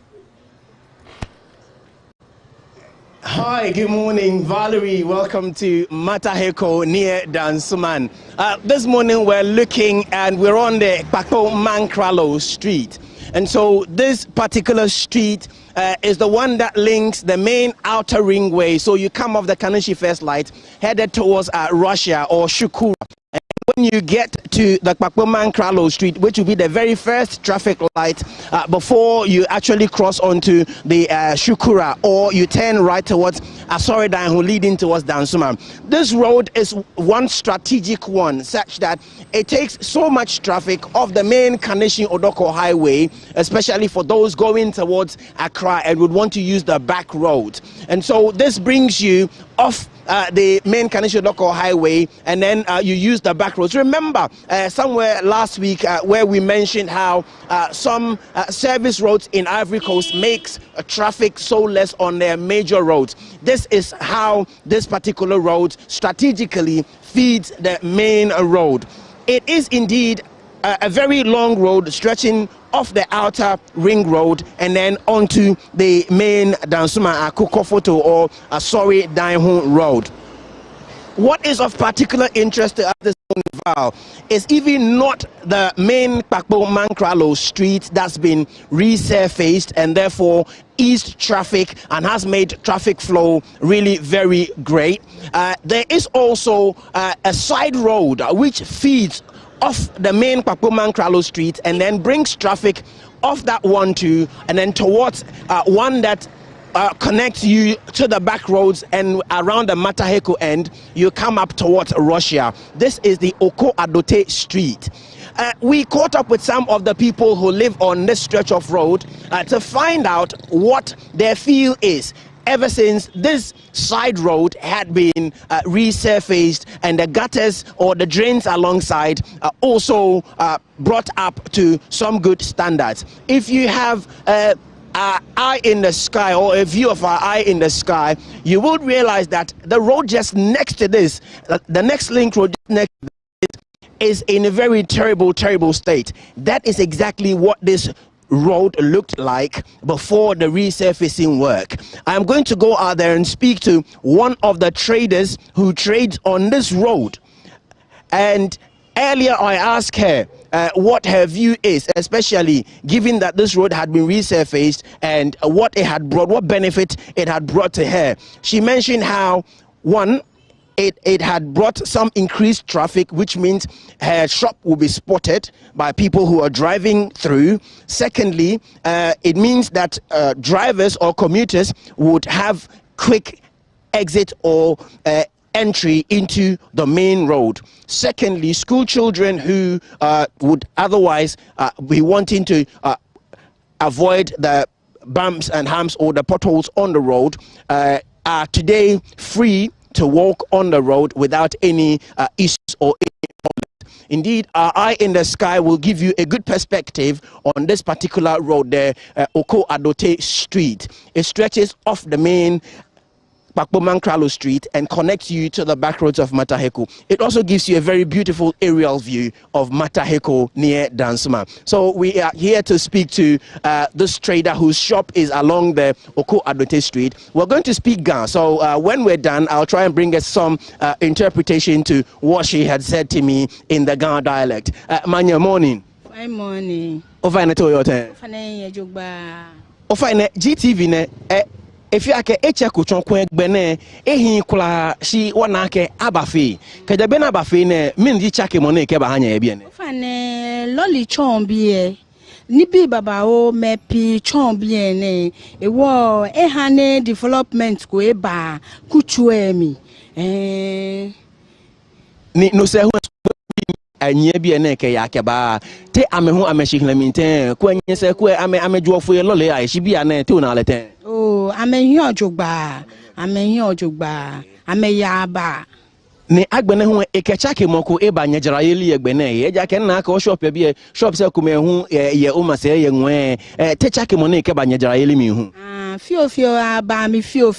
Hi, good morning, Valerie. Welcome to Mataheko near Dansoman. This morning we're looking and we're on the Kpakpo Mankralo Street. And so this particular street is the one that links the main outer ringway. So you come off the Kaneshie First Light, headed towards Russia or Shukura. When you get to the Kpakpo Mankralo Street, which will be the very first traffic light before you actually cross onto the Shukura, or you turn right towards Asoridan, leading towards Dansoman. This road is one strategic one, such that it takes so much traffic off the main Kaneshie Odoko Highway, especially for those going towards Accra and would want to use the back road. And so this brings you off the main Kaneshie Odoko Highway, and then you use the back roads. Remember somewhere last week where we mentioned how some service roads in Ivory Coast makes traffic so less on their major roads. This is how this particular road strategically feeds the main road. It is indeed a very long road stretching off the outer ring road and then onto the main Dansoman Akukofoto or Asori Daihun road. What is of particular interest to us this morning, Val, is even not the main Kpakpo Mankralo street that's been resurfaced and therefore eased traffic and has made traffic flow really very great. There is also a side road which feeds off the main Kpakpo Mankralo street and then brings traffic off that one too, and then towards one that connects you to the back roads, and around the Mataheko end you come up towards Russia. This is the Oko Adote street. We caught up with some of the people who live on this stretch of road to find out what their feel is ever since this side road had been resurfaced and the gutters or the drains alongside also brought up to some good standards. If you have our eye in the sky, or a view of our eye in the sky, you will realize that the road just next to this, the next link road next to this, is in a very terrible state. That is exactly what this road looked like before the resurfacing work. I'm going to go out there and speak to one of the traders who trades on this road, and earlier I asked her what her view is, especially given that this road had been resurfaced, and what it had brought, what benefit it had brought to her. She mentioned how, one, it had brought some increased traffic, which means her shop will be spotted by people who are driving through. Secondly, it means that drivers or commuters would have quick exit or entry into the main road. Secondly, school children who would otherwise be wanting to avoid the bumps and humps or the potholes on the road are today free to walk on the road without any issues or any problems. Indeed, our eye in the sky will give you a good perspective on this particular road there, Oko Adote Street. It stretches off the main Kpakpo Mankralo Street and connects you to the back roads of Mataheko. It also gives you a very beautiful aerial view of Mataheko near Dansuma. So we are here to speak to this trader whose shop is along the Oko Adote Street. We're going to speak Ga. So when we're done, I'll try and bring us some interpretation to what she had said to me in the Ga dialect. Manya, morning. Fine morning. Ofine Toyota. Ofine GTV ne. If you are a kuchon bene ehi kula shi wanake abafi kaja bena abafi ne minji chake mone ke bahanya ebiene fane loli chombie nibi baba o mepi chombie ne ewo ehane development ko eba kuchuemi ni no se hu anye biene ke yake ba te amehu ameshihlaminte ko anye se ko amejuofo ye lole a shi bia na te una lete amenyo jogba ameyaba ne agbene hu ekechake moko eba nyejara yeli egbene ye ja ken na ka shop bia shop se kuma hu ye o ma se ye nwe te chake mo ne ke ba nyejara yeli mi hu fio aba mi fio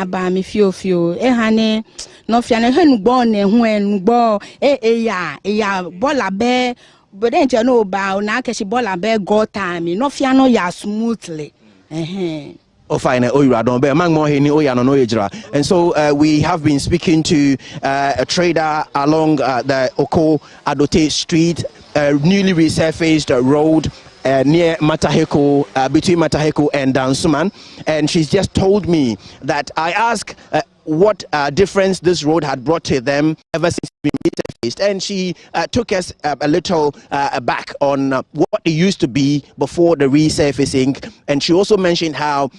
aba mi fio ehane no fiane henu gbo ne hu enu gbo ya bola be but enje no ba na keshi bola be go time no fiano ya smoothly. And so we have been speaking to a trader along the Oko Adote Street, newly resurfaced road near Mataheko, between Mataheko and Dansuman, and she's just told me that I asked what difference this road had brought to them ever since it's been resurfaced, and she took us a little back on what it used to be before the resurfacing, and she also mentioned how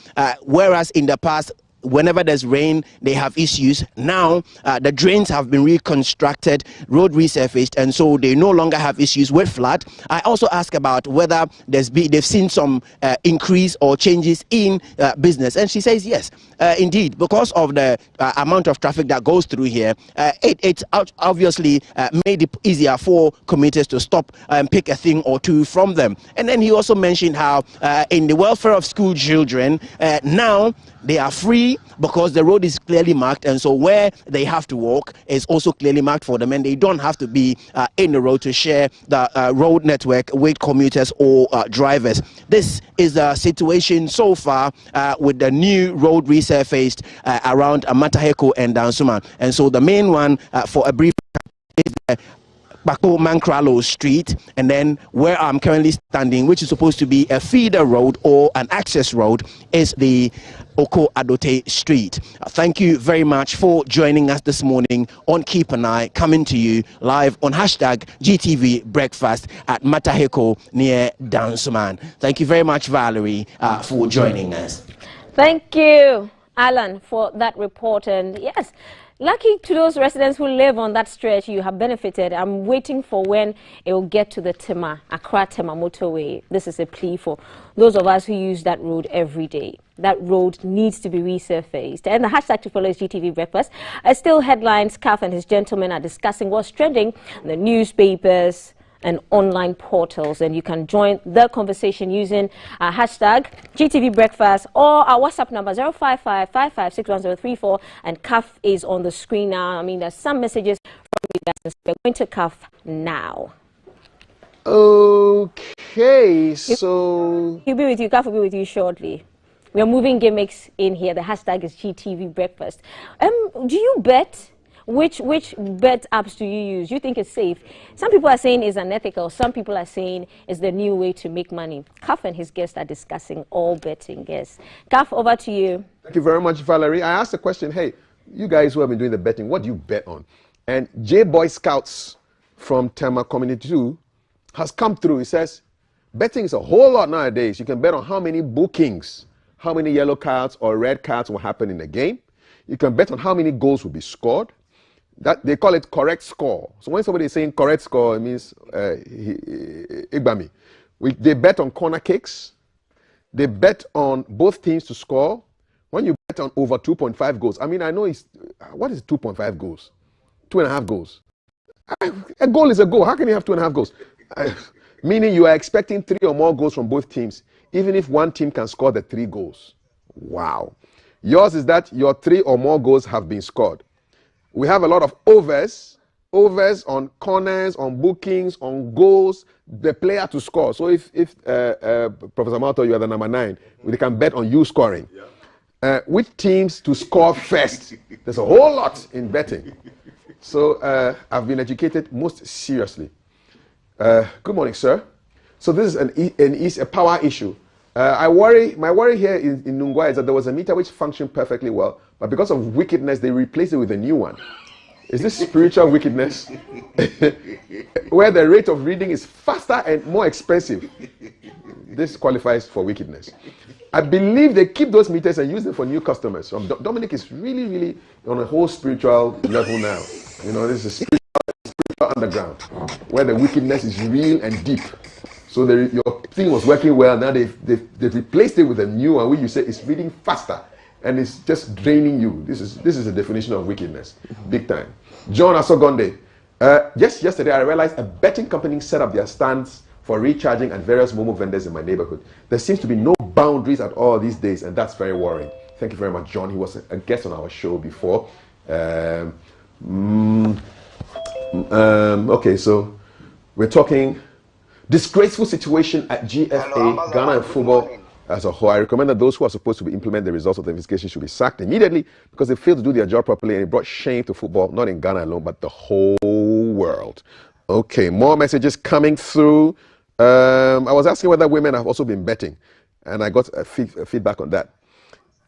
whereas in the past whenever there's rain they have issues, now the drains have been reconstructed, road resurfaced, and so they no longer have issues with flood. I also asked about whether they've seen some increase or changes in business, and she says yes, indeed, because of the amount of traffic that goes through here, it obviously made it easier for commuters to stop and pick a thing or two from them. And then he also mentioned how in the welfare of school children, now they are free because the road is clearly marked, and so where they have to walk is also clearly marked for them, and they don't have to be in the road to share the road network with commuters or drivers. This is the situation so far with the new road resurfaced around Mataheko and Dansuma, and so the main one for a brief is Bakpo Mankralo Street, and then where I'm currently standing, which is supposed to be a feeder road or an access road, is the Oko Adote Street. Thank you very much for joining us this morning on Keep an Eye, coming to you live on hashtag GTV Breakfast at Mataheko near Dansoman. Thank you very much, Valerie, for joining us. Thank you, Alan, for that report. And yes, lucky to those residents who live on that stretch, you have benefited. I'm waiting for when it will get to the Accra Tema motorway. This is a plea for those of us who use that road every day. That road needs to be resurfaced. And the hashtag to follow is GTV Breakfast. Still headlines, Kaf and his gentlemen are discussing what's trending in the newspapers and online portals, and you can join the conversation using our hashtag GTV Breakfast or our WhatsApp number 055-556-1034, and CAF is on the screen now. I mean, there's some messages from you guys. We're going to CAF now. Okay, so he'll be with you. CAF will be with you shortly. We are moving gimmicks in here. The hashtag is GTV Breakfast. Do you bet? Which bet apps do you use? You think it's safe? Some people are saying it's unethical. Some people are saying it's the new way to make money. Kaf and his guests are discussing all betting guests. Kaf, over to you. Thank you very much, Valerie. I asked the question, hey, you guys who have been doing the betting, what do you bet on? And J-Boy Scouts from Tema Community 2 has come through. He says, betting is a whole lot nowadays. You can bet on how many bookings, how many yellow cards or red cards will happen in the game. You can bet on how many goals will be scored. That they call it correct score. So when somebody is saying correct score, it means Igbami. They bet on corner kicks. They bet on both teams to score. When you bet on over 2.5 goals, I mean, I know what is 2.5 goals? 2.5 goals. A goal is a goal. How can you have 2.5 goals? Meaning you are expecting 3 or more goals from both teams, even if one team can score the 3 goals. Wow. Yours is that your 3 or more goals have been scored. We have a lot of overs on corners, on bookings, on goals, the player to score. So if Professor Malto, you are the number 9, we can bet on you scoring. Which teams to score first? There's a whole lot in betting. So I've been educated most seriously. Good morning, sir. So this is a power issue. My worry here in Nungwa is that there was a meter which functioned perfectly well, but because of wickedness, they replaced it with a new one. Is this spiritual wickedness? Where the rate of reading is faster and more expensive. This qualifies for wickedness. I believe they keep those meters and use them for new customers. Dominic is really on a whole spiritual level now. You know, this is spiritual underground, where the wickedness is real and deep. So your thing was working well. Now they've replaced it with a new one, which you say is reading faster, and it's just draining you. This is a definition of wickedness, big time. John Asogonde. Just yesterday, I realized a betting company set up their stands for recharging at various Momo vendors in my neighborhood. There seems to be no boundaries at all these days, and that's very worrying. Thank you very much, John. He was a guest on our show before. Okay, so we're talking disgraceful situation at GFA, Ghana and football as a whole. I recommend that those who are supposed to implement the results of the investigation should be sacked immediately because they failed to do their job properly, and it brought shame to football, not in Ghana alone, but the whole world. Okay, more messages coming through. I was asking whether women have also been betting, and I got a feedback on that.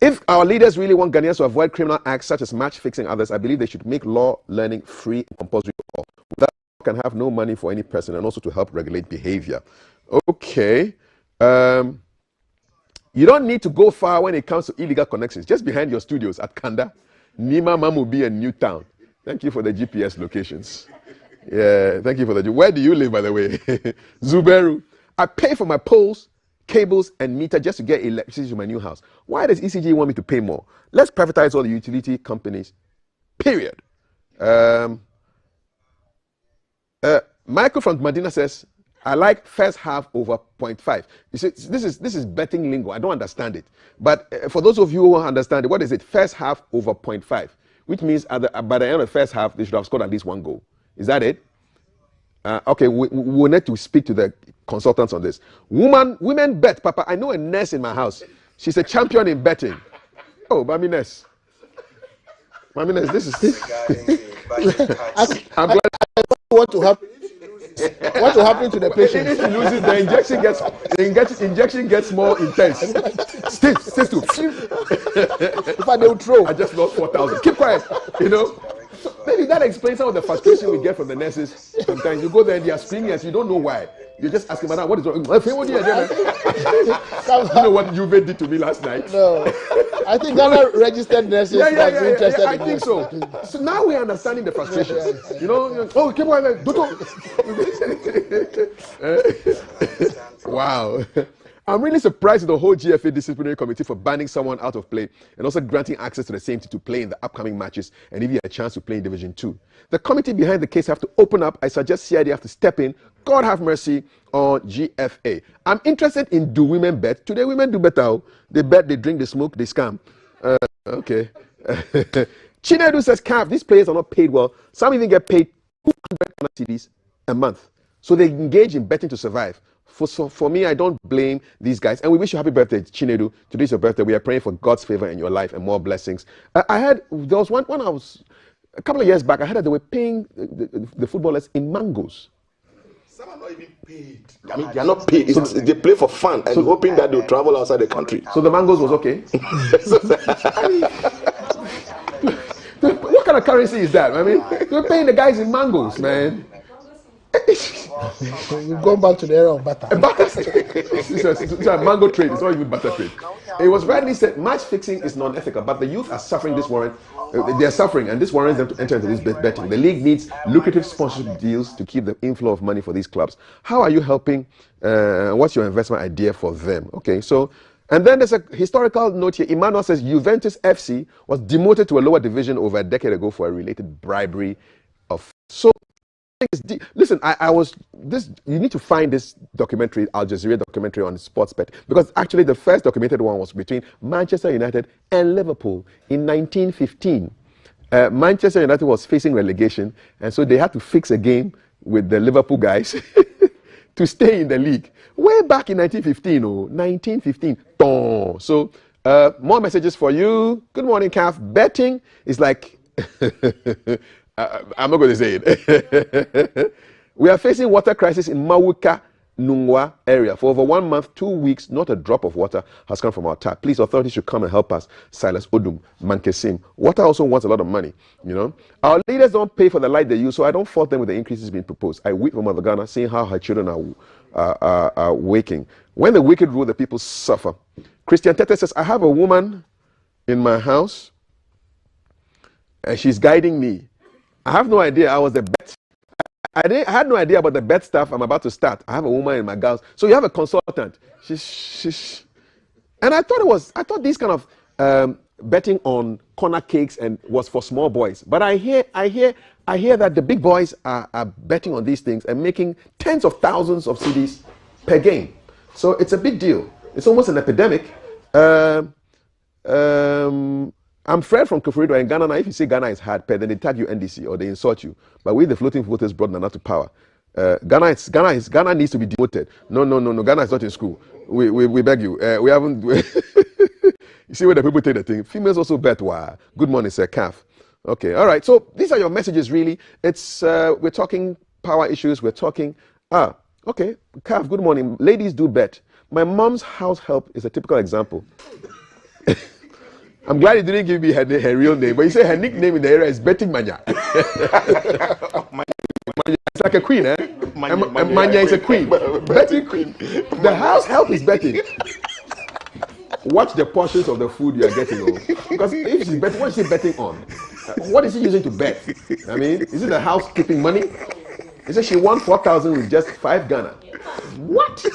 If our leaders really want Ghanaians to avoid criminal acts such as match fixing others, I believe they should make law learning free and compulsory for all. Without can have no money for any person, and also to help regulate behavior. Okay. You don't need to go far when it comes to illegal connections. Just behind your studios at Kanda, Nima, Mamubi, and Newtown. Thank you for the GPS locations. Yeah, thank you for that. Where do you live, by the way? Zuberu. I pay for my poles, cables, and meter just to get electricity to my new house. Why does ECG want me to pay more? Let's privatize all the utility companies. Period. Michael from Medina says, I like first half over 0.5. You see, this is betting lingo. I don't understand it. But for those of you who understand it, what is it? First half over 0.5, which means by the end of the first half, they should have scored at least 1 goal. Is that it? Okay, we'll need to speak to the consultants on this. Women bet, Papa. I know a nurse in my house. She's a champion in betting. Oh, Bami nurse. I mean, this is. I'm glad. What to happen? What will happen to the patient? If he loses, the injection gets more intense. Stay still. If they will throw. I just lost 4,000. Keep quiet. You know. So maybe that explains some of the frustration we get from the nurses. Sometimes you go there and they are screaming as you don't know why. You just ask him, madam, what is wrong? You know what Juve did to me last night? No. I think Ghana registered nurses interested in I think so. So now we're understanding the frustrations. You know, oh, keep quiet. Wow. I'm really surprised with the whole GFA disciplinary committee for banning someone out of play and also granting access to the same team to play in the upcoming matches and even a chance to play in Division 2. The committee behind the case have to open up. I suggest CID have to step in. God have mercy on GFA. I'm interested in do women bet? Today women do better. They bet, they drink, they smoke, they scam. Okay. Chinedu says, Cav, these players are not paid well. Some even get paid 200 cedis a month. So they engage in betting to survive. For me, I don't blame these guys. And we wish you happy birthday, Chinedu. Today's your birthday. We are praying for God's favor in your life and more blessings. I heard, there was one I was, a couple of years back, I heard that they were paying the footballers in mangoes. Some are not even paid. I mean, they are not paid. They play for fun and hoping that they'll travel outside the country. So the mangoes was okay? What kind of currency is that? I mean, they're paying the guys in mangoes, man. We've gone back to the era of butter. It's a mango trade. It's not even butter trade. It was rightly said, match fixing is non-ethical, but the youth are suffering this warrant. They are suffering, and this warrants them to enter into this betting. The league needs lucrative sponsorship deals to keep the inflow of money for these clubs. How are you helping? What's your investment idea for them? Okay, so, and then there's a historical note here. Emmanuel says Juventus FC was demoted to a lower division over a decade ago for a related bribery of. So, listen, you need to find this documentary, Al Jazeera documentary on sports bet, because actually the first documented one was between Manchester United and Liverpool in 1915. Manchester United was facing relegation, and so they had to fix a game with the Liverpool guys to stay in the league. Way back in 1915, 1915. So, more messages for you. Good morning, Caf. Betting is like... I'm not going to say it. We are facing water crisis in Mawuka, Nungwa area. For over 1 month, 2 weeks, not a drop of water has come from our tap. Please, authorities should come and help us. Silas Odum, Mankesim. Water also wants a lot of money, you know. Our leaders don't pay for the light they use, so I don't fault them with the increases being proposed. I weep for Mother Ghana, seeing how her children are waking. When the wicked rule, the people suffer. Christian Tete says, I have a woman in my house, and she's guiding me. I have no idea. I was the bet. I had no idea about the bet stuff I'm about to start. I have a woman in my house. So you have a consultant. And I thought these kind of betting on corner cakes and was for small boys. But I hear that the big boys are betting on these things and making tens of thousands of cedis per game. So it's a big deal. It's almost an epidemic. I'm Fred from Koforido in Ghana. Now, if you say Ghana is hard, then they tag you NDC or they insult you. But we, the floating voters, brought Nana to power. Ghana needs to be demoted. No. Ghana is not in school. We beg you. We haven't. You see where the people take the thing. Females also bet. Wow. Good morning, sir. Calf. Okay. All right. So these are your messages. Really, it's we're talking power issues. We're talking. Okay. Calf. Good morning. Ladies do bet. My mom's house help is a typical example. I'm glad you didn't give me her real name, but you say her nickname in the area is Betting Manya. It's like a queen, eh? Manya is a queen. Betting queen. The house help is betting. Watch the portions of the food you are getting. Because if she's betting, what is she betting on? What is she using to bet? I mean, is it the housekeeping money? He said she won 4,000 with just 5 Ghana. What?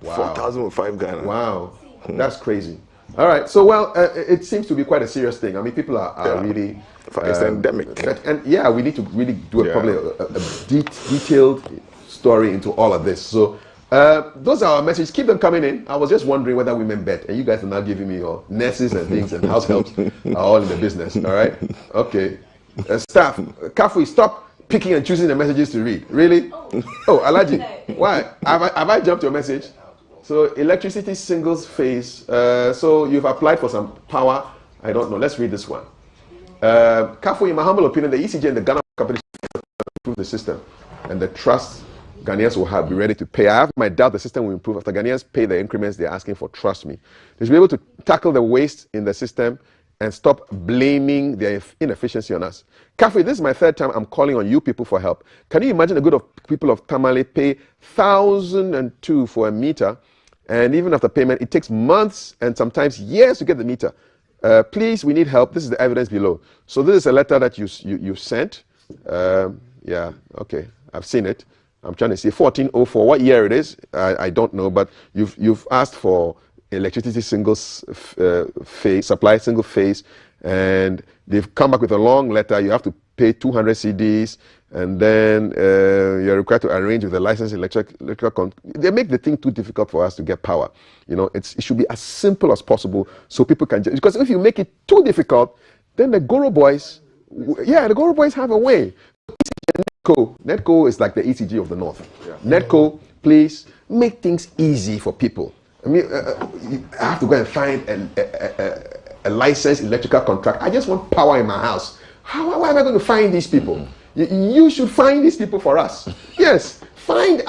Wow. 4,000 with 5 Ghana. Wow. That's crazy. All right. So, well, it seems to be quite a serious thing. I mean, people are really... It's endemic. And yeah, we need to really do probably a detailed story into all of this. So, those are our messages. Keep them coming in. I was just wondering whether women bet. And you guys are now giving me your nurses and things and house helps are all in the business. All right? Okay. Staff, Kafui, stop picking and choosing the messages to read. Really? Oh, Alaji, why? Have I jumped your message? So electricity singles phase. So you've applied for some power. I don't know. Let's read this one. Kafo, in my humble opinion, the ECJ and the Ghana company should improve the system, and the trust Ghanaians will be ready to pay. I have my doubt the system will improve after Ghanaians pay the increments they're asking for. Trust me. They should be able to tackle the waste in the system and stop blaming their inefficiency on us. Kafo, this is my third time I'm calling on you people for help. Can you imagine the good of people of Tamale pay 1,002 for a meter, and even after payment, it takes months and sometimes years to get the meter. Please, we need help. This is the evidence below. So this is a letter that you sent. Yeah, okay, I've seen it. I'm trying to see 1404. What year it is, I don't know, but you've asked for electricity single phase supply, single phase, and they've come back with a long letter. You have to pay 200 CDs, and then you're required to arrange with the licensed electrical. They make the thing too difficult for us to get power. You know, it should be as simple as possible so people can. Because if you make it too difficult, then the Goro boys, the Goro boys have a way. Netco is like the ECG of the North. Yeah. Netco, please make things easy for people. I mean, I have to go and find a licensed electrical contract. I just want power in my house. How am I going to find these people? You should find these people for us. Yes, I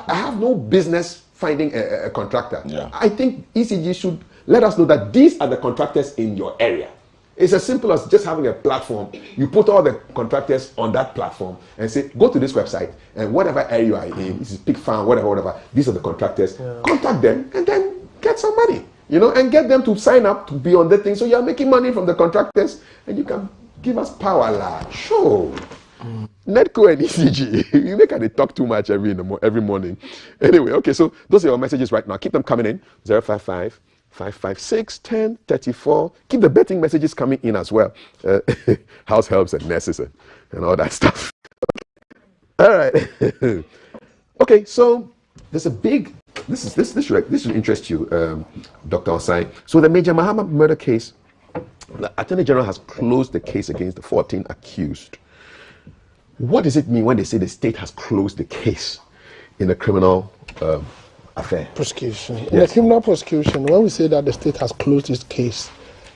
have no business finding a contractor. Yeah. I think ECG should let us know that these are the contractors in your area. It's as simple as just having a platform. You put all the contractors on that platform and say, go to this website, and whatever area you are in, this is Pig Farm, whatever, these are the contractors. Yeah. Contact them and then get some money, you know, and get them to sign up to be on the thing. So you're making money from the contractors, and you can give us power, lad. Sure. Netco and ECG, you make they talk too much every morning. Anyway, okay, so those are your messages right now. Keep them coming in. 055 556 10 34. Keep the betting messages coming in as well. House helps and nurses and all that stuff. All right. Okay, so there's a big. This should interest you, Dr. Osai. So the Major Mahama murder case, the Attorney General has closed the case against the 14 accused. What does it mean when they say the state has closed the case in a criminal affair? Prosecution. Yes. In a criminal prosecution, when we say that the state has closed its case,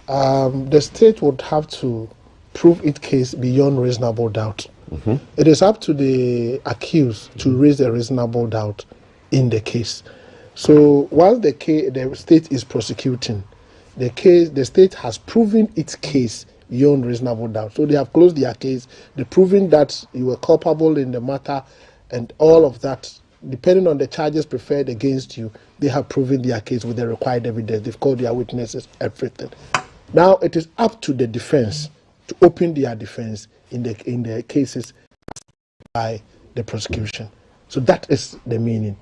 the state would have to prove its case beyond reasonable doubt. Mm-hmm. It is up to the accused to raise a reasonable doubt in the case. So while the state is prosecuting, the state has proven its case beyond reasonable doubt. So they have closed their case. They're proving that you were culpable in the matter, and all of that. Depending on the charges preferred against you, they have proven their case with the required evidence. They've called their witnesses, everything. Now it is up to the defense to open their defense in the cases by the prosecution. So that is the meaning.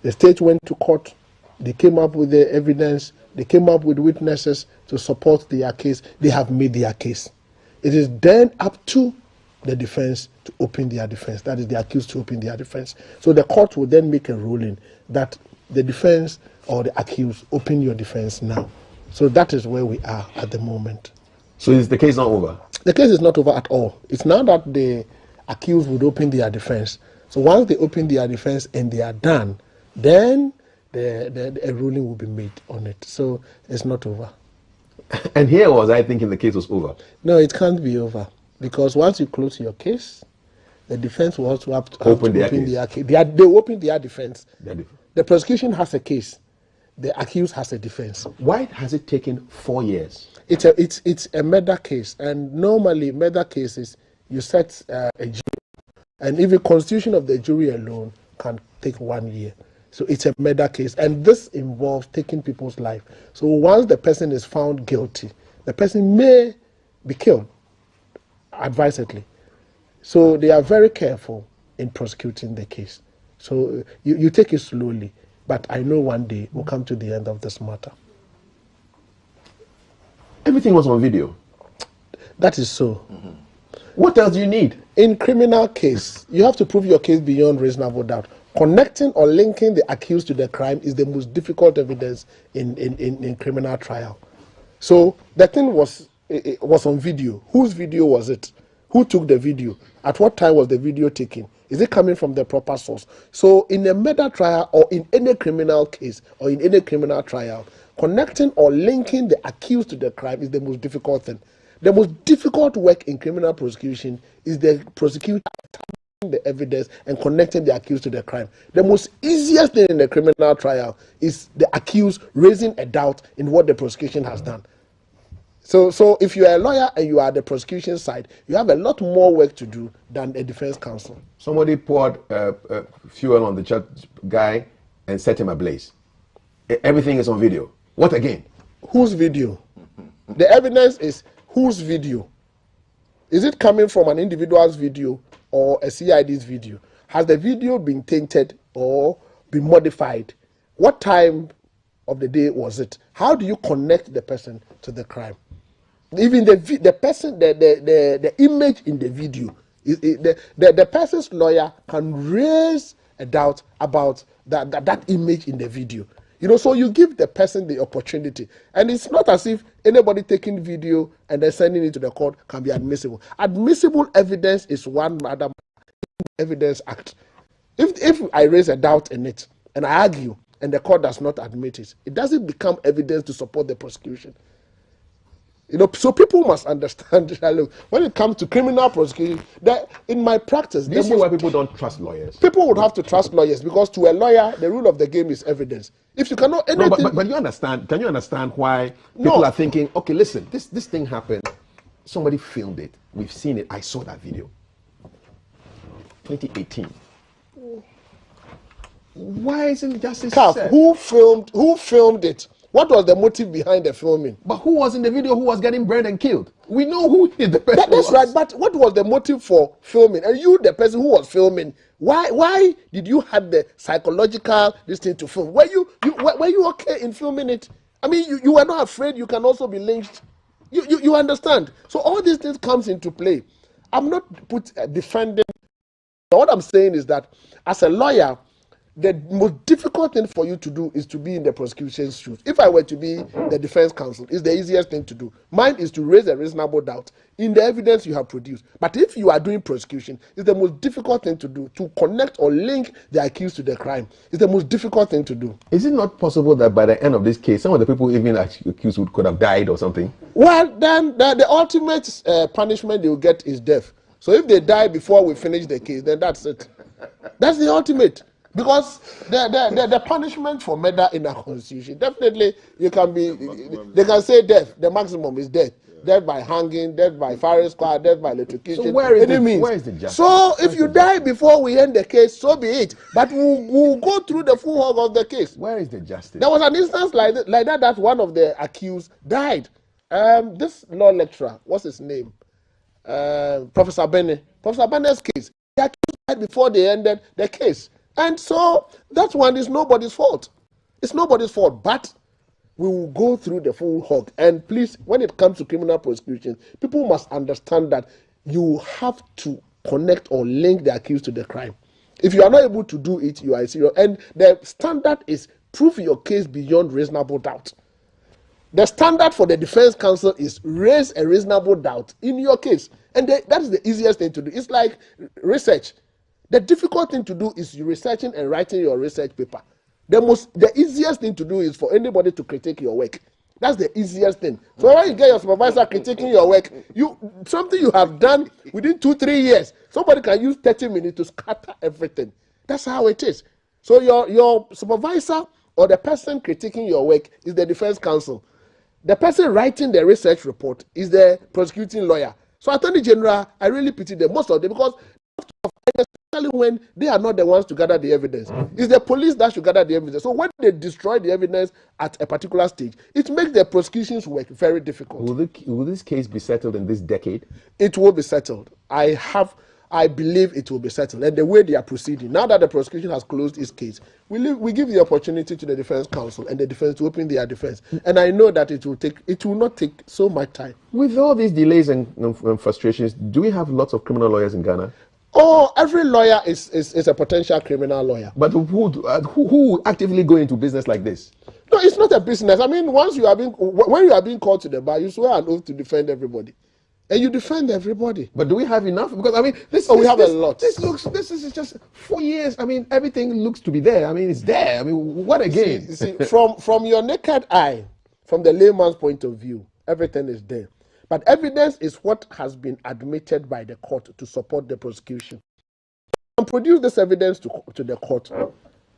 The state went to court. They came up with the evidence. They came up with witnesses to support their case. They have made their case. It is then up to the defense to open their defense. That is the accused to open their defense. So the court will then make a ruling that the defense or the accused open your defense now. So that is where we are at the moment. So is the case not over? The case is not over at all. It's now that the accused would open their defense. So once they open their defense and they are done, then a ruling will be made on it. So it's not over. And here was I thinking the case was over. No, it can't be over. Because once you close your case, the defense will also have to open their case. They open their defense. The prosecution has a case. The accused has a defense. Why has it taken 4 years? It's a murder case, and normally murder cases you set a jury, and even constitution of the jury alone can take 1 year. So it's a murder case, and this involves taking people's life. So once the person is found guilty, the person may be killed. Advisedly. So they are very careful in prosecuting the case. So you take it slowly, but I know one day we'll come to the end of this matter. Everything was on video. That is so. Mm-hmm. What else do you need? In criminal case, you have to prove your case beyond reasonable doubt. Connecting or linking the accused to the crime is the most difficult evidence in criminal trial. So the thing was, it was on video. Whose video was it? Who took the video? At what time was the video taken? Is it coming from the proper source? So in a murder trial or in any criminal case or in any criminal trial, connecting or linking the accused to the crime is the most difficult thing. The most difficult work in criminal prosecution is the prosecutor the evidence and connecting the accused to the crime. The most easiest thing in the criminal trial is the accused raising a doubt in what the prosecution has done. So if you are a lawyer and you are the prosecution side, you have a lot more work to do than a defense counsel. Somebody poured fuel on the church guy and set him ablaze. Everything is on video. What again? Whose video? The evidence is whose video? Is it coming from an individual's video or a CID's video? Has the video been tainted or been modified? What time of the day was it? How do you connect the person to the crime? Even the person, the image in the video, the person's lawyer can raise a doubt about that image in the video. You know, so you give the person the opportunity. And it's not as if anybody taking video and then sending it to the court can be admissible. Admissible evidence is one other evidence act. If I raise a doubt in it and I argue and the court does not admit it, it doesn't become evidence to support the prosecution. You know, so people must understand that, look, when it comes to criminal prosecution, that in my practice, do you see why people don't trust lawyers? People would have to trust lawyers because to a lawyer, the rule of the game is evidence. If you cannot, anything, no, but you understand? Can you understand why people are thinking, okay, listen, this thing happened, somebody filmed it, we've seen it, I saw that video. 2018. Why isn't justice said? Who filmed it? What was the motive behind the filming? But who was in the video who was getting burned and killed? We know who the person was. That's right, but what was the motive for filming? And you, the person who was filming, why did you have the psychological this thing to film? Were you okay in filming it? I mean, you were not afraid you can also be lynched. You understand? So all these things comes into play. I'm not defending. What I'm saying is that as a lawyer, the most difficult thing for you to do is to be in the prosecution's shoes. If I were to be the defense counsel, it's the easiest thing to do. Mine is to raise a reasonable doubt in the evidence you have produced. But if you are doing prosecution, it's the most difficult thing to do, to connect or link the accused to the crime. It's the most difficult thing to do. Is it not possible that by the end of this case, some of the people even accused could have died or something? Well, then the ultimate punishment they will get is death. So if they die before we finish the case, then that's it. That's the ultimate. Because the punishment for murder in our constitution, definitely they can say death. The maximum is death. Death by hanging, death by firing squad, death by electrocution. So where is the justice? So if you die before we end the case, so be it. But we'll go through the full hog of the case. Where is the justice? There was an instance like that one of the accused died. This law lecturer, what's his name? Professor Bene. Professor Bene's case. The accused died before they ended the case. And so that one is nobody's fault. It's nobody's fault, but we will go through the full hog. And please, when it comes to criminal prosecution, people must understand that you have to connect or link the accused to the crime. If you are not able to do it, you are serious. And the standard is prove your case beyond reasonable doubt. The standard for the defense counsel is raise a reasonable doubt in your case. And that is the easiest thing to do. It's like research. The difficult thing to do is you researching and writing your research paper. The easiest thing to do is for anybody to critique your work. That's the easiest thing. So when you get your supervisor critiquing your work, something you have done within 2-3 years, somebody can use 30 minutes to scatter everything. That's how it is. So your supervisor or the person critiquing your work is the defense counsel. The person writing the research report is the prosecuting lawyer. So Attorney General, I really pity them, most of them, because especially when they are not the ones to gather the evidence. It's the police that should gather the evidence. So when they destroy the evidence at a particular stage, it makes the prosecution's work very difficult. Will this case be settled in this decade? It will be settled. I believe it will be settled. And the way they are proceeding, now that the prosecution has closed its case, we give the opportunity to the defense counsel and the defense to open their defense. And I know that it will not take so much time. With all these delays and frustrations, do we have lots of criminal lawyers in Ghana? Oh, every lawyer is a potential criminal lawyer. But who actively go into business like this? No, it's not a business. I mean, when you are being called to the bar, you swear an oath to defend everybody. And you defend everybody. But do we have enough? Because I mean, we have a lot. This is just 4 years. I mean, everything looks to be there. I mean, it's there. I mean, what again? You see, from your naked eye, from the layman's point of view, everything is there. But evidence is what has been admitted by the court to support the prosecution. And produce this evidence to the court.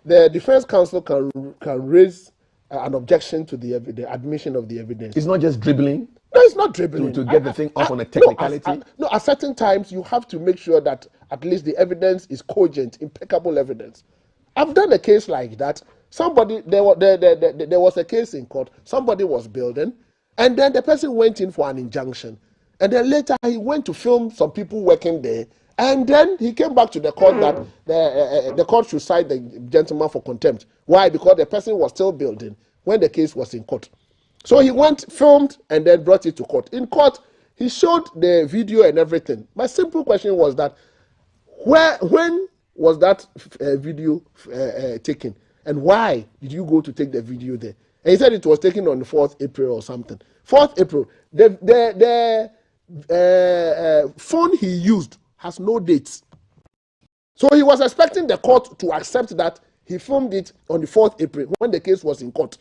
The defense counsel can raise an objection to the admission of the evidence. It's not just dribbling. No, it's not dribbling. To get the thing off on a technicality. No, at certain times you have to make sure that at least the evidence is cogent, impeccable evidence. I've done a case like that. There was a case in court. Somebody was building, and then the person went in for an injunction, and then later he went to film some people working there, and then he came back to the court that the court should cite the gentleman for contempt. Why? Because the person was still building when the case was in court. So he went, filmed, and then brought it to court. In court, he showed the video and everything. My simple question was that, when was that video taken? And why did you go to take the video there? And he said it was taken on the 4th April or something. 4th April. The phone he used has no dates. So he was expecting the court to accept that he filmed it on the 4th April when the case was in court.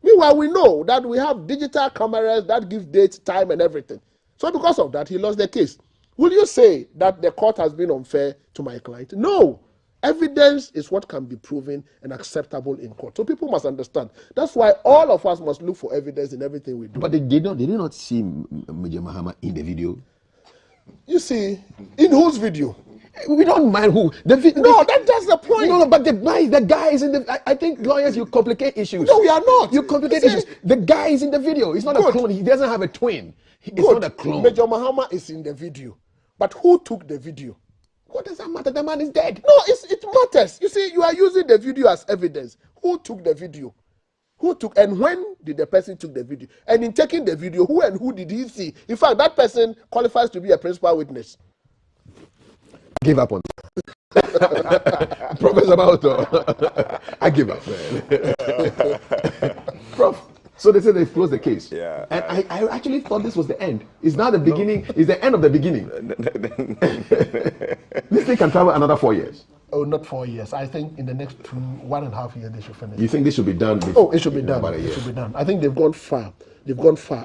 Meanwhile, we know that we have digital cameras that give date, time, and everything. So because of that, he lost the case. Will you say that the court has been unfair to my client? No. Evidence is what can be proven and acceptable in court. So people must understand. That's why all of us must look for evidence in everything we do. But they did not see Major Mahama in the video. You see, in whose video? We don't mind who. That's the point. No, but the guy is in the. I think lawyers, you complicate issues. No, we are not. You complicate issues. The guy is in the video. He's not a clone. He doesn't have a twin. It's not a clone. Major Mahama is in the video. But who took the video? What does that matter? The man is dead. No, it matters. You see, you are using the video as evidence. Who took the video? And when did the person took the video? And in taking the video, who did he see? In fact, that person qualifies to be a principal witness. Give up on that. Professor Bauto. I give up, man. Prof. So they said they've closed the case. Yeah. And I actually thought this was the end. It's now the beginning. It's the end of the beginning. This thing can travel another 4 years. Oh, not 4 years. I think in the next 1.5 years they should finish. You think this should be done? It should be done. It should be done. I think they've gone far.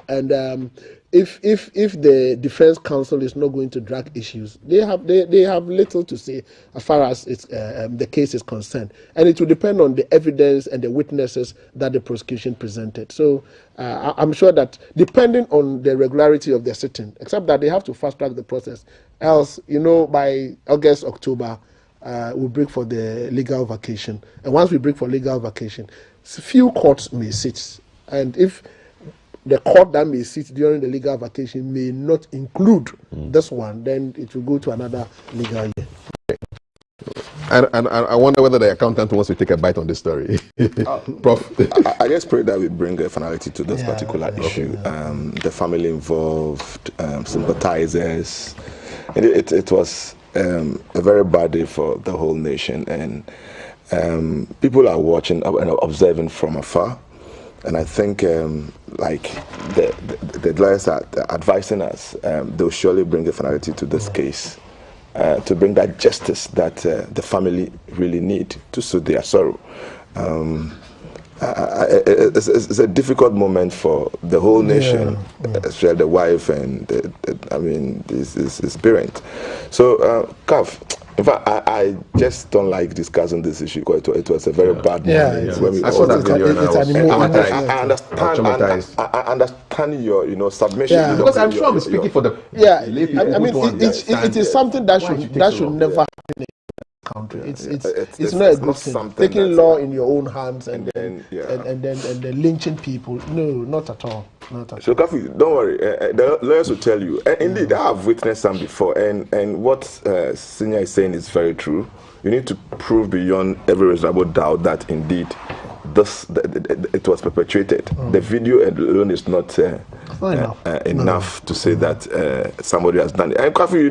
And if the defense counsel is not going to drag issues, they have little to say as far as the case is concerned, and it will depend on the evidence and the witnesses that the prosecution presented. So I'm sure that depending on the regularity of their sitting, except that they have to fast track the process, else by August, October. We'll break for the legal vacation, and once we break for legal vacation, few courts may sit, and if the court that may sit during the legal vacation may not include this one, then it will go to another legal year. And I wonder whether the accountant wants to take a bite on this story. Prof. I just pray that we bring a finality to this particular issue. The family involved, sympathizers. It was a very bad day for the whole nation, and people are watching and observing from afar. And I think, like the lawyers are advising us, they'll surely bring a finality to this case, to bring that justice that the family really need to soothe their sorrow. It's a difficult moment for the whole nation, especially the wife and his parent. So, Kaf, in fact, I just don't like discussing this issue because it was a very bad moment. I saw that video and I understand your submission. Yeah, because I'm sure I'm speaking for the lay people. It is something that should never happen in the country. It's not a good thing. Taking law in your own hands and then lynching people. No, not at all. So, Kafi, don't worry. The lawyers will tell you. Indeed, I have witnessed some before, and what Senior is saying is very true. You need to prove beyond every reasonable doubt that indeed it was perpetrated. The video alone is not enough to say that somebody has done it. And Kafi,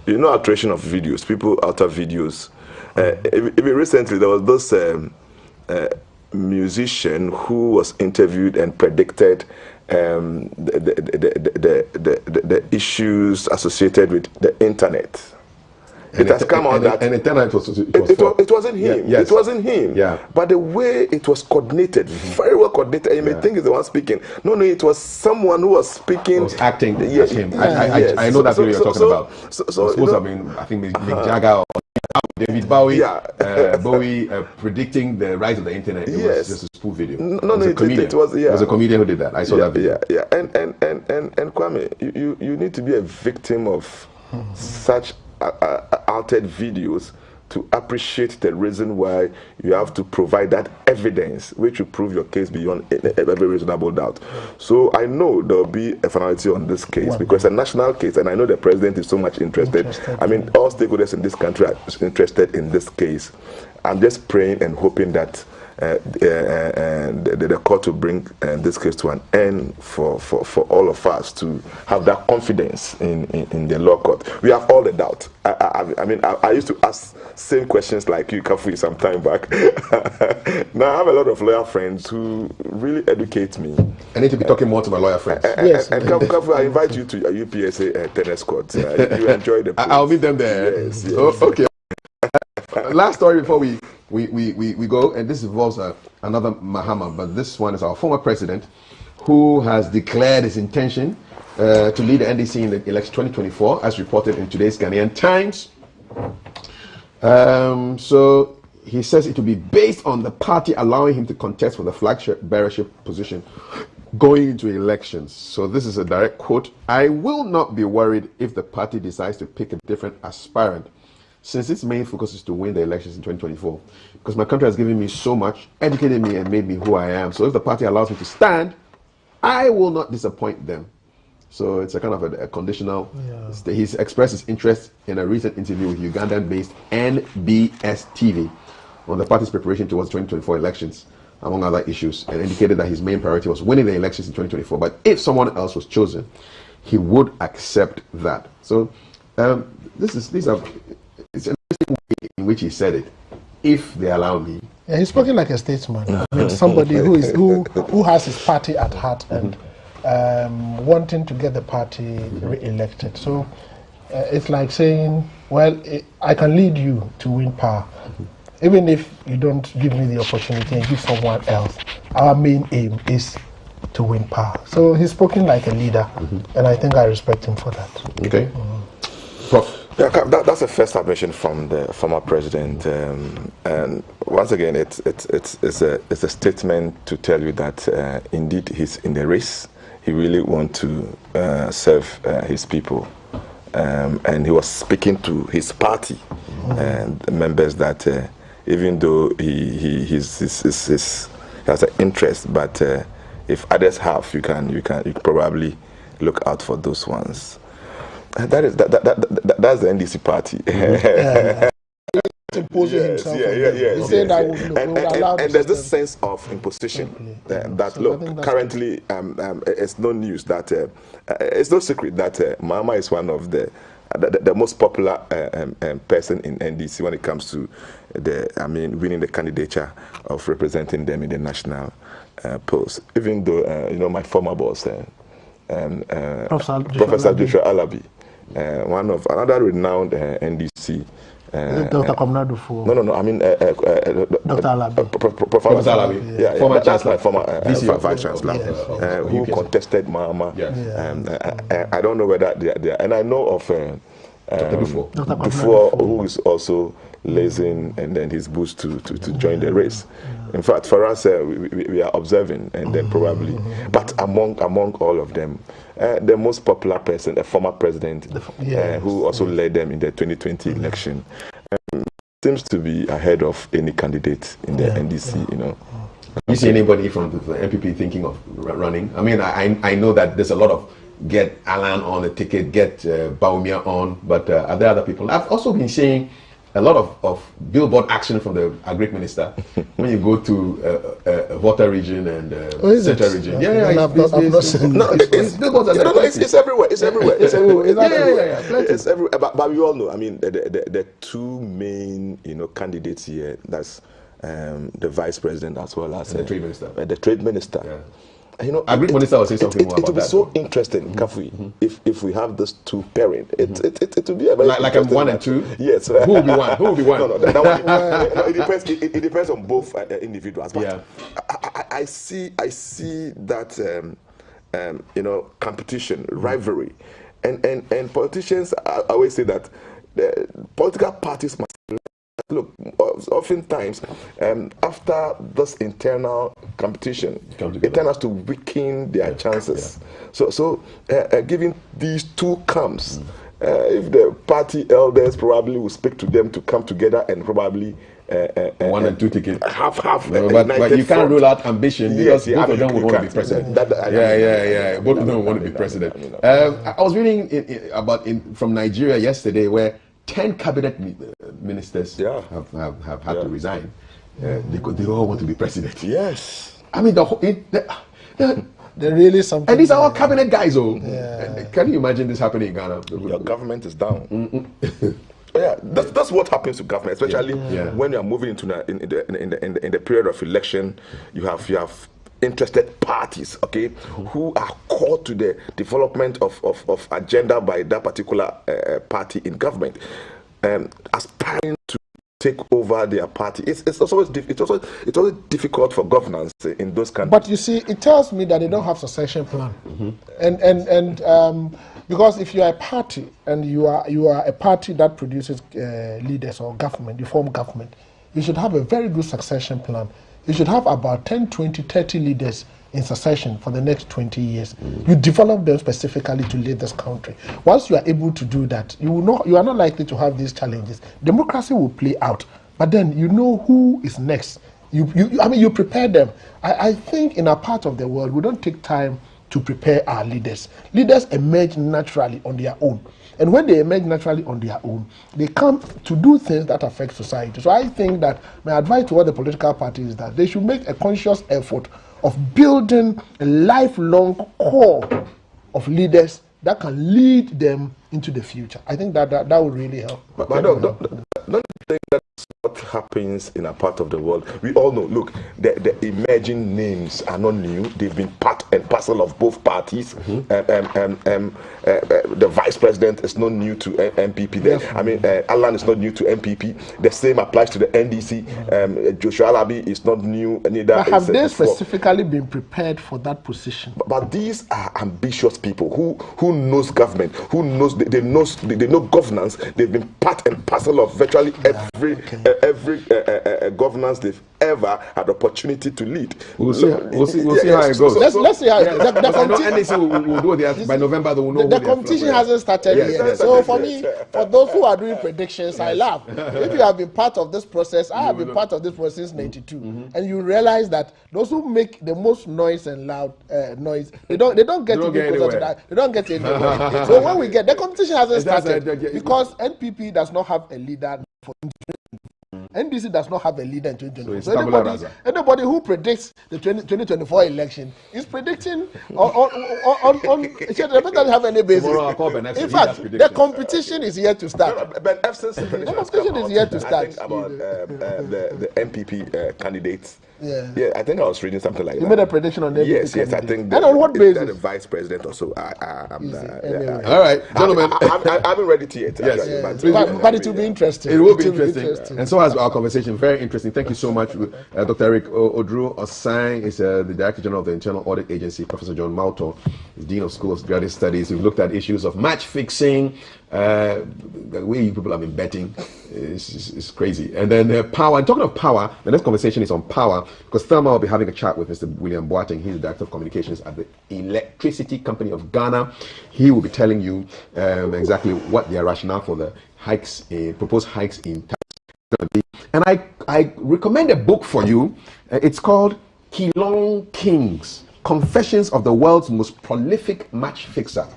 you know alteration of videos. People alter videos. Even recently, there was this musician who was interviewed and predicted the issues associated with the internet. it has come out that and it turned out it wasn't him. Yes. It wasn't him. Yeah. But the way it was coordinated, very well coordinated. You may think it's the one speaking. No, it was someone who was speaking. Was acting as him. I know that's what you're talking about. So it was supposed to have been, I think, Mick Jagger or David Bowie, Bowie predicting the rise of the internet. It was just a spoof video. It was a comedian who did that. I saw that video. Yeah. And Kwame, you need to be a victim of such altered videos to appreciate the reason why you have to provide that evidence which will prove your case beyond every reasonable doubt. So I know there will be a finality on this case because it's a national case, and I know the president is so much interested. I mean, all stakeholders in this country are interested in this case. I'm just praying and hoping that the court will bring this case to an end for all of us to have that confidence in the law court. We have all the doubt. I used to ask same questions like you, Kafu, some time back. Now I have a lot of lawyer friends who really educate me. I need to be talking more to my lawyer friends. And Kafu, I invite you to a UPSA tennis court. You enjoy the place. I'll meet them there. Yes. Oh, okay. Last story before we go, and this involves another Mahama, but this one is our former president who has declared his intention to lead the NDC in the election 2024, as reported in today's Ghanaian Times. So he says it will be based on the party allowing him to contest for the flagship bearership position going into elections. So this is a direct quote. "I will not be worried if the party decides to pick a different aspirant, since its main focus is to win the elections in 2024, because my country has given me so much, educated me and made me who I am. So if the party allows me to stand, I will not disappoint them." So it's a kind of a conditional. He's expressed his interest in a recent interview with Ugandan-based NBS TV on the party's preparation towards 2024 elections, among other issues, and indicated that his main priority was winning the elections in 2024. But if someone else was chosen, he would accept that. So it's an interesting way in which he said it. If they allow me. Yeah, he's spoken like a statesman. I mean, somebody who has his party at heart and wanting to get the party re-elected. So it's like saying, well, I can lead you to win power. Even if you don't give me the opportunity and give someone else, our main aim is to win power. So he's spoken like a leader, and I think I respect him for that. Okay. Prof. Yeah, that's a first submission from the former president, and once again, it's a statement to tell you that indeed he's in the race. He really wants to serve his people, and he was speaking to his party and the members that even though he has an interest, but if others have, you can probably look out for those ones. That's the NDC party. Imposing himself. And there's this sense of imposition that look, currently it's no news that it's no secret that Mahama is one of the most popular person in NDC when it comes to winning the candidature of representing them in the national post. Even though my former boss, Professor Joshua Alabi, one of another renowned NDC. Dr. Komnadu for No. I mean Dr. Alabi. Professor Alabi. Yeah, former Chancellor, former Vice Chancellor, who contested Mahama. I don't know whether they are, and I know of before who is also lazing and then his boots to join the race. In fact, for us, we are observing, and then probably, but among all of them, the most popular person, the former president, who also led them in the 2020 election, seems to be ahead of any candidate in the NDC. Do you see anybody from the MPP thinking of running? I mean, I know that there's a lot of get Alan on the ticket, get Baumia on, but are there other people? I've also been seeing a lot of billboard action from the Agric Minister when you go to Volta region and Central region. It's everywhere. It's everywhere. It's everywhere. But we all know. I mean, the two main candidates here. That's the vice president as well as the trade minister. The trade minister. Agri Minister will say something more It will about be that. so interesting, Kafui, if we have this two pairing. It will be a very like I'm 1 and 2. Yes. Who will be one? Who will be one? No, that one, no, it depends. It depends on both individuals. But Yeah. I see that competition, rivalry, and politicians. I always say that the political parties must look. Oftentimes, after this internal competition, it tends to weaken their chances. So giving these two camps. If the party elders probably will speak to them to come together and probably 1 and 2 tickets. Half. But you can't rule out ambition because both of them would want to be president. Yeah. Both of them would want to be president. I was reading from Nigeria yesterday where 10 cabinet ministers have had to resign. They all want to be president. Yes. I mean, they're really something. And these are all cabinet guys, Can you imagine this happening in Ghana? Your government is down. Yeah, that's what happens to government, especially when you are moving into in the period of election. You have interested parties, who are core to the development of agenda by that particular party in government, aspiring to take over their party. It's always difficult for governance in those countries. But you see, it tells me that they don't have succession plan, and because if you are a party and you are a party that produces leaders or government, you form government, you should have a very good succession plan. You should have about 10, 20, 30 leaders in succession for the next 20 years. You develop them specifically to lead this country. Once you are able to do that, you are not likely to have these challenges. Democracy will play out, but then you know who is next. You prepare them. I think in a part of the world, we don't take time to prepare our leaders. Leaders emerge naturally on their own. And when they emerge naturally on their own, they come to do things that affect society. So I think that my advice to all the political parties is that they should make a conscious effort of building a lifelong core of leaders that can lead them into the future. I think that would really help. But don't you think that's what happens in a part of the world? We all know, look, the emerging names are not new. They've been part and parcel of both parties. The vice president is not new to MPP. Alan is not new to MPP. The same applies to the NDC. Joshua Alabi is not new. Neither but have they specifically been prepared for that position? But these are ambitious people who knows government, who knows they know governance. They've been part and parcel of virtually every governance they've ever had opportunity to lead. We'll see how it goes. Let's see how NDC will do this by November. They will know the competition hasn't started yet. So for me, for those who are doing predictions, I laugh. If you have been part of this process, I have been part of this process since '92, and you realize that those who make the most noise and loud noise, they don't get to be closer to that. They don't get anywhere. So when we get the competition hasn't started because NPP does not have a leader for NDC does not have a leader in 2024. So anybody who predicts the 2024 election is predicting it doesn't have any basis. In fact, the competition is yet to start. But FCC, the competition is yet to start. I think about the MPP candidates. Yeah, I think I was reading something like that. You made a prediction on the Yes, I think. And on what basis? The vice president also. Anyway. All right, gentlemen. I haven't read it yet. But it will be interesting. It will be interesting. And so has our conversation. Very interesting. Thank you so much. Dr. Eric Odru Osang is the Director General of the Internal Audit Agency. Professor John Malto is Dean of School of Graduate Studies. We've looked at issues of match fixing, the way people have been betting is crazy. And then power. And talking of power, the next conversation is on power, because Thelma will be having a chat with Mr. William Boateng. He's the Director of Communications at the Electricity Company of Ghana. He will be telling you exactly what their rationale for the hikes, proposed hikes in tax. And I recommend a book for you. It's called Keylong Kings, Confessions of the World's Most Prolific Match Fixer.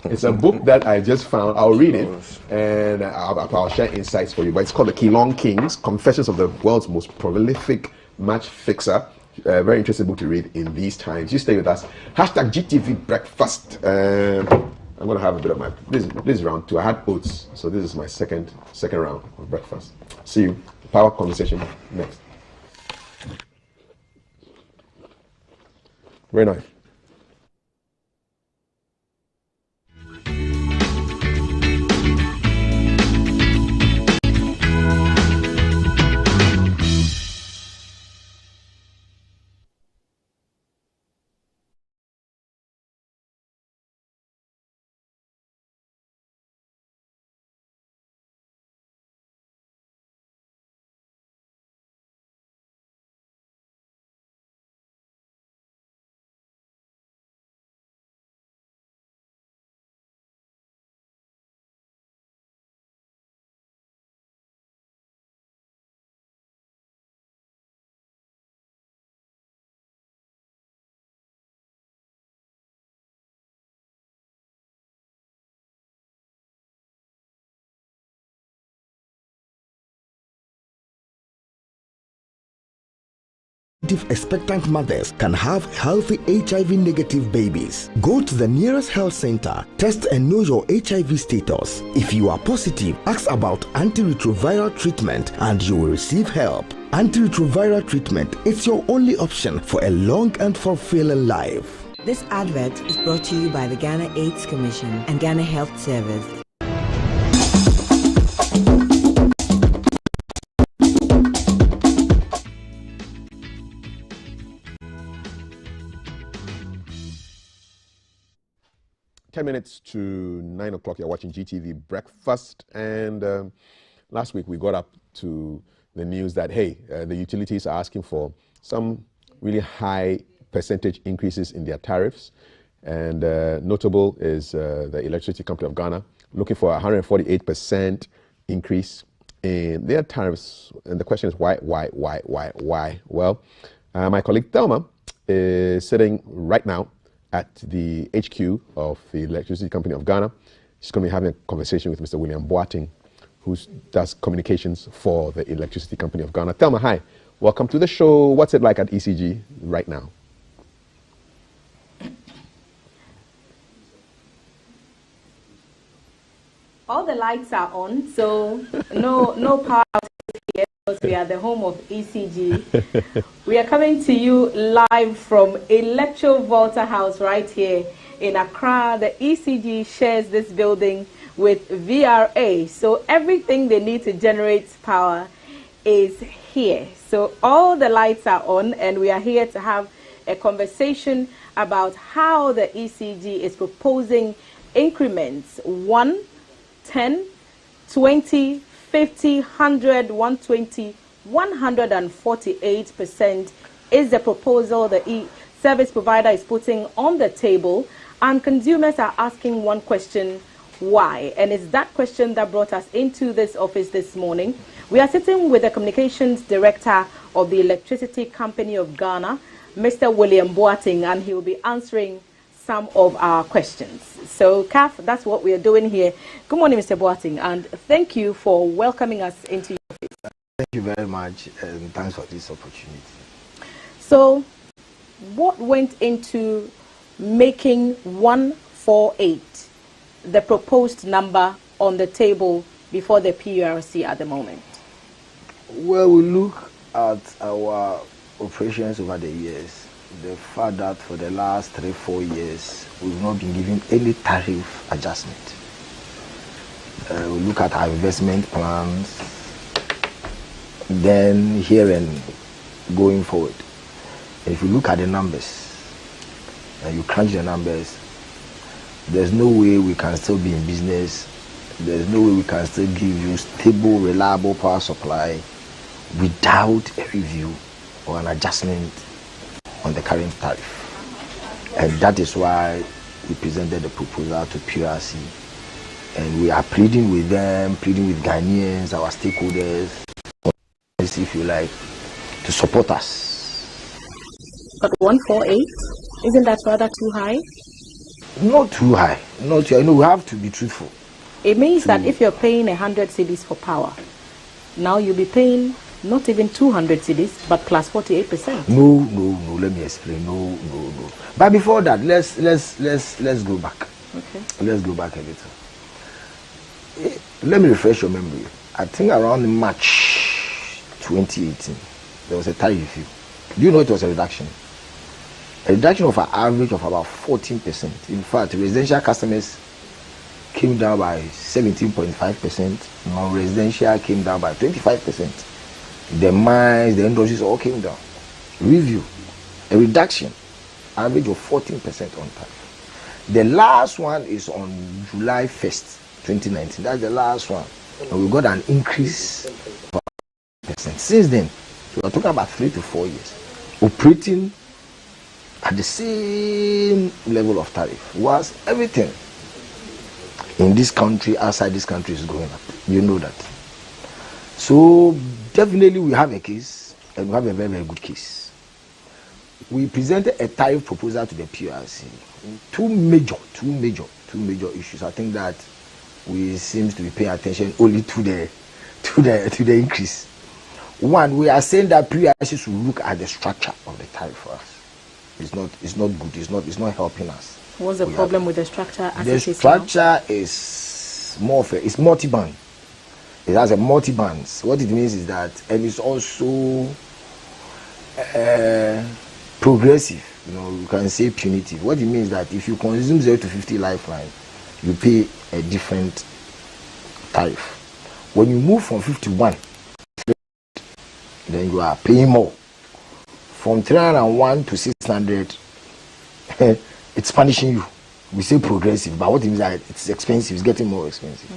It's a book that I just found. I'll read it and I'll share insights for you. But it's called The Keylong Kings, Confessions of the World's Most Prolific Match Fixer. Very interesting book to read in these times. You stay with us. Hashtag GTV Breakfast. I'm going to have a bit of my... This is round 2. I had oats, so this is my second round of breakfast. See you. Power conversation next. Very nice. Expectant mothers can have healthy HIV-negative babies. Go to the nearest health center, test and know your HIV status. If you are positive, ask about antiretroviral treatment and you will receive help. Antiretroviral treatment is your only option for a long and fulfilling life. This advert is brought to you by the Ghana AIDS Commission and Ghana Health Service. Minutes to 9 o'clock. You're watching GTV Breakfast, and last week we got up to the news that the utilities are asking for some really high percentage increases in their tariffs, and notable is the Electricity Company of Ghana looking for a 148% increase in their tariffs. And the question is why? Well, my colleague Thelma is sitting right now at the HQ of the Electricity Company of Ghana. She's going to be having a conversation with Mr. William Boateng, who does communications for the Electricity Company of Ghana. Thelma, hi. Welcome to the show. What's it like at ECG right now? All the lights are on, so no power here because we are the home of ECG. We are coming to you live from Electro Volta House right here in Accra. The ECG shares this building with VRA, so everything they need to generate power is here. So all the lights are on, and we are here to have a conversation about how the ECG is proposing increments 1, 10, 20, 50, 100, 120, 148% is the proposal the service provider is putting on the table, and consumers are asking one question, why? And it's that question that brought us into this office this morning. We are sitting with the communications director of the Electricity Company of Ghana, Mr. William Boateng, and he will be answering some of our questions. So, CAF, that's what we are doing here. Good morning, Mr. Boateng, and thank you for welcoming us into your office. Thank you very much, and thanks for this opportunity. So, what went into making 148 the proposed number on the table before the PURC at the moment? Well, we look at our operations over the years. The fact that for the last 3-4 years we've not been given any tariff adjustment. We look at our investment plans, then here and going forward. If you look at the numbers and you crunch the numbers, there's no way we can still be in business. There's no way we can still give you stable, reliable power supply without a review or an adjustment on the current tariff. And that is why we presented the proposal to PURC. And we are pleading with them, pleading with Ghanaians, our stakeholders, if you like, to support us. But 148, isn't that rather too high? Not too high. Not too high. No, we have to be truthful. It means that if you're paying 100 cedis for power, now you'll be paying not even 200 cedis, but plus 48%. No. Let me explain. No. But before that, let's go back. Okay. Let's go back a little. Let me refresh your memory. I think around March 2018, there was a tariff review. Do you know it was a reduction? a reduction of an average of about 14%. In fact, residential customers came down by 17.5%. Non-residential came down by 25%. The mines, the industries all came down. Review, a reduction, average of 14% on tariff. The last one is on July 1st, 2019. That's the last one. And we got an increase of 5%. Since then, we are talking about 3 to 4 years, operating at the same level of tariff, whilst everything in this country, outside this country, is going up. You know that. So definitely we have a case, and we have a very, very good case. We presented a tariff proposal to the PRC. Two major issues. I think that we seem to be paying attention only to the increase. One, we are saying that PRC should look at the structure of the tariff for us. It's not good. It's not helping us. What's the problem with the structure? The structure is more of it's multi-band. It has a multi-bands. What it means is that, and it's also progressive. You know, you can say punitive. What it means is that if you consume 0 to 50 lifeline, you pay a different tariff. When you move from 51, then you are paying more. From 301 to 600, it's punishing you. We say progressive, but what it means is that it's expensive. It's getting more expensive.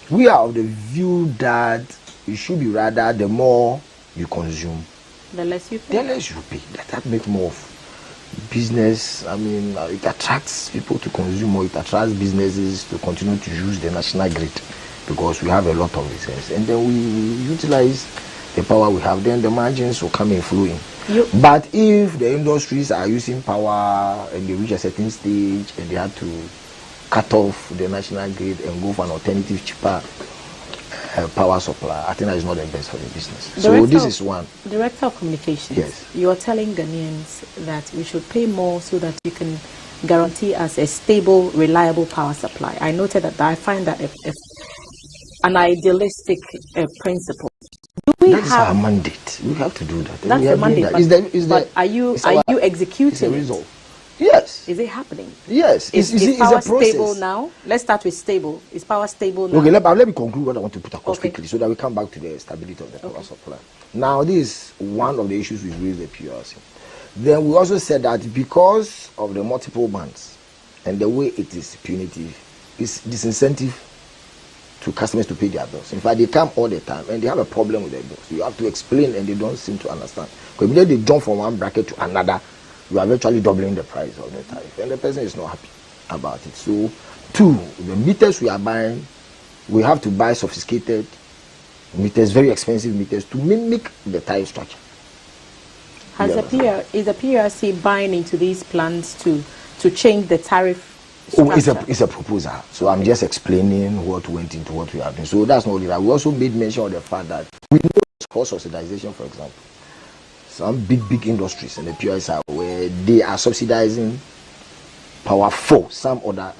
We are of the view that it should be rather the more you consume, the less you pay. That makes more of business. I mean, it attracts people to consume more. It attracts businesses to continue to use the national grid because we have a lot of resources. And then we utilize the power we have. Then the margins will come in flowing. But if the industries are using power and they reach a certain stage and they have to cut off the national grid and go for an alternative, cheaper power supply, I think that is not the best for the business. So this is one. Director of Communications, yes. You are telling Ghanaians that we should pay more so that you can guarantee us a stable, reliable power supply. I noted that I find that an idealistic principle. That's our mandate. We have to do that. That's the mandate. But are you executing it? Yes. Is it happening? Yes. Is power stable now? Let's start with stable. Is power stable now? Okay, let me conclude what I want to put across quickly so that we come back to the stability of the power supply. Now, this is one of the issues we raised the PRC. Then we also said that because of the multiple bands and the way it is punitive, it's disincentive to customers to pay their bills. In fact, they come all the time and they have a problem with their bills. You have to explain and they don't seem to understand. Because immediately they jump from one bracket to another, you are virtually doubling the price of the tariff. And the person is not happy about it. So, two, the meters we are buying, we have to buy sophisticated meters, very expensive meters, to mimic the tariff structure. Is the PRC buying into these plans to change the tariff structure? It's a proposal. So I'm just explaining what went into what we are doing. So that's not only that. We also made mention of the fact that we know cross-subsidization, for example. Some big industries in the PRC where they are subsidizing power for some other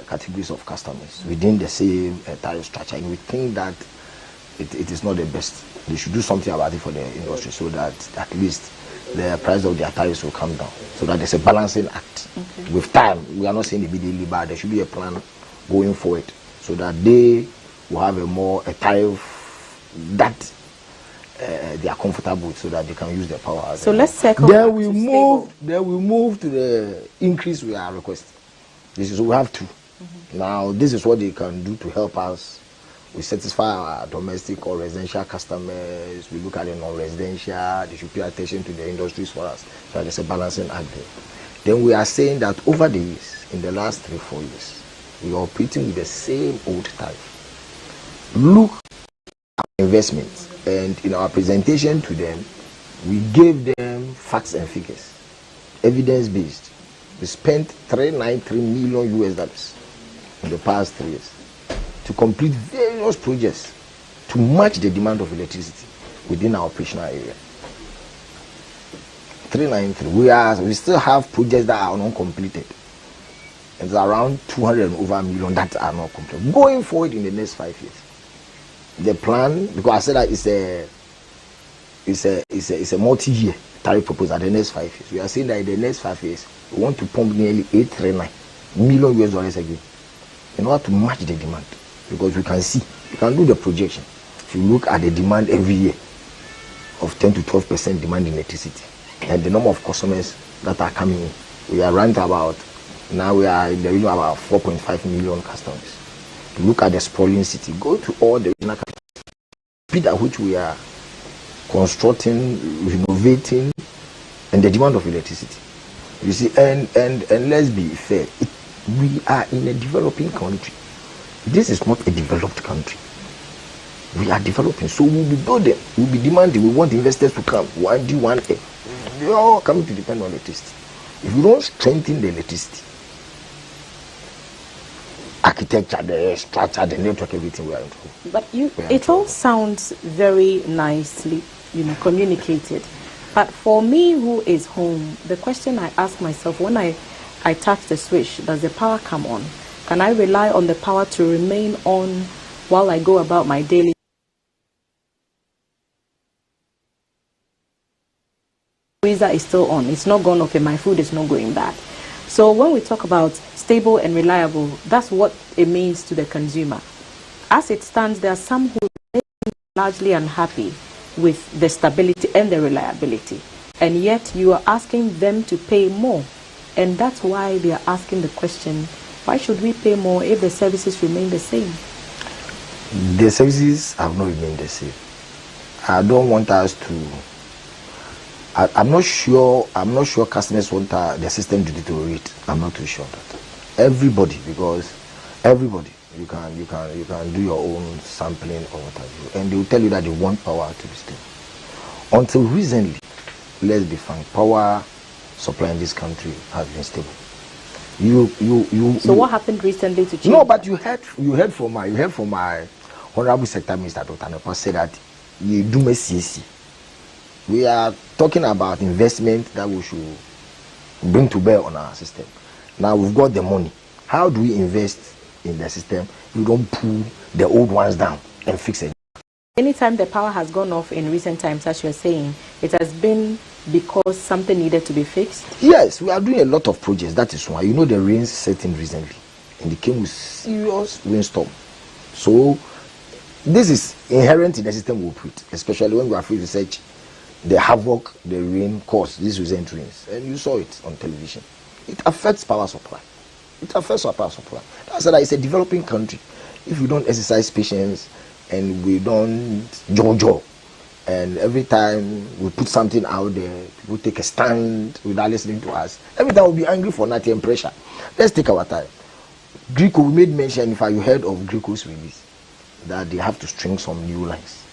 categories of customers within the same tariff structure. And we think that it is not the best. They should do something about it for the industry so that at least the price of their tariffs will come down. So that there's a balancing act. Okay. With time, we are not saying immediately, but there should be a plan going forward so that they will have a tariff that they are comfortable with so that they can use their power. So let's circle then we move to the increase we are requesting. We have two. Now this is what they can do to help us. We satisfy our domestic or residential customers. We look at the non-residential. They should pay attention to the industries for us. So there's a balancing act there. Then we are saying that over the years, in the last 3-4 years, we are operating with the same old tariff. Look at investments. And in our presentation to them, we gave them facts and figures, evidence-based. We spent $393 million in the past 3 years to complete various projects to match the demand of electricity within our operational area. 393. We still have projects that are not completed. It's around 200 and over million that are not completed. Going forward in the next 5 years, the plan, because I said that it's a multi-year tariff proposal the next 5 years. We are saying that in the next 5 years, we want to pump nearly $839 million again in order to match the demand. Because we can see, you can do the projection. If you look at the demand every year of 10 to 12% demand in electricity, and the number of customers that are coming in, we are running about, now we are in the region of about 4.5 million customers. Look at the sprawling city, go to all the regional capitals, speed at which we are constructing, renovating, and the demand of electricity. You see, and let's be fair, we are in a developing country. This is not a developed country. We are developing, so we'll be building, we'll be demanding, we want investors to come. 1D, 1A. They are all coming to depend on electricity. If we don't strengthen the electricity, architecture, the structure, the network, everything, we are in trouble. But it all sounds very nicely, communicated. But for me, who is home, the question I ask myself when I touch the switch, does the power come on? Can I rely on the power to remain on while I go about my daily? Freezer is still on. It's not gone off and my food is not going bad. So when we talk about stable and reliable, that's what it means to the consumer. As it stands, there are some who are largely unhappy with the stability and the reliability. And yet you are asking them to pay more. And that's why they are asking the question, why should we pay more if the services remain the same? The services have not remained the same. I don't want us to... I'm not sure customers want the system to deteriorate. I'm not too sure that. Everybody, because everybody, you can do your own sampling or what have you, and they will tell you that they want power to be stable. Until recently, let's be frank, power supply in this country has been stable. So what happened recently to change? No, but you heard from my Honorable Secretary Minister Dr. Nepa said that you do CC. We are talking about investment that we should bring to bear on our system. Now we've got the money. How do we invest in the system? We don't pull the old ones down and fix it. Anytime the power has gone off in recent times, as you're saying, it has been because something needed to be fixed? Yes, we are doing a lot of projects. That is why. You know the rains set in recently. And they came with serious rainstorm. So this is inherent in the system we operate, especially when we are free to search the havoc the rain caused, these recent rains. And you saw it on television. It affects power supply. It affects our power supply. That's why it's a developing country. If we don't exercise patience and we don't jojo, and every time we put something out there, people take a stand without listening to us, every time we'll be angry for nothing and pressure. Let's take our time. Greco, we made mention, if you heard of Greco's release, that they have to string some new lines.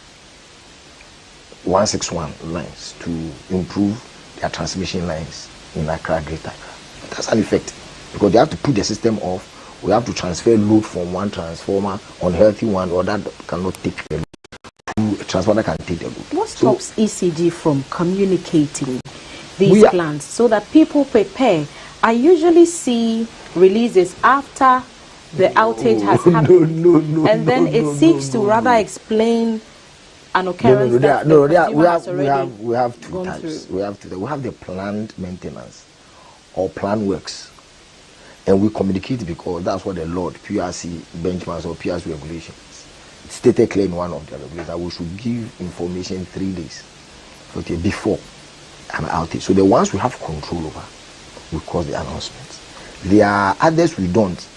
161 lines to improve their transmission lines in Accra, Greater Accra. That's an effect because they have to put the system off. We have to transfer load from one transformer, unhealthy one, or that cannot take the load, to a transformer that can take the load. What stops ECG from communicating these plans so that people prepare? I usually see releases after the outage has happened, and then it seeks to rather explain an occurrence we have two types. We have the planned maintenance or planned works, and we communicate because that's what the Lord PRC benchmarks or PRC regulations stated clear in one of the regulations that we should give information 3 days before an outage. So the ones we have control over, we cause the announcements. There are others we don't.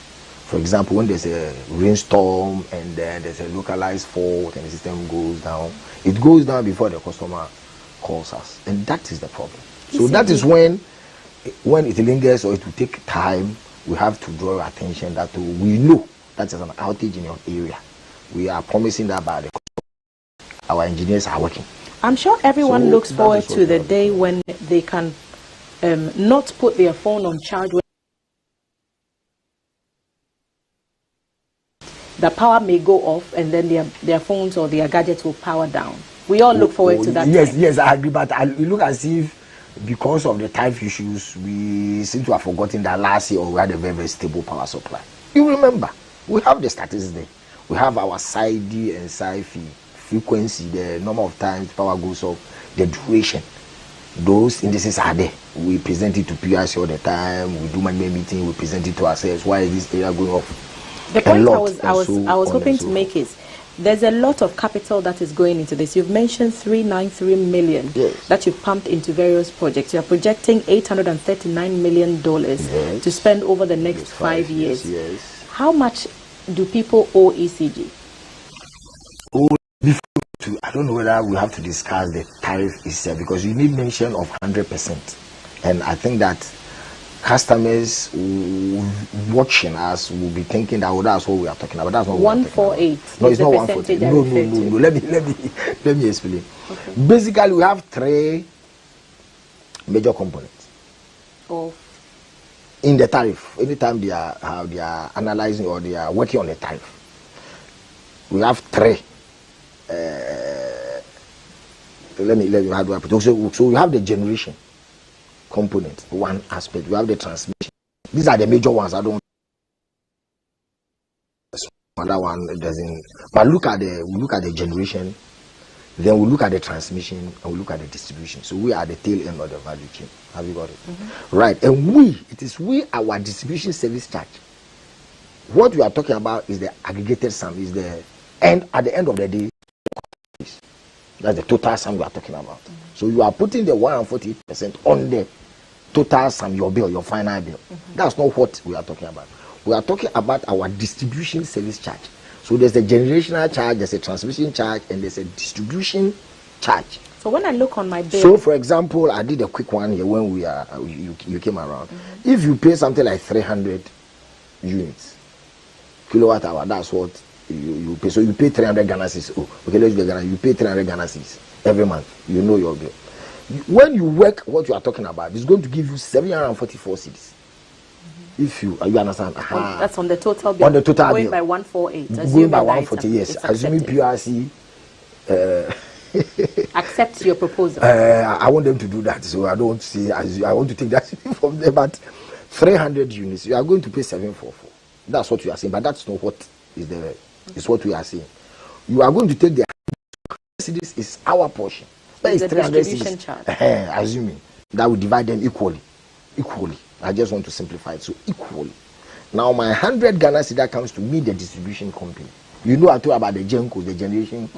For example, when there's a rainstorm and then there's a localized fault and the system goes down, it goes down before the customer calls us. And that is the problem. So that is when it lingers or it will take time, we have to draw your attention that we know that there's an outage in your area. We are promising that by the customer. Our engineers are working. I'm sure everyone looks forward to the day when they can not put their phone on charge. The power may go off and then their phones or their gadgets will power down. We all look forward to that. Yes, I agree, but we look as if because of the tariff issues, we seem to have forgotten that last year we had a very, very stable power supply. You remember, we have the statistics there. We have our SID and SIFI frequency, the number of times power goes off, the duration. Those indices are there. We present it to PRC all the time. We do management meeting. We present it to ourselves. Why is this area going up? The point I was hoping to make is there's a lot of capital that is going into this. You've mentioned 393 million that you've pumped into various projects. You're projecting $839 million to spend over the next 5 years. How much do people owe ECG? I don't know whether we have to discuss the tariff itself, because you need mention of 100%. And I think that customers watching us will be thinking that that's what we are talking about. That's not 148. No, it's not 148. No. Let me explain. Okay. Basically, we have 3 major components in the tariff. Anytime they are analyzing or they are working on the tariff, we have 3. Let me how do I put it? So we have the generation component, one aspect. We have the transmission. These are the major ones. I don't. Another one doesn't. But we look at the generation, then we look at the transmission, and we look at the distribution. So we are the tail end of the value chain. Have you got it? Right. And our distribution service charge. What we are talking about is the aggregated sum. Is the end at the end of the day. That's the total sum we are talking about. So you are putting the 148% on the total sum, your bill, your final bill. That's not what we are talking about. We are talking about our distribution service charge. So there's a generational charge, there's a transmission charge, and there's a distribution charge. So when I look on my bill, so for example, I did a quick one here when you came around. If you pay something like 300 units, kilowatt hour, that's what you pay. So you pay 300 Ghana cedis. Oh, okay, let's do Ghana. You pay 300 Ghana cedis every month. You know your bill. When you work what you are talking about, it's going to give you 744 cedis. If you understand. That's on the total bill. On the total going bill. By 148. Going by 140, yes. Assuming PRC accept your proposal. I want them to do that. So I don't see. I want to take that from them. But 300 units, you are going to pay 744. That's what you are saying. But that's not what is what we are saying. You are going to take the cedis is our portion. That is 300 distribution charge. Assuming that we divide them equally. I just want to simplify it. So equally. Now my 100 Ghana cedi that comes to me, the distribution company. You know I told about the GENCO, the generation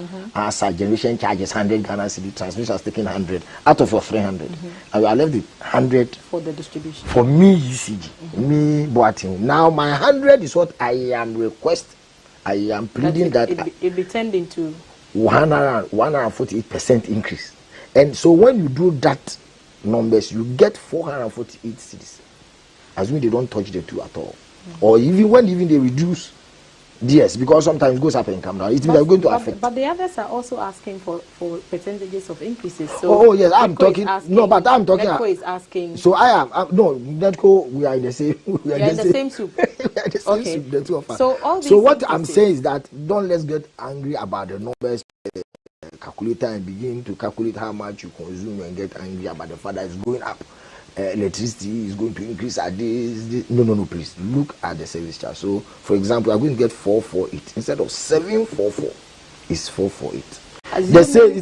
generation charges 100 Ghana cedi, transmission is taking 100 out of your 300. And I left it 100 for the distribution. For me ECG, me Boating. Now my 100 is what I am pleading that it be turned into 148% increase. And so when you do that numbers, you get 448 cedis. Assuming they don't touch the 2 at all. Or even they reduce DS, because sometimes it goes up and come down. It means going to affect. But the others are also asking for percentages of increases. So yes, I'm talking. But I'm talking. NEDCO is asking. So I am. No, NEDCO, we are in the same. We are in the same soup. We are in the same soup, the two of us. So all these. So what I'm saying is that let's get angry about the numbers. Calculator and begin to calculate how much you consume and get angry about the fact that it's going up. Electricity is going to increase at this. No, please look at the service charge. So, for example, I'm going to get 448 instead of 744. It's 448. Assuming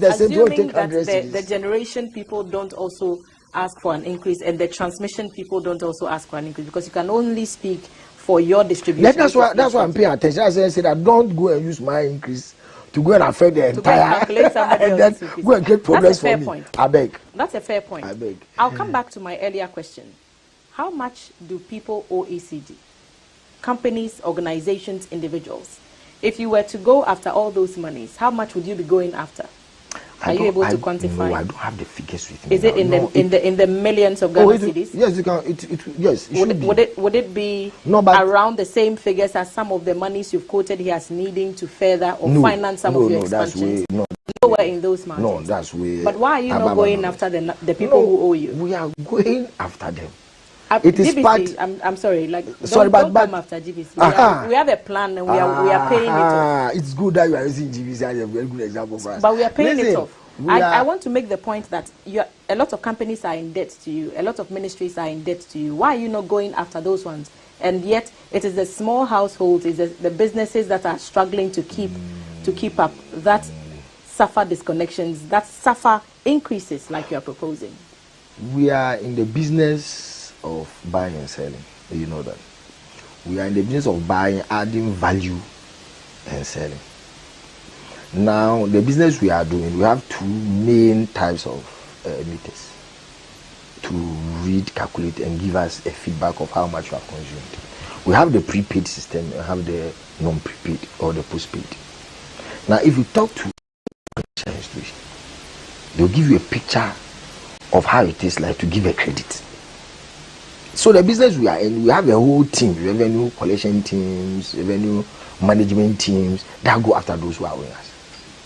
that the generation people don't also ask for an increase and the transmission people don't also ask for an increase, because you can only speak for your distribution. That's why I'm paying attention. As I said, that don't go and use my increase to go and affect the entire and then go and get problems for me. I beg. That's a fair point. I beg. I'll come back to my earlier question. How much do people owe ECG? Companies, organizations, individuals. If you were to go after all those monies, how much would you be going after? Are you able to quantify? No, I don't have the figures with me. Is it in the millions of Ghana cedis? Yes, you can. Yes. Would it be around the same figures as some of the monies you've quoted here as needing to further or finance some of your expansions? Nowhere in those margins. No, that's way. But why are you not going after the people who owe you? We are going after them. It is GBC, part. I'm sorry. Don't come after GBC. We have a plan and we are paying it off. It's good that you are using GBC as a very good example for us. But we are paying it off. I want to make the point that a lot of companies are in debt to you. A lot of ministries are in debt to you. Why are you not going after those ones? And yet, it is the small households, it is the businesses that are struggling to keep up, that suffer disconnections, that suffer increases like you are proposing. We are in the business of buying and selling. You know that. We are in the business of buying, adding value and selling. Now, the business we are doing, we have two main types of meters to read, calculate, and give us a feedback of how much you have consumed. We have the prepaid system, and have the non-prepaid or the postpaid. Now, if you talk to a institution, they'll give you a picture of how it is like to give a credit. So the business we are in, we have a whole team, revenue collection teams, revenue management teams that go after those who are owing us.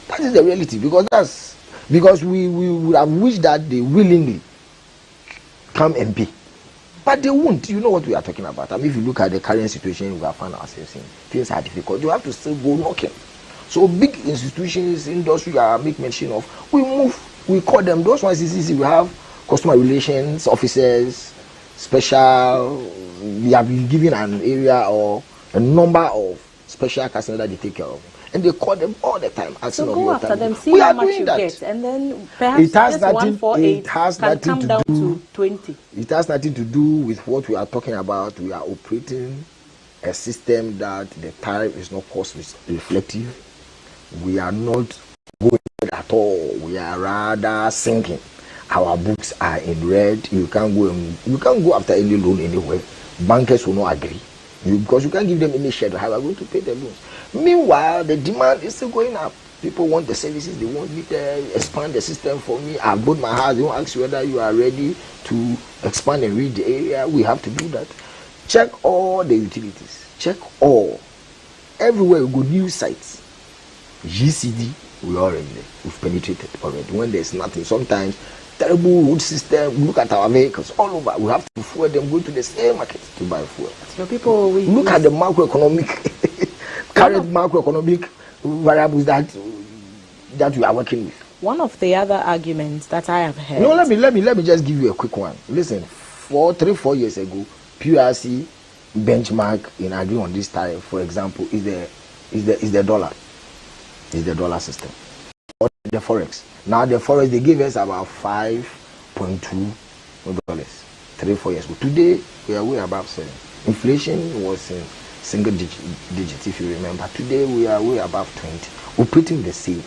That is the reality, because we would have wished that they willingly come and pay, but they won't. You know what we are talking about. I mean, if you look at the current situation we have found ourselves in, things are difficult. You have to still go knocking. So big institutions, industry I make mention of, we move, we call them, those ones is easy. We have customer relations officers, special, we have been given an area or a number of special customers that they take care of. And they call them all the time. So go after them, see how much you get, and then perhaps just 148 can come down to 20. It has nothing to do with what we are talking about. We are operating a system that the tariff is not cost reflective. We are not going at all. We are rather sinking. Our books are in red. You can't go after any loan anywhere. Bankers will not agree. Because you can't give them any schedule. How are you going to pay the loans? Meanwhile, the demand is still going up. People want the services. They want me to expand the system for me. I bought my house. They won't ask whether you are ready to expand and read the area. We have to do that. Check all the utilities. Check all. Everywhere we go, new sites. GCD, we're already there. We've penetrated already. When there's nothing, sometimes terrible road system, look at our vehicles all over. We have to fuel them, go to the same market to buy fuel. So people, look at the macroeconomic, current macroeconomic variables that we are working with. One of the other arguments that I have heard. No, let me just give you a quick one. Listen, 4 years ago, PRC benchmark in agreeing on this tariff, for example, is the dollar. Is the dollar system or the forex. Now the forex, they gave us about $5.2 3-4 years ago. Today we are way above 7. Inflation was in single digits, if you remember. Today we are way above 20. Operating the same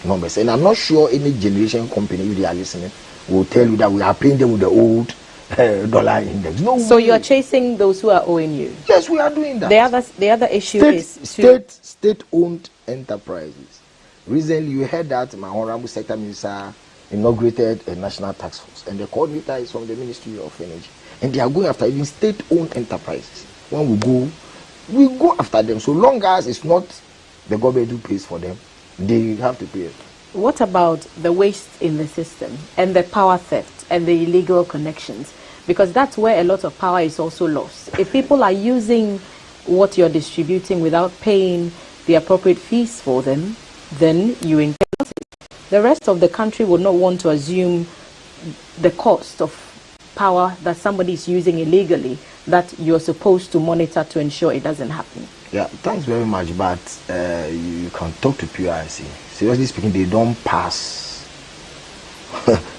numbers, and I'm not sure any generation company, if they are listening, will tell you that we are paying them with the old dollar index. No. So you are chasing those who are owing you. Yes, we are doing that. The other issue is state-owned enterprises. Recently, you heard that my honorable sector minister inaugurated a national task force, and the coordinator is from the Ministry of Energy, and they are going after even state-owned enterprises. When we go after them. So long as it's not the government who pays for them, they have to pay it. What about the waste in the system and the power theft and the illegal connections? Because that's where a lot of power is also lost. If people are using what you're distributing without paying the appropriate fees for them, then you incur losses. The rest of the country would not want to assume the cost of power that somebody is using illegally that you're supposed to monitor to ensure it doesn't happen. Yeah, thanks very much, but you can talk to PRC. Seriously speaking, they don't pass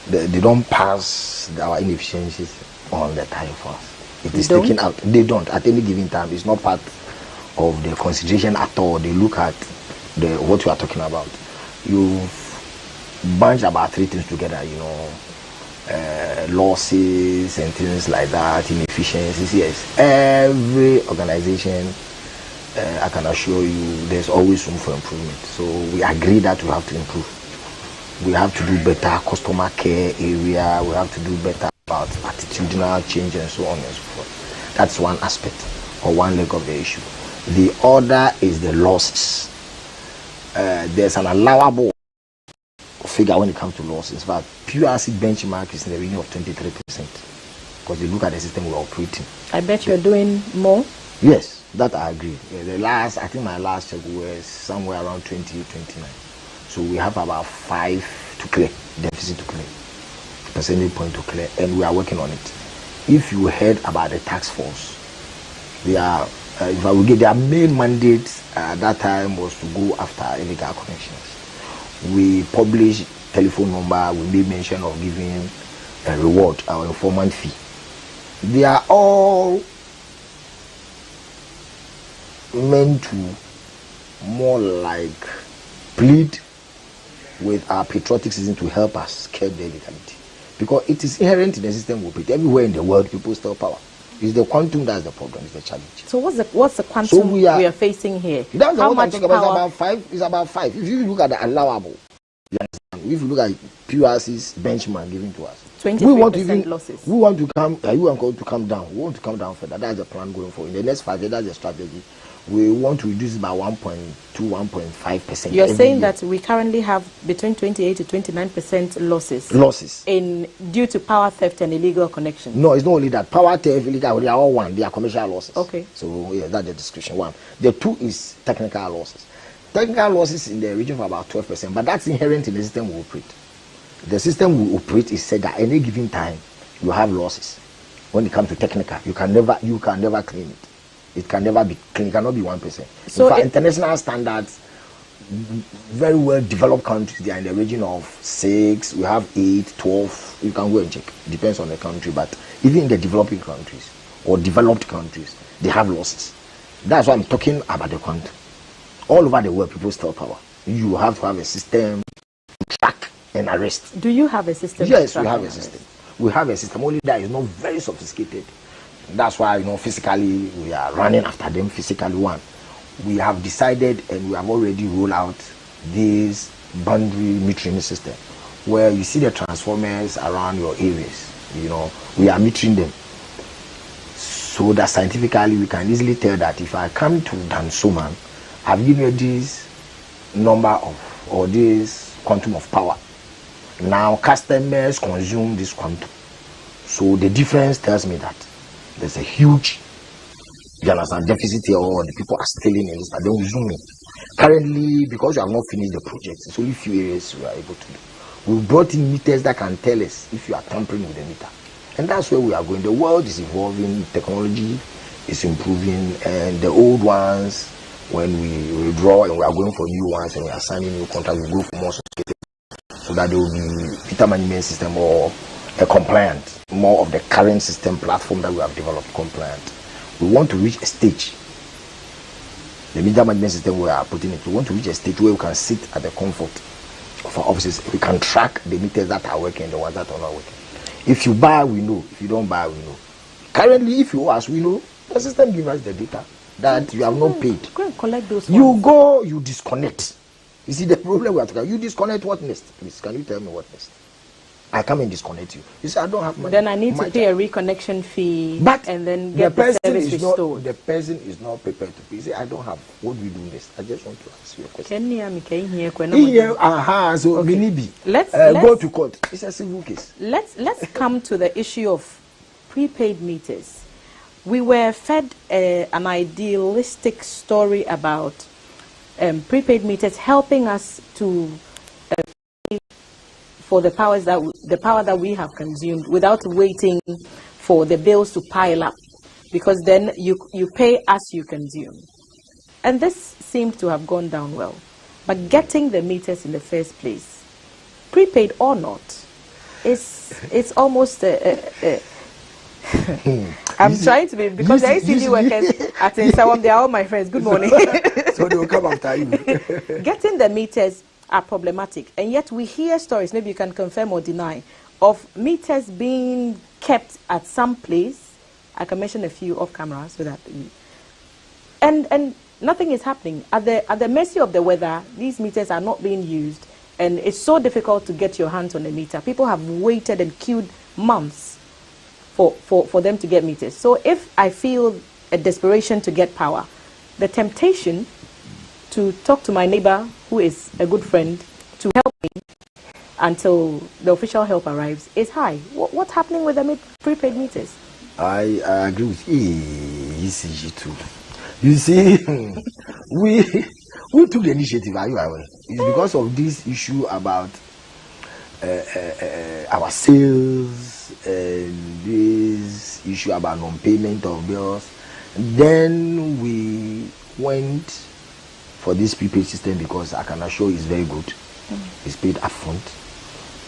they don't pass our inefficiencies on the tariff for us. It is taken out. They don't at any given time. It's not part of the consideration at all. They look at what you are talking about. You've bunched about 3 things together, losses and things like that, inefficiencies. Yes, every organization, I can assure you, there's always room for improvement. So we agree that we have to improve. We have to do better customer care area. We have to do better about attitudinal change and so on and so forth. That's one aspect or one leg of the issue. The other is the losses. There's an allowable figure when it comes to losses, but PRC benchmark is in the region of 23% because they look at the system we're operating. I bet you're doing more. Yes, that I agree. I think my last check was somewhere around 29. So we have about 5 to clear, deficit to clear, percentage point to clear, and we are working on it. If you heard about the task force, if I will get their main mandate at that time was to go after illegal connections. We publish telephone number, we made mention of giving reward, our informant fee. They are all meant to more like plead with our patriotic citizens to help us curb the illegality, because it is inherent in the system we operate. Everywhere in the world, people steal power. It's the quantum that's the problem. It's the challenge. So what's the quantum we are facing here? That's how what much I'm talking power? about. It's about 5. If you look at the allowable, you understand? If you look at PRC's benchmark given to us, 23% losses. We want to come. We want to come down. We want to come down further. That's the plan going forward. In the next 5 years, that's the strategy. We want to reduce it by 1.2, 1.5%. You're saying that we currently have between 28 to 29% losses. Losses due to power theft and illegal connections. No, it's not only that. Power theft, illegal, they are all one. They are commercial losses. Okay. So yeah, that's the description one. The 2 is technical losses. Technical losses in the region of about 12%, but that's inherent in the system we operate. The system we operate is said that at any given time you have losses. When it comes to technical, you can never clean it. It can never be clean. It cannot be 1%. So in fact, international standards, very well developed countries, they are in the region of 6. We have 8, 12. You can go and check. It depends on the country, but even in the developing countries or developed countries, they have losses. That's why I'm talking about the country. All over the world, people steal power. You have to have a system to track and arrest. Do you have a system? Yes, we have a system. We have a system, only that is not very sophisticated. That's why, physically we are running after them. Physically, one, we have decided and we have already rolled out this boundary metering system, where you see the transformers around your areas. We are metering them, so that scientifically we can easily tell that if I come to Dansoman, I've given you this number of or this quantum of power. Now customers consume this quantum, so the difference tells me that there's a huge deficit here, or the people are stealing and they will zoom in. Currently, because we have not finished the project, it's only few areas we are able to do. We've brought in meters that can tell us if you are tampering with the meter. And that's where we are going. The world is evolving, technology is improving, and the old ones, when we withdraw and we are going for new ones and we are signing new contracts, we go for more sophisticated, so that there will be meter management system or a compliant, more of the current system platform that we have developed compliant. We want to reach a stage, the meter management system we are putting it, we want to reach a stage where we can sit at the comfort of our offices. We can track the meters that are working and the ones that are not working. If you buy, we know. If you don't buy, we know. Currently, if you ask, we know. The system gives us the data that you have not paid. Go and collect those You ones. go, you disconnect. You see the problem we are talking about. You disconnect, what next? Please, can you tell me what next? I come and disconnect you. You say I don't have money. Then I need to pay a reconnection fee, and then get the service restored. The person is not prepared to pay. You say I don't have. What do we do next? I just want to ask you a question. So okay. Let's go to court. It's a civil case. Let's come to the issue of prepaid meters. We were fed an idealistic story about prepaid meters helping us to for the power that we have consumed without waiting for the bills to pile up, because then you pay as you consume. And this seems to have gone down well. But getting the meters in the first place, prepaid or not, it's almost I'm trying to be, because the ACD workers at Insawam, they are all my friends. Good morning. So they will come after you. Getting the meters are problematic, and yet we hear stories, maybe you can confirm or deny, of meters being kept at some place. I can mention a few off camera so that and nothing is happening. At the mercy of the weather, these meters are not being used, and it's so difficult to get your hands on a meter. People have waited and queued months for them to get meters. So if I feel a desperation to get power, the temptation to talk to my neighbor, who is a good friend, to help me until the official help arrives is high. What's happening with the prepaid meters? I agree with ECG too. You see, we took the initiative. Are you aware? It's because of this issue about our sales and this issue about non-payment of bills. Then we went for this prepaid system because I can assure it's very good. It's paid upfront.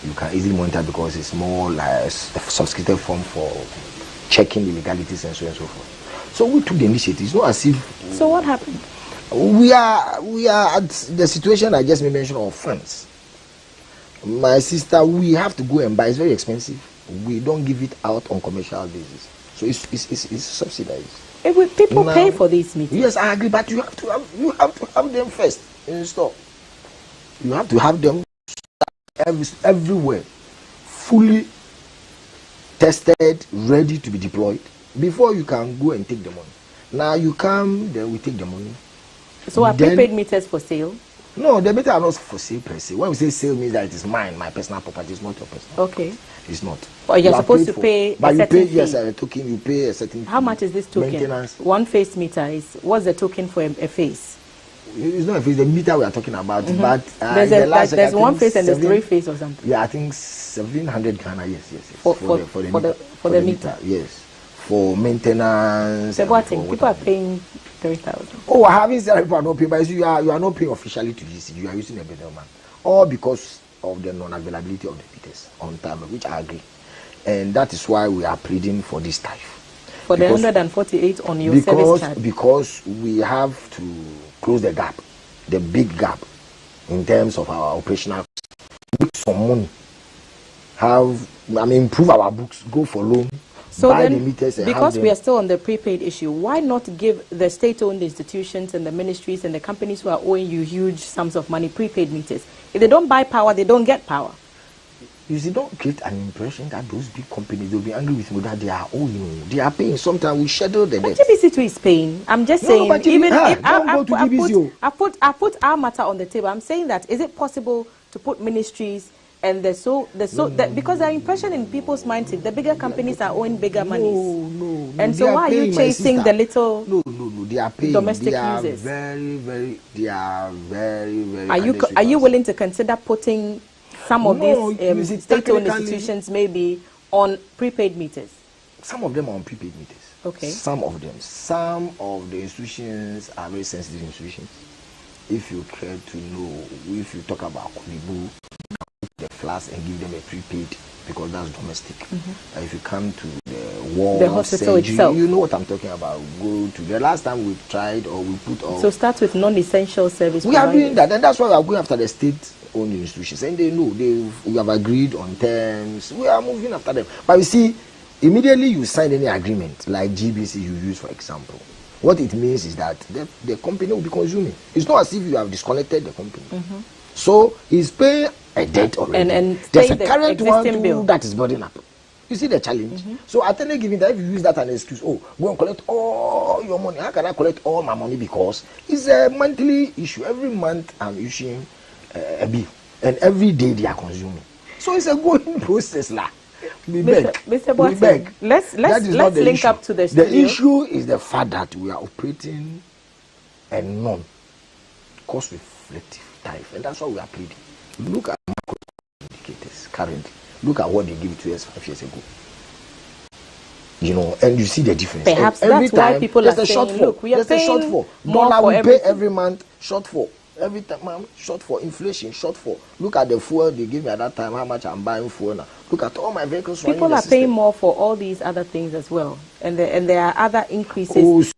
you can easily monitor because it's more like a sophisticated form for checking the legalities and so on and so forth. So we took the initiative. It's not as if. So what happened? We are at the situation I just mentioned of funds. My sister, we have to go and buy. It's very expensive. We don't give it out on commercial basis. So it's subsidized. People pay for these meetings. Yes, I agree, but you have to have them first in store. You have to have them everywhere, fully tested, ready to be deployed before you can go and take the money. Now you come, then we take the money. So are prepaid meters for sale? No, the meters are not for sale per se. When we say sale, means that it is mine, my personal property. It's not your personal. Okay. It's not. But you're supposed to pay but a you certain pay, fee. yes, a token. You pay a certain. How much is this token? Maintenance. One face meter is what's the token for a face? It's not a face. The meter we are talking about, but there's one face and there's 3 face or something. Yeah, I think 1,700 Ghana. Yes. For the meter. Yes, for maintenance. So what thing? People are paying 3,000. Oh, I haven't said people are not paying, but you are not paying officially to GCG. You are using a middleman, all because of the non-availability of the meters on time, which I agree, and that is why we are pleading for this tariff. For the 148 on your service charge. Because we have to close the gap, the big gap, in terms of our operational. Make some money, improve our books, go for loan. So then, because we are still on the prepaid issue, why not give the state-owned institutions and the ministries and the companies who are owing you huge sums of money prepaid meters? If they don't buy power, they don't get power. You see, don't create an impression that those big companies will be angry with me that they are owing. They are paying. Sometimes we schedule the debt. GBC too is paying. I'm just saying, even if I put our matter on the table, I'm saying that is it possible to put ministries and that because the impression in people's minds is the bigger companies are owing bigger monies. No. And so why are you chasing the little they are paying. domestic they are users? They are very. Are you willing to consider putting some of these state-owned institutions maybe on prepaid meters? Some of them are on prepaid meters. Okay. Some of them. Some of the institutions are very sensitive institutions. If you care to know, if you talk about Kulibu, the flats and give them a prepaid because that's domestic. If you come to the hospital surgery, itself, you know what I'm talking about. Go to the last time we tried or we put all. So start with non-essential service. We are doing that, and that's why we are going after the state-owned institutions, and they know we have agreed on terms. We are moving after them. But you see, immediately you sign any agreement like GBC you use, for example. What it means is that the company will be consuming. It's not as if you have disconnected the company. So he's paying a debt already. And there's a current one bill that is burning up. You see the challenge? So at any given time, if you use that as an excuse, go and collect all your money. How can I collect all my money? Because it's a monthly issue. Every month I'm issuing a bill. And every day they are consuming. So it's a going process. Mr. Boateng, let's link issue. Up to the studio. The issue is the fact that we are operating a non-cost reflective tariff, and that's why we are pleading. Look at macro indicators currently. Look at what they gave to us 5 years ago. And you see the difference. Perhaps that's why people are saying, look, we are paying more for we pay every month shortfall. Every time, shortfall, inflation, shortfall. Look at the fuel they give me at that time, how much I'm buying fuel now. Look at all my vehicles. People are paying more for all these other things as well. And there are other increases.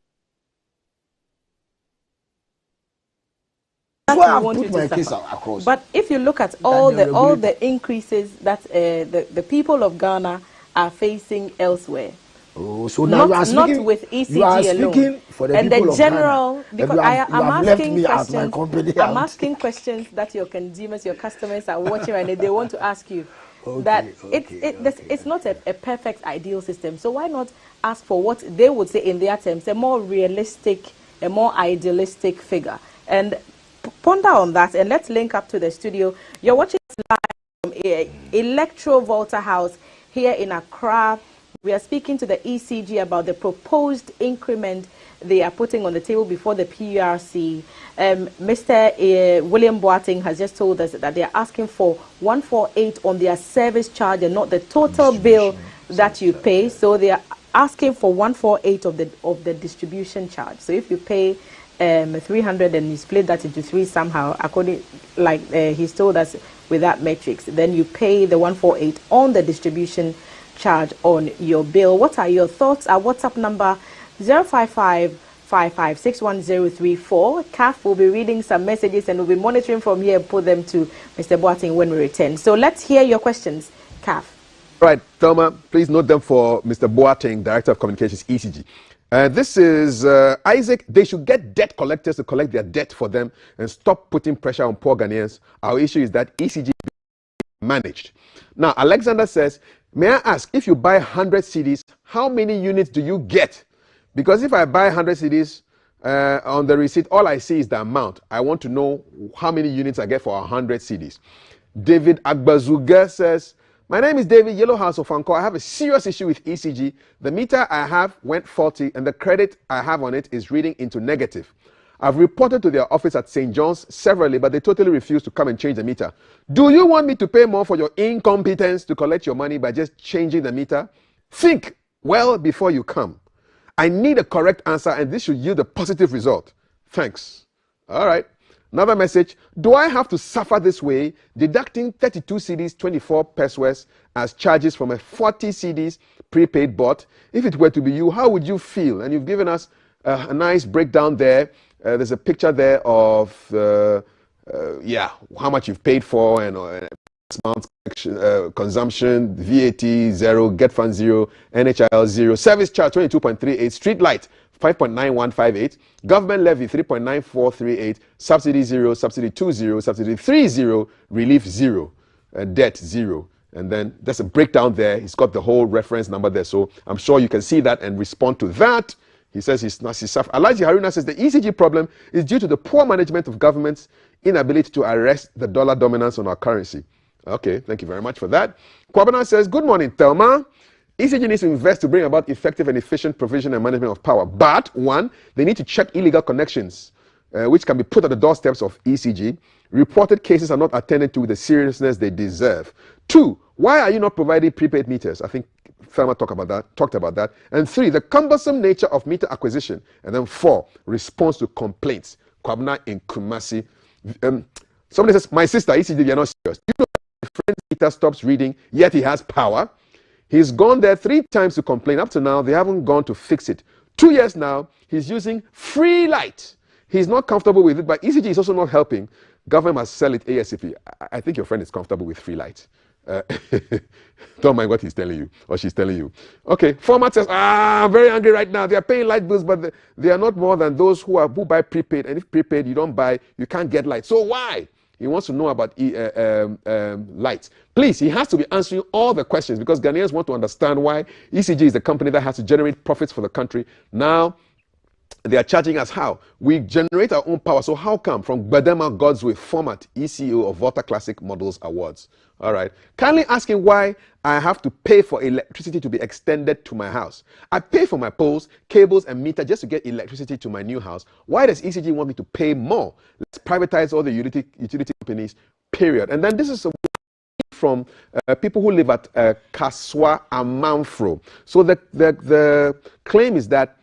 That's why I put my case across. But if you look at all the increases that the people of Ghana are facing elsewhere, so now you are speaking, not with ECG alone. For the and people the of general, Ghana. because I'm asking questions that your consumers, your customers are watching and they want to ask you. It's not a perfect ideal system. So why not ask for what they would say in their terms, a more realistic, a more idealistic figure, and ponder on that. And let's link up to the studio. You're watching live from Electro Volta House here in Accra. We are speaking to the ECG about the proposed increment they are putting on the table before the PURC. Mr. William Boateng has just told us that they are asking for 148 on their service charge and not the total bill that you pay. So they are asking for 148 of the distribution charge. So if you pay 300 and you split that into 3 somehow, according, like he's told us with that matrix, then you pay the 148 on the distribution charge on your bill. What are your thoughts? Our WhatsApp number 05555610034. CAF will be reading some messages and we'll be monitoring from here and put them to Mr. Boateng when we return. So let's hear your questions, CAF. Right, Thelma, please note them for Mr. Boateng, Director of Communications, ECG. This is Isaac. They should get debt collectors to collect their debt for them and stop putting pressure on poor Ghanaians. Our issue is that ECG managed. Now, Alexander says, may I ask, if you buy 100 CDs, how many units do you get? Because if I buy 100 CDs on the receipt, all I see is the amount. I want to know how many units I get for 100 CDs. David Agbazuga says, my name is David, Yellow House of Anko. I have a serious issue with ECG. The meter I have went faulty and the credit I have on it is reading into negative. I've reported to their office at St. John's severally, but they totally refuse to come and change the meter. Do you want me to pay more for your incompetence to collect your money by just changing the meter? Think well before you come. I need a correct answer and this should yield a positive result. Thanks. All right. Another message, do I have to suffer this way, deducting 32 CDs, 24 pesos as charges from a 40 CDs prepaid bought? If it were to be you, how would you feel? And you've given us a nice breakdown there. There's a picture there of, how much you've paid for and amount, consumption, VAT 0, get fund 0, NHIL 0, service charge 22.38, street light 5.9158, government levy 3.9438, subsidy 0, subsidy 20, subsidy 30, relief 0, debt 0. And then there's a breakdown there. He's got the whole reference number there. So I'm sure you can see that and respond to that. He says he's suffering. Elijah Haruna says the ECG problem is due to the poor management of government's inability to arrest the dollar dominance on our currency. Okay, thank you very much for that. Kwabena says, good morning, Thelma. ECG needs to invest to bring about effective and efficient provision and management of power. But, 1, they need to check illegal connections, which can be put at the doorsteps of ECG. Reported cases are not attended to with the seriousness they deserve. 2, why are you not providing prepaid meters? I think Thelma talked about that. And 3, the cumbersome nature of meter acquisition. And then 4, response to complaints. Kwabena in Kumasi. Somebody says, my sister, ECG, you're not serious. You know that my friend's meter stops reading, yet he has power. He's gone there 3 times to complain. Up to now, they haven't gone to fix it. 2 years now, he's using free light. He's not comfortable with it, but ECG is also not helping. Government must sell it ASAP. I think your friend is comfortable with free light. Don't mind what he's telling you or she's telling you. Okay, Format says, I'm very angry right now. They are paying light bills, but they are not more than those who buy prepaid. And if prepaid, you don't buy, you can't get light. So why? He wants to know about lights. Please, he has to be answering all the questions because Ghanaians want to understand why ECG is the company that has to generate profits for the country. Now, they are charging us how? We generate our own power. So how come? From Badema God's Way, Format, ECO of Volta Classic Models Awards. All right. Kindly asking why I have to pay for electricity to be extended to my house. I pay for my poles, cables, and meter just to get electricity to my new house. Why does ECG want me to pay more? Let's privatize all the utility companies, period. And then this is from people who live at Kaswa Amanfro. So the claim is that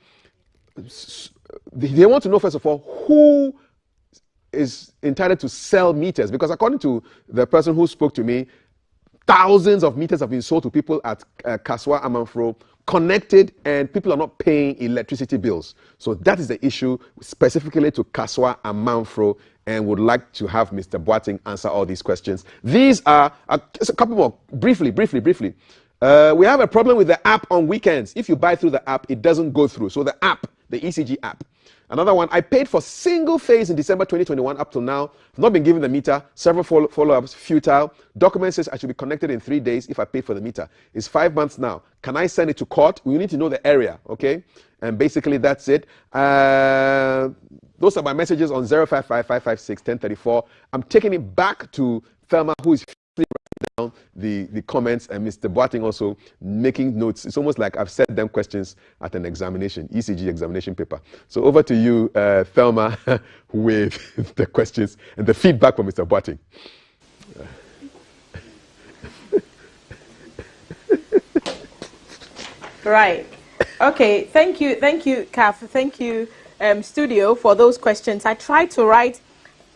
they want to know, first of all, who is entitled to sell meters, because according to the person who spoke to me, thousands of meters have been sold to people at Kaswa Amanfro, connected, and people are not paying electricity bills. So that is the issue specifically to Kaswa Amanfro, and would like to have Mr. Boateng answer all these questions. These are just a couple more, briefly. We have a problem with the app on weekends. If you buy through the app, it doesn't go through. So the app, the ECG app. Another one, I paid for single phase in December 2021 up till now. I've not been given the meter. Several follow-ups, futile. Document says I should be connected in 3 days if I paid for the meter. It's 5 months now. Can I send it to court? We need to know the area, okay? And basically that's it. Those are my messages on 05555561034. I'm taking it back to Thelma, who is down the comments, and Mr. Boateng also making notes. It's almost like I've set them questions at an examination, ECG examination paper. So over to you, Thelma, with the questions and the feedback from Mr. Boateng. Right. Okay. Thank you, CAF. Thank you, studio for those questions. I tried to write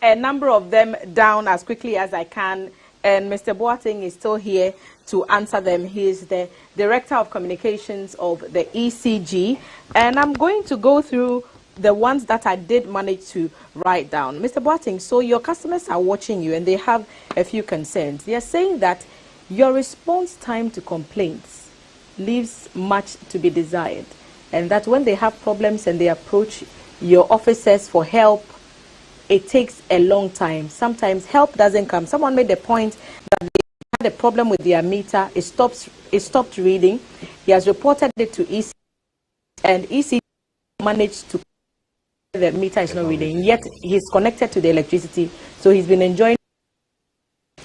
a number of them down as quickly as I can, and Mr. Boateng is still here to answer them. He is the Director of Communications of the ECG, and I'm going to go through the ones that I did manage to write down. Mr. Boateng, so your customers are watching you and they have a few concerns. They are saying that your response time to complaints leaves much to be desired, and that when they have problems and they approach your officers for help, it takes a long time. Sometimes help doesn't come. Someone made the point that they had a problem with their meter. It stopped reading. He has reported it to ECG, and ECG managed to the meter is not reading, yet he's connected to the electricity, so he's been enjoying.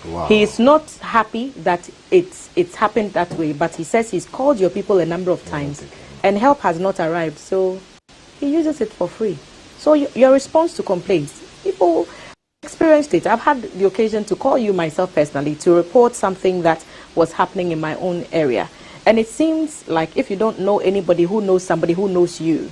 Wow. He is not happy that it's happened that way, but he says he's called your people a number of times and help has not arrived, so he uses it for free. So your response to complaints, people experienced it. I've had the occasion to call you myself personally to report something that was happening in my own area, and it seems like if you don't know anybody who knows somebody who knows you,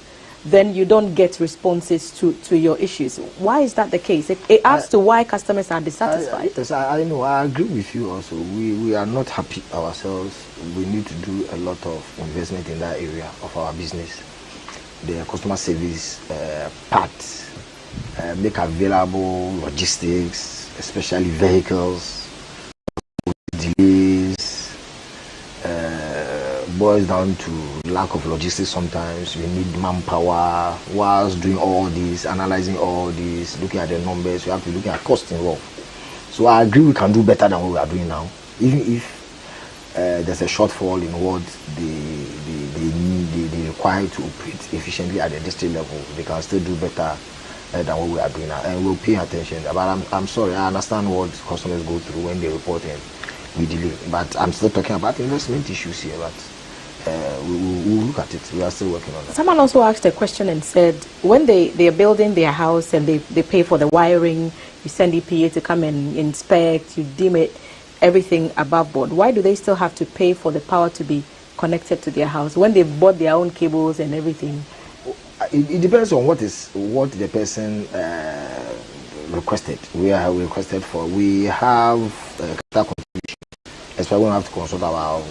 then you don't get responses to your issues. Why is that the case? It adds to why customers are dissatisfied. Yes, I know. I agree with you also. We are not happy ourselves. We need to do a lot of investment in that area of our business. The customer service parts, make available logistics, especially vehicles, delays, boils down to lack of logistics. Sometimes we need manpower. Whilst doing all this, analyzing all this, looking at the numbers, we have to look at cost involved. So I agree we can do better than what we are doing now. Even if there's a shortfall in what they require to operate efficiently at the district level, they can still do better than what we are doing now, and we'll pay attention. But I'm sorry, I understand what customers go through when they report and we delay. But I'm still talking about investment issues here. But we'll look at it. We are still working on that. Someone also asked a question and said, when they are building their house and they pay for the wiring, you send EPA to come and inspect, you deem it everything above board, why do they still have to pay for the power to be connected to their house when they've bought their own cables and everything? It depends on what the person requested. We are requested for. We have capital contribution. Especially when we have to consult our.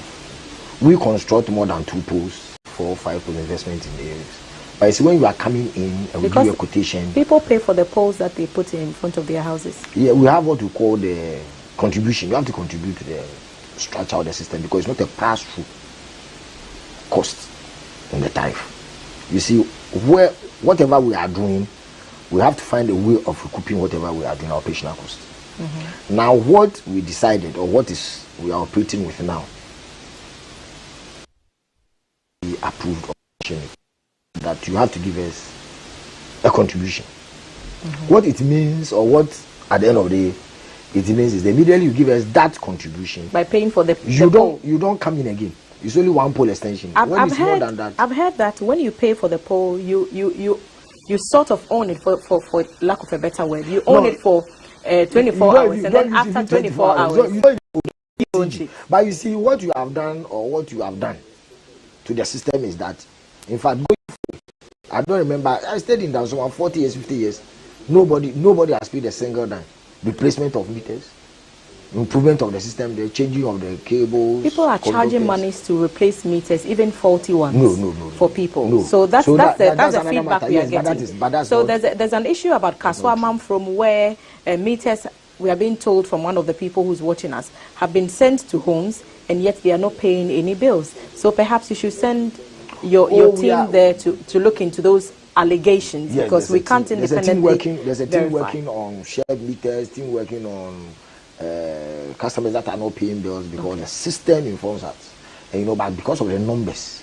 We construct more than 2 poles, 4 or 5 poles investment in the areas. But it's when you are coming in and we give you a quotation. People pay for the poles that they put in front of their houses. Yeah, we have what we call the contribution. You have to contribute to the structure of the system because it's not a pass-through cost in the tariff. You see, whatever we are doing, we have to find a way of recouping whatever we are doing, our operational cost. Mm-hmm. Now, what we decided or what is we are operating with now, we approved that you have to give us a contribution. Mm-hmm. What it means, or what at the end of the day it means, is that immediately you give us that contribution by paying for the pole. You don't come in again. It's only 1 pole extension. I've heard that when you pay for the pole, you sort of own it for lack of a better word. You own it for 24 hours, and then after 24 hours, you own it. But you see, what you have done or what you have done to the system is that, in fact, I don't remember. I stayed in Down so 40 years, 50 years. Nobody has paid a single dime. Replacement of meters, improvement of the system, the changing of the cables. People are charging monies to replace meters, even faulty ones. No. For people. No. So that's the feedback we are getting. So there's an issue about Kaswamam from where meters, we are being told from one of the people who's watching us, have been sent to homes and yet they are not paying any bills. So perhaps you should send your team there to look into those allegations, because we can't independently. There's a team working on shared meters, team working on customers that are not paying bills because the system informs us. And but because of the numbers,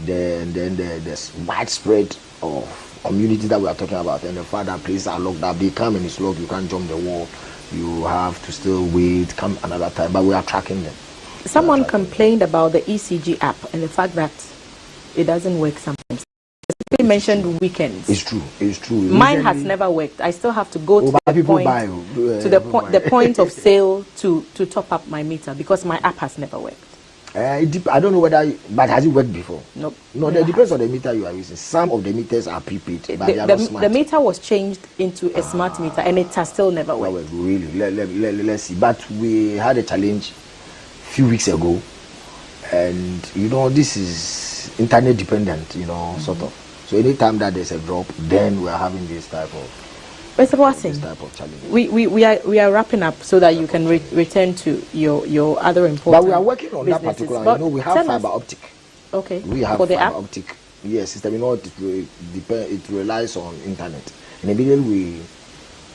then there's widespread of communities that we are talking about, and the fact that places are locked up, they come and it's locked, you can't jump the wall, you have to still wait, come another time, but we are tracking them. Someone complained about the ECG app and the fact that it doesn't work sometimes. They mentioned weekends. It's true. Mine has never worked. I still have to go to the point of sale to top up my meter because my app has never worked. I don't know whether, but has it worked before? Nope. No, it depends on the meter you are using. Some of the meters are prepaid, but they are not smart. The meter was changed into a smart meter, and it has still never worked. Well, really, let's see. But we had a challenge a few weeks ago, and this is internet dependent, sort of. So anytime that there's a drop, then we are having this type of. Mr. Boasing, we are wrapping up so that you can return to your other important. But we are working on that particular. We have fiber optic. Okay. We have fiber optic. Yes, system. It relies on internet, and immediately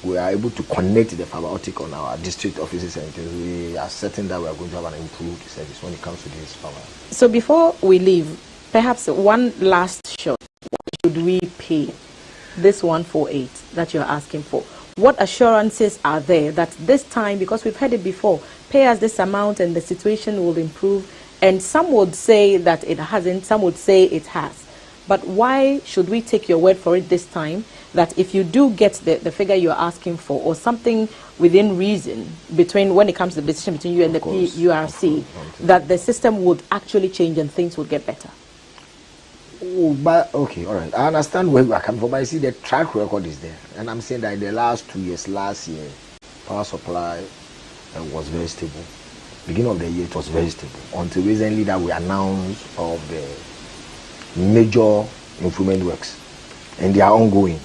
we are able to connect the fiber optic on our district offices, and we are certain that we are going to have an improved service when it comes to this power. So before we leave, perhaps one last shot. What should we pay? This 148 that you're asking for, what assurances are there that this time, because we've heard it before, pay us this amount and the situation will improve? And some would say that it hasn't, some would say it has. But why should we take your word for it this time, that if you do get the figure you're asking for, or something within reason between when it comes to the decision between you and the PURC, that the system would actually change and things would get better? Oh, but okay, all right. I understand where we are coming from, but I see the track record is there, and I'm saying that in the last 2 years, last year, power supply was very stable. Beginning of the year, it was very stable until recently that we announced of the major improvement works, and they are ongoing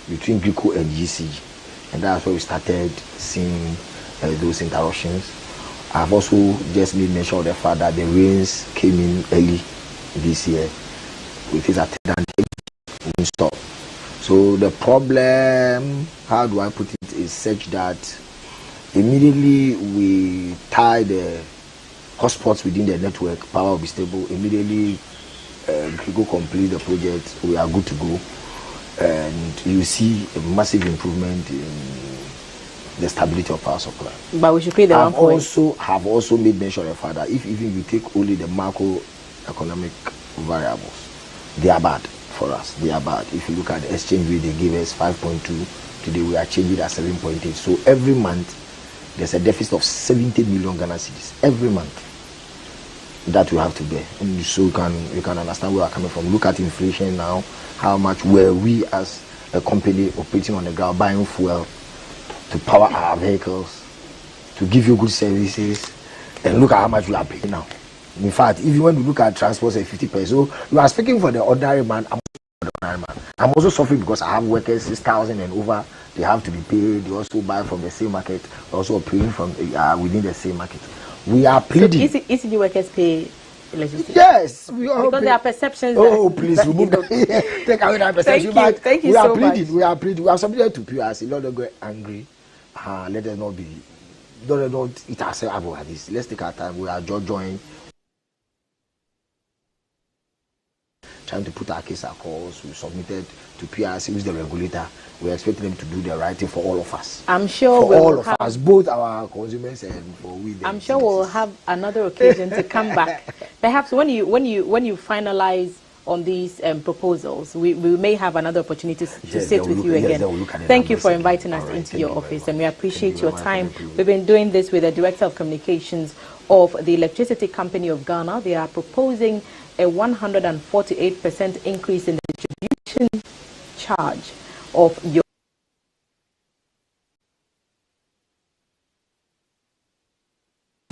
between GRICO and GCG, and that's where we started seeing those interruptions. I've also just made mention of the fact that the rains came in early this year. With his attendant install. So the problem, how do I put it, is such that immediately we tie the hotspots within the network, power will be stable. Immediately GRICO complete the project, we are good to go, and you see a massive improvement in the stability of power supply. But we should pay the have also made mention of the fact that if even you take only the macroeconomic variables, they are bad for us. They are bad. If you look at the exchange rate, they give us 5.2. Today we are changing at 7.8. So every month there's a deficit of 70 million Ghana cedis every month that we have to bear. And so you can understand where we're coming from. Look at inflation now. How much were we as a company operating on the ground buying fuel to power our vehicles, to give you good services, and look at how much we are paying now. In fact, if you want to look at transport at 50%, so you are speaking for the ordinary man. I'm also suffering because I have workers 6,000 and over. They have to be paid. They also buy from the same market. Also paying from within the same market. We are pleading. So ECG workers pay electricity? Yes, we all because pay. there are perceptions. Oh, please remove them. Take away that perception. Thank you so much. We are pleading. We are submitted to PURC. Let us get angry. Let us not be. Don't eat ourselves about this. Let's take our time. We are just joined. Trying to put our case across. We submitted to PURC, who is the regulator. We expect them to do the right thing for all of us. I'm sure for all of us, both our consumers and for we. I'm sure we'll have another occasion to come back. Perhaps when you finalize on these proposals, we may have another opportunity to sit with you again. Thank you for inviting us into your office, and we appreciate your time. We've been doing this with the Director of Communications of the Electricity Company of Ghana. They are proposing a 148% increase in the distribution charge of your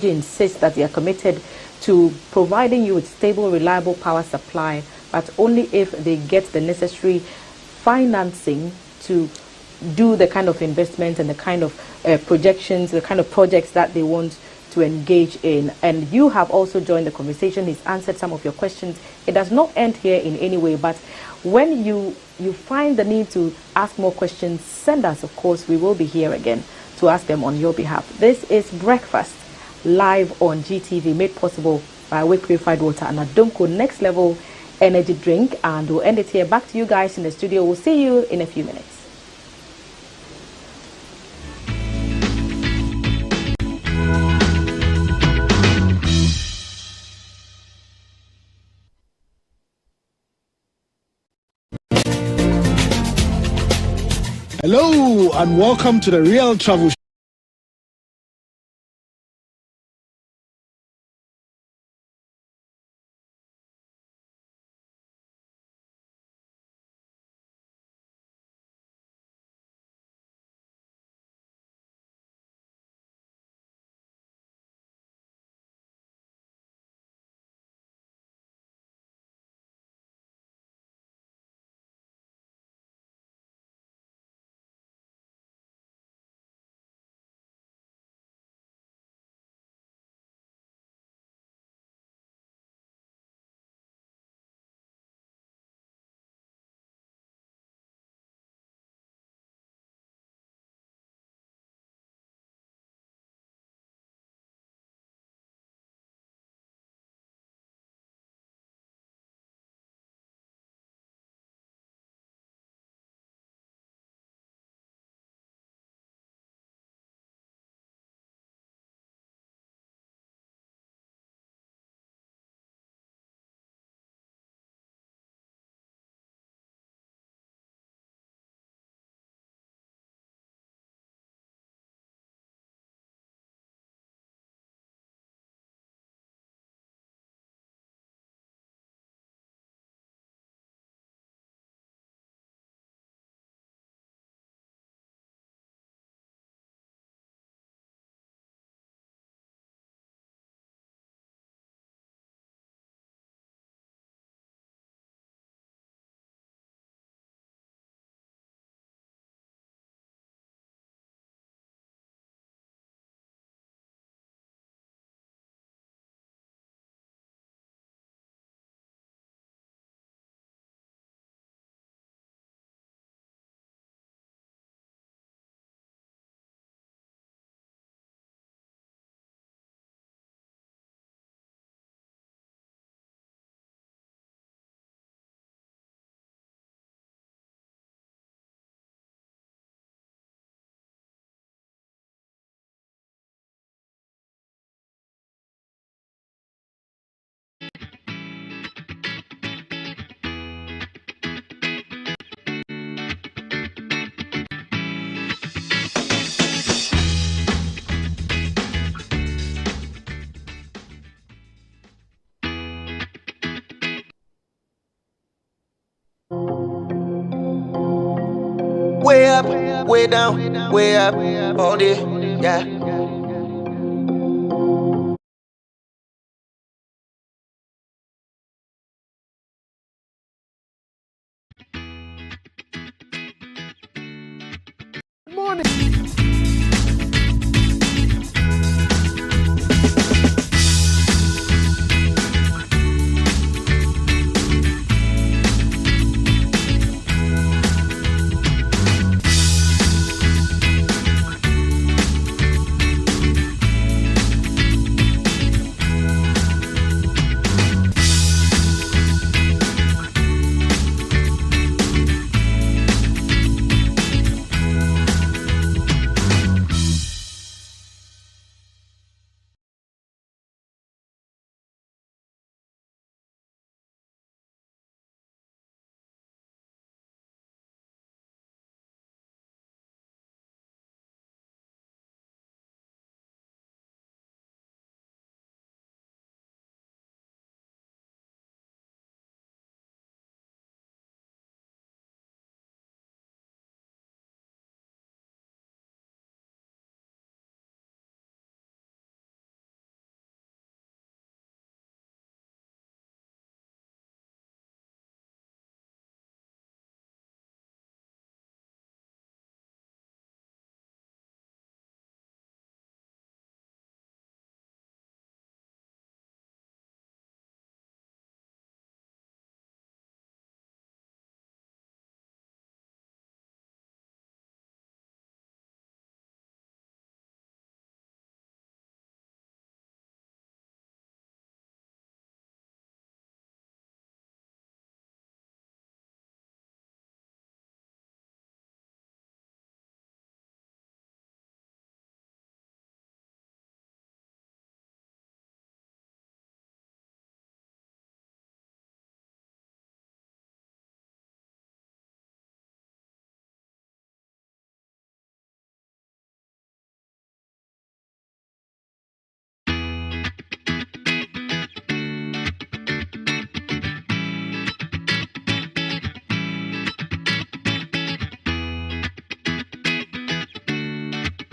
insists that they are committed to providing you with stable, reliable power supply, but only if they get the necessary financing to do the kind of investments and the kind of projections, the kind of projects that they want to engage in. And you have also joined the conversation. He's answered some of your questions. It does not end here in any way, but when you find the need to ask more questions, send us. Of course, we will be here again to ask them on your behalf. This is Breakfast live on GTV, made possible by Wake Purified Water and Adomco Next Level Energy Drink. And we'll end it here. Back to you guys in the studio. We'll see you in a few minutes. Hello and welcome to the Real Travel Show. way up, way down, way up, all day, yeah. Morning.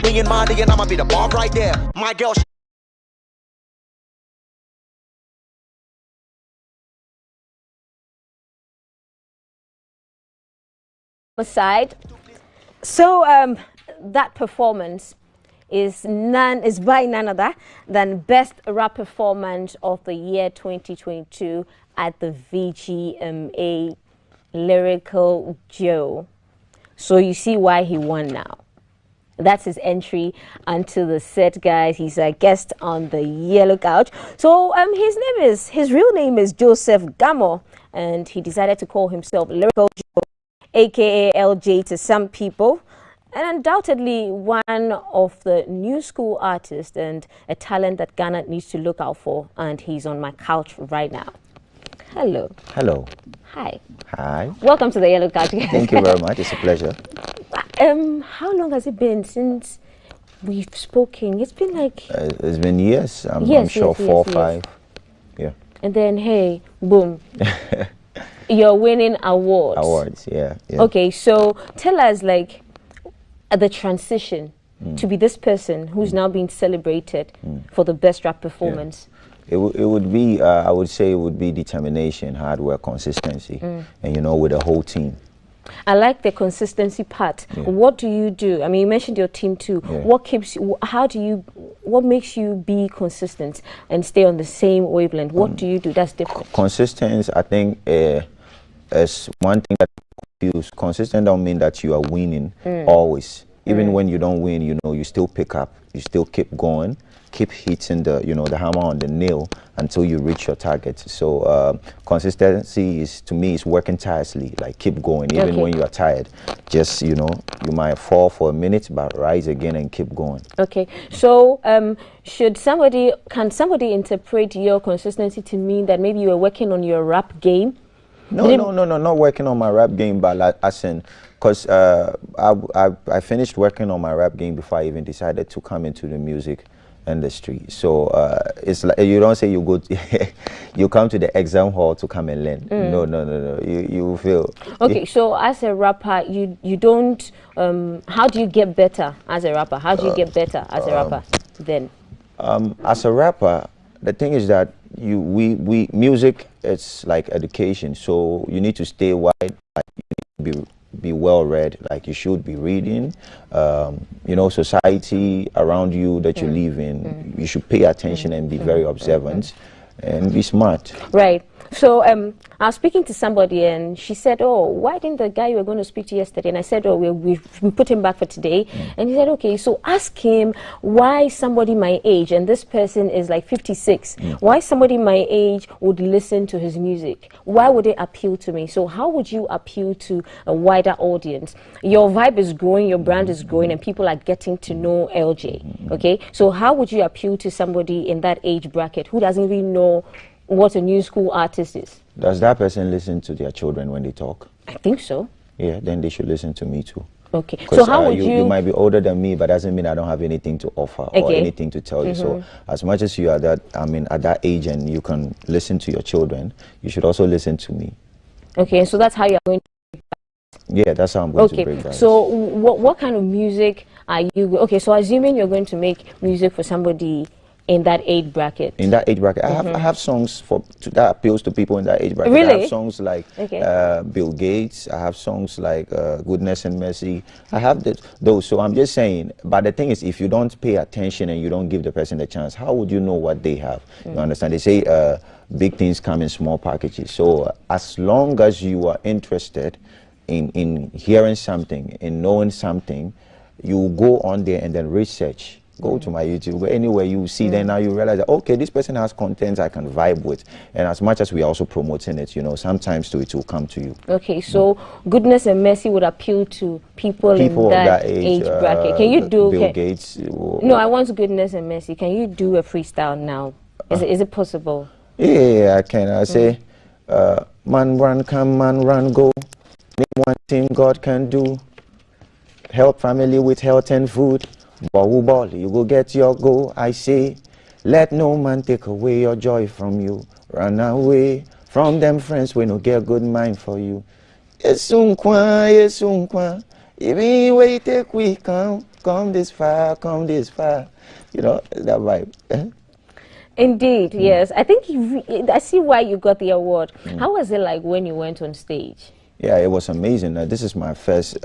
Me and Monty and I'ma be the bomb right there. My girl. Aside, so that performance is by none other than Best Rap Performance of the Year 2022 at the VGMA Lyrical Joe. So you see why he won now. That's his entry onto the set, guys. He's a guest on the yellow couch. So his real name is Joseph Gamo, and he decided to call himself Lyrical Joe, aka LJ to some people, and undoubtedly one of the new school artists and a talent that Ghana needs to look out for. And he's on my couch right now. Hello. Hello. Hi. Hi. Welcome to the yellow couch. Thank you very much. It's a pleasure. How long has it been since we've spoken? It's been like... it's been years. I'm sure 4 or 5. Yeah. And then, hey, boom. You're winning awards. Awards, yeah. Okay, so tell us, like, the transition to be this person who's now being celebrated for the best rap performance. It would be, I would say it would be determination, hard work, consistency, and, you know, with the whole team. I like the consistency part. Yeah. What do you do? I mean, you mentioned your team too. Yeah. What keeps you, what makes you be consistent and stay on the same wavelength? What do you do that's different? Consistency, I think, is one thing that confuse. Consistent don't mean that you are winning always. Even when you don't win, you know, you still pick up, you still keep going, keep hitting the, you know, the hammer on the nail until you reach your target. So consistency is, to me, is working tirelessly, like keep going, even when you are tired. Just, you know, you might fall for a minute, but rise again and keep going. Okay, so can somebody interpret your consistency to mean that maybe you were working on your rap game? No, not working on my rap game, but like, as in, because I finished working on my rap game before I even decided to come into the music industry. So it's like you don't say you go you come to the exam hall to come and learn. No. You feel okay. So as a rapper, you don't how do you get better as a rapper? How do you get better as a rapper then? As a rapper, the thing is that we music, it's like education, so you need to stay wide, like you need to be well read, like you should be reading, you know, society around you that you live in, you should pay attention and be very observant and be smart. Right. So I was speaking to somebody and she said, oh, why didn't the guy you were going to speak to yesterday? And I said, oh, we put him back for today. And he said, okay, so ask him why somebody my age, and this person is like 56, why somebody my age would listen to his music? Why would it appeal to me? So how would you appeal to a wider audience? Your vibe is growing, your brand is growing, and people are getting to know LJ, okay? So how would you appeal to somebody in that age bracket who doesn't even know what a new school artist is? Does that person listen to their children when they talk? I think so. Yeah, then they should listen to me too. Okay. So how would you might be older than me, but doesn't mean I don't have anything to offer or anything to tell you. So as much as you are that, I mean, at that age and you can listen to your children, you should also listen to me. Okay, so that's how you're going to... Yeah, that's how I'm going to break that. So what kind of music are you... Okay, so assuming you're going to make music for somebody in that age bracket. In that age bracket, I have songs that appeals to people in that age bracket. Really? I have songs like Bill Gates. I have songs like Goodness and Mercy. I have those. So I'm just saying. But the thing is, if you don't pay attention and you don't give the person the chance, how would you know what they have? You understand? They say big things come in small packages. So as long as you are interested in hearing something, in knowing something, you go on there and then research. Go to my YouTube, anywhere you see, then now you realize that, okay, this person has content I can vibe with. And as much as we are also promoting it, you know, sometimes it will come to you. Okay, so Goodness and Mercy would appeal to people in that age bracket. Can you do... Bill Gates? No, I want Goodness and Mercy. Can you do a freestyle now? Is it possible? Yeah, I can. I say, man run, come, man run, go. Name one thing God can do. Help family with health and food. Ball, you go get your goal, I say. Let no man take away your joy from you. Run away from them friends when no get good mind for you. Yes, unkwa. Even way take we come this far. You know, that vibe. Indeed, yes. I think I see why you got the award. How was it like when you went on stage? Yeah, it was amazing. This is my first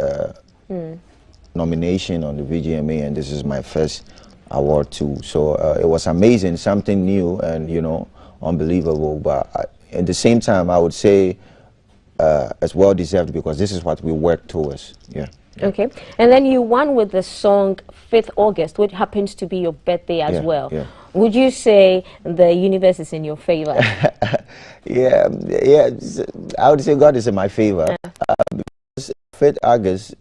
nomination on the VGMA, and this is my first award too. So it was amazing, something new and, you know, unbelievable. But at the same time, I would say it's well deserved because this is what we work towards. Yeah. Okay. And then you won with the song 5th August, which happens to be your birthday as well. Yeah. Would you say the universe is in your favor? yeah, I would say God is in my favor. 5th August,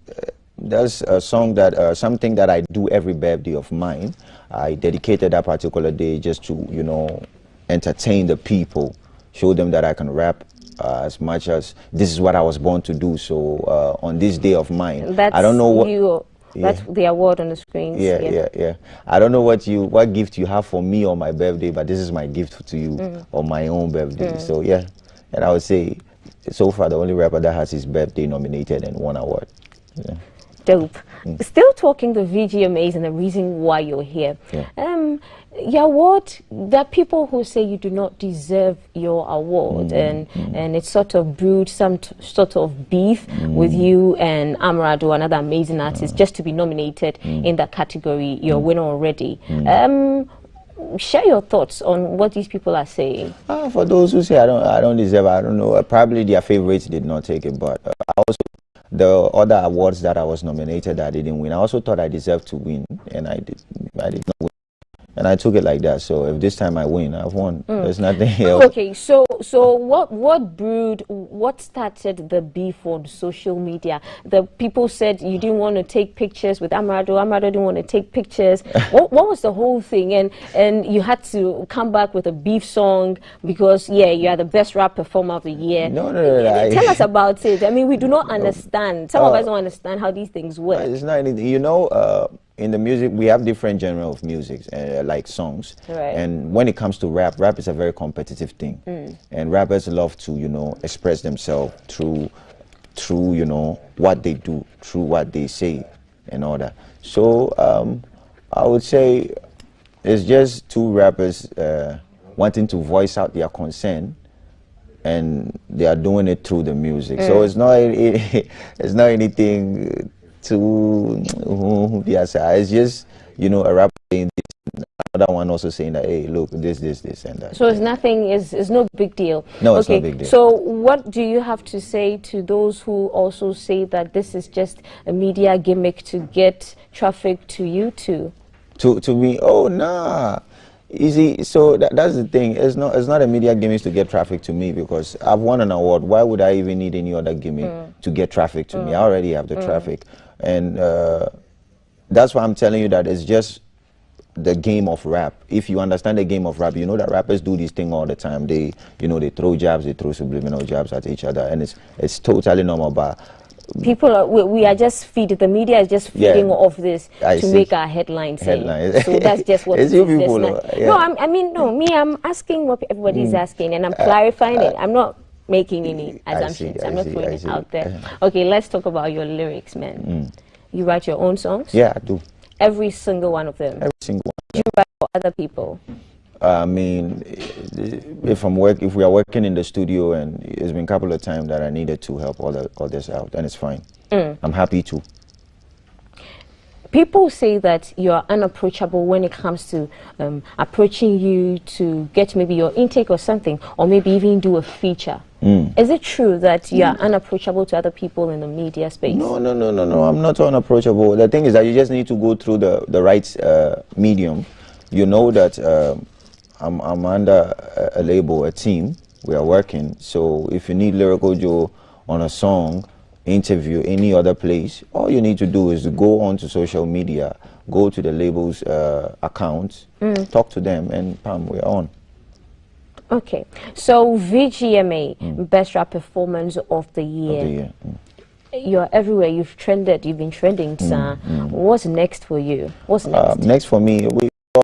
that's a song that, something that I do every birthday of mine. I dedicated that particular day just to, you know, entertain the people, show them that I can rap as much as this is what I was born to do. So on this day of mine, I don't know what... That's the award on the screen. Yeah. I don't know what gift you have for me on my birthday, but this is my gift to you on my own birthday. So yeah, and I would say, so far the only rapper that has his birthday nominated and won award. Yeah. Dope. Still talking the VGMAs and the reason why you're here. Your award, there are people who say you do not deserve your award, and it sort of brewed some sort of beef with you and Amrado, another amazing artist, just to be nominated in that category. You're a winner already. Share your thoughts on what these people are saying. For those who say I don't deserve, I don't know. Probably their favorites did not take it, but also the other awards that I was nominated, I didn't win. I also thought I deserved to win, and I did not win. And I took it like that. So if this time I win, I've won. There's nothing else. Okay, so what started the beef on social media? The people said you didn't want to take pictures with Amrado. Amrado didn't want to take pictures. What was the whole thing? And you had to come back with a beef song because, yeah, you are the best rap performer of the year. No. Tell us about it. I mean, we do not understand. Some of us don't understand how these things work. It's not anything. You know, in the music, we have different genre of music, like songs. Right. And when it comes to rap is a very competitive thing. And rappers love to, you know, express themselves through, you know, what they do, through what they say and all that. So I would say it's just two rappers wanting to voice out their concern, and they are doing it through the music. So it's not anything too it's just, you know, a rapper saying this, another one also saying that, hey, look, this and that. So it's nothing, it's no big deal. No, it's no big deal. So what do you have to say to those who also say that this is just a media gimmick to get traffic to you too? To me, oh nah. Easy. So that's the thing. It's not a media gimmick to get traffic to me, because I've won an award. Why would I even need any other gimmick to get traffic to me? I already have the traffic, and that's why I'm telling you that it's just the game of rap. If you understand the game of rap, you know that rappers do this thing all the time. They, you know, they throw jabs, they throw subliminal jabs at each other, and it's totally normal. But people are, we are just feeding, the media is just feeding off this to make our headlines. So that's just what it's you people. No, I mean, I'm asking what everybody's asking, and I'm clarifying it. I'm not making any assumptions. I'm not putting it out there. Okay, let's talk about your lyrics, man. You write your own songs? Yeah, I do. Every single one of them? Every single one. Do you write for other people? I mean, if we are working in the studio, and it's been a couple of times that I needed to help others out, and it's fine. I'm happy to. People say that you're unapproachable when it comes to approaching you to get maybe your intake or something, or maybe even do a feature. Is it true that you are unapproachable to other people in the media space? No, I'm not unapproachable. The thing is that you just need to go through the right medium. You know that I'm under a label, a team. We are working. So if you need Lyrical Joe on a song, interview, any other place, all you need to do is to go onto social media, go to the label's account, talk to them, and bam, we're on. Okay, so VGMA, Best Rap Performance of the Year. You're everywhere. You've trended. You've been trending. What's next for you? What's next? Next for me, we had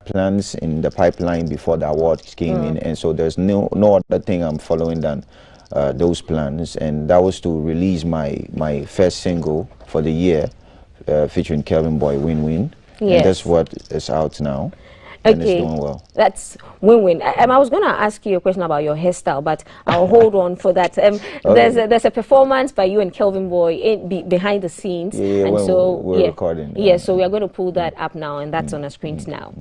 plans in the pipeline before the awards came in, and so there's no other thing I'm following than those plans, and that was to release my first single for the year, featuring Kelvin Boy, Win Win. Yes. And that's what is out now. And it's doing well. That's win-win. I was going to ask you a question about your hairstyle, but I'll hold on for that. There's a performance by you and Kelvin Boy behind the scenes, and so we're recording. Yeah, so we are going to pull that up now, and that's on our screens now.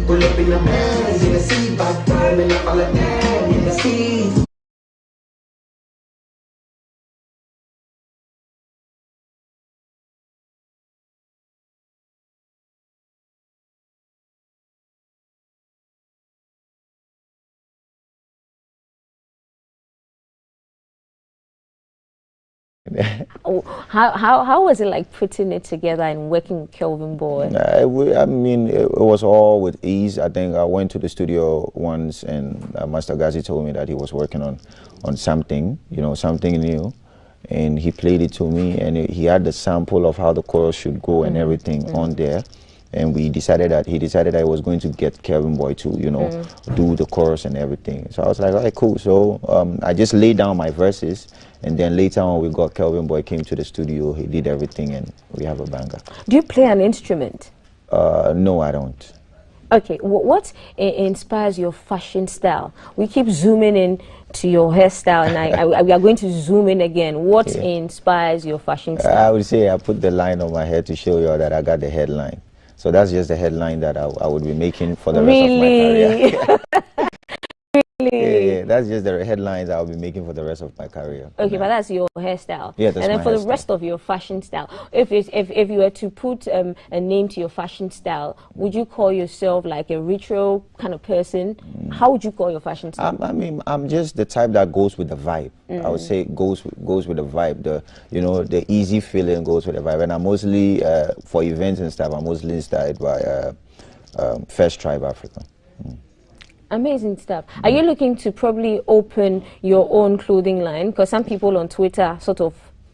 Pull up in the bands, in the sea, bad time, and all of them in the sea. How was it like putting it together and working with Kelvin Boy? I mean, it was all with ease. I think I went to the studio once, and Master Gazi told me that he was working on something, you know, something new, and he played it to me, and he had the sample of how the chorus should go and everything on there. And he decided that he was going to get Kelvin Boy to, you know, do the chorus and everything. So I was like, all right, cool. So I just laid down my verses, and then later on we got Kelvin Boy, came to the studio, he did everything, and we have a banger. Do you play an instrument? No, I don't. Okay, what inspires your fashion style? We keep zooming in to your hairstyle, and we are going to zoom in again. What inspires your fashion style? I would say I put the line on my head to show you that I got the headline. So that's just the headline that I would be making for the rest of my career. Yeah, that's just the headlines I'll be making for the rest of my career. Okay, but that's your hairstyle. Yeah, that's and then my for hairstyle. The rest of your fashion style, if you were to put a name to your fashion style, would you call yourself like a retro kind of person? How would you call your fashion style? I mean, I'm just the type that goes with the vibe. I would say goes with the vibe. The easy feeling goes with the vibe. And I'm mostly for events and stuff. I'm mostly inspired by First Tribe Africa. Amazing stuff. Are you looking to probably open your own clothing line? Because some people on Twitter sort of,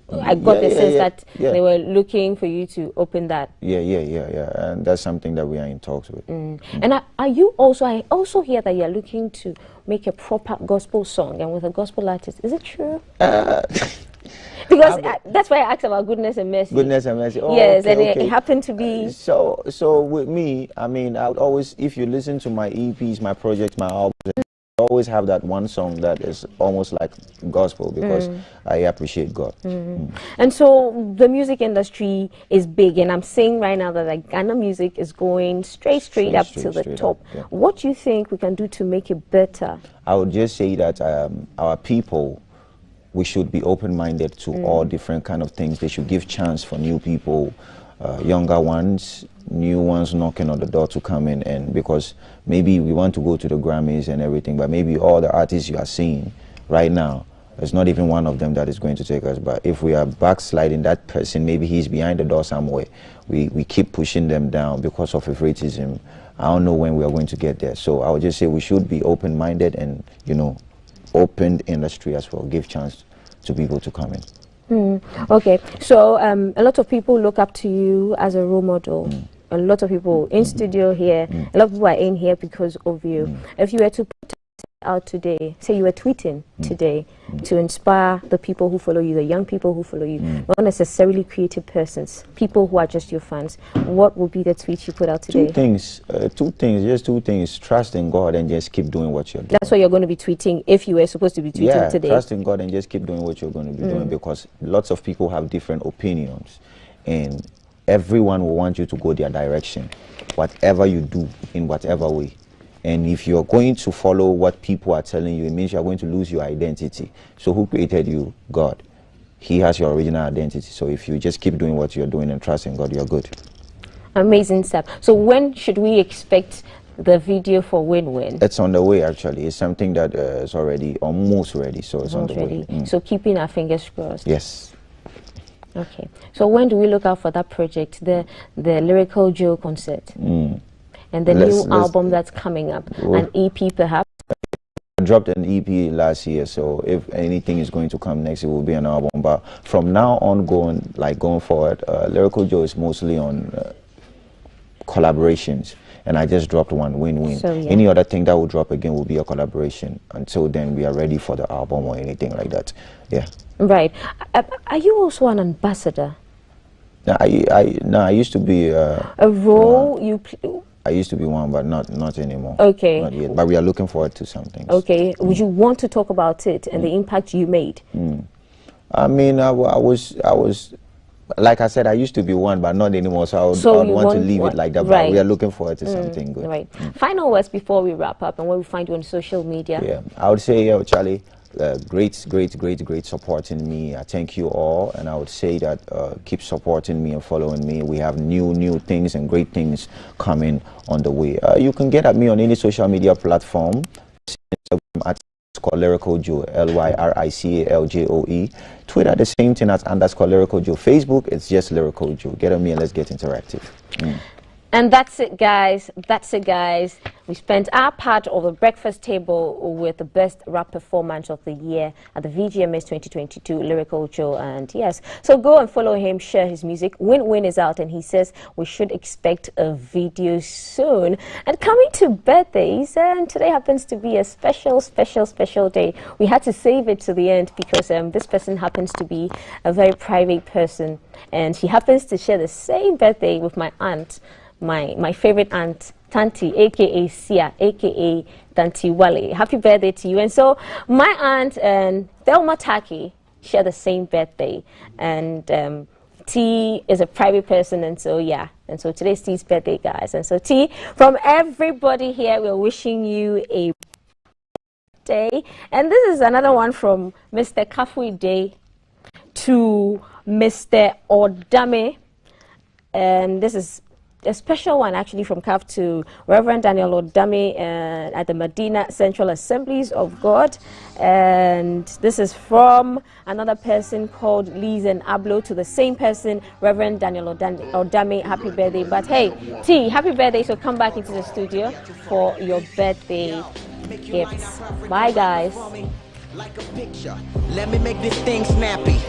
I got the sense that they were looking for you to open that. Yeah. And that's something that we are in talks with. And are you also, I also hear that you're looking to make a proper gospel song and with a gospel artist. Is it true? Because that's why I asked about Goodness and Mercy. Goodness and Mercy. Oh, yes, okay, and it happened to be. So with me, I mean, I would always, if you listen to my EPs, my projects, my albums, I always have that one song that is almost like gospel because I appreciate God. And so the music industry is big, and I'm saying right now that like Ghana music is going straight up to the top. What do you think we can do to make it better? I would just say that our people, we should be open-minded to all different kind of things. They should give chance for new people, younger ones, new ones knocking on the door to come in. And because maybe we want to go to the Grammys and everything, but maybe all the artists you are seeing right now, there's not even one of them that is going to take us. But if we are backsliding that person, maybe he's behind the door somewhere. We keep pushing them down because of favoritism. I don't know when we are going to get there. So I would just say we should be open-minded and, you know, open industry as well, give chance to people to come in. Okay, so a lot of people look up to you as a role model. A lot of people in studio here, a lot of people are in here because of you. If you were to put it out today, say you were tweeting today to inspire the people who follow you, the young people who follow you, not necessarily creative persons, people who are just your fans, what would be the tweet you put out today? Two things. Trust in God and just keep doing what you're doing. That's what you're going to be tweeting if you were supposed to be tweeting today. Trust in God and just keep doing what you're going to be doing, because lots of people have different opinions and everyone will want you to go their direction, whatever you do, in whatever way. And if you're going to follow what people are telling you, it means you're going to lose your identity. So who created you? God. He has your original identity. So if you just keep doing what you're doing and trust in God, you're good. Amazing stuff. So when should we expect the video for Win Win? It's on the way, actually. It's something that is already almost ready. So it's on the way. So keeping our fingers crossed. Yes. Okay. So when do we look out for that project, the Lyrical Joe concert? And the new album that's coming up, an EP perhaps? I dropped an EP last year, so if anything is going to come next, it will be an album. But from now on, going forward, Lyrical Joe is mostly on collaborations. And I just dropped one, Win Win. So, any other thing that will drop again will be a collaboration. Until then, we are ready for the album or anything like that. Yeah. Right. Are you also an ambassador? No, I used to be a role you play. I used to be one, but not anymore. Okay. Not yet. But we are looking forward to something. Okay. Would you want to talk about it and the impact you made? I mean, I was, like I said, I used to be one, but not anymore. So I would want to leave it like that. But we are looking forward to something good. Right. Final words before we wrap up and where we find you on social media. Yeah, I would say, Charlie, great support in me. I thank you all, and I would say that keep supporting me and following me. We have new things and great things coming on the way. You can get at me on any social media platform. It's called Lyrical Joe, LYRICALJOE. Twitter, the same thing as _Lyrical Joe. Facebook, it's just Lyrical Joe. Get at me and let's get interactive. And that's it, guys. We spent our part of the breakfast table with the best rap performance of the year at the VGMS 2022, Lyrical Joe. And yes, so go and follow him, share his music. Win Win is out, and he says we should expect a video soon. And coming to birthdays, and today happens to be a special day. We had to save it to the end because this person happens to be a very private person, and she happens to share the same birthday with my aunt. My favorite aunt, Tanti, aka Sia, aka Tanti Wale. Happy birthday to you. And so my aunt and Thelma Taki share the same birthday. And T is a private person, and so yeah. And so today's T's birthday, guys. And so T, from everybody here, we're wishing you a day. And this is another one from Mr. Kafui Day to Mr. Odame. And this is a special one actually from CAF to Reverend Daniel Odame at the Medina Central Assemblies of God. And this is from another person called Lizen Ablo to the same person, Reverend Daniel Odame. Happy birthday. But hey, T, happy birthday. So come back into the studio for your birthday gifts. Bye, guys. Let me make this thing snappy.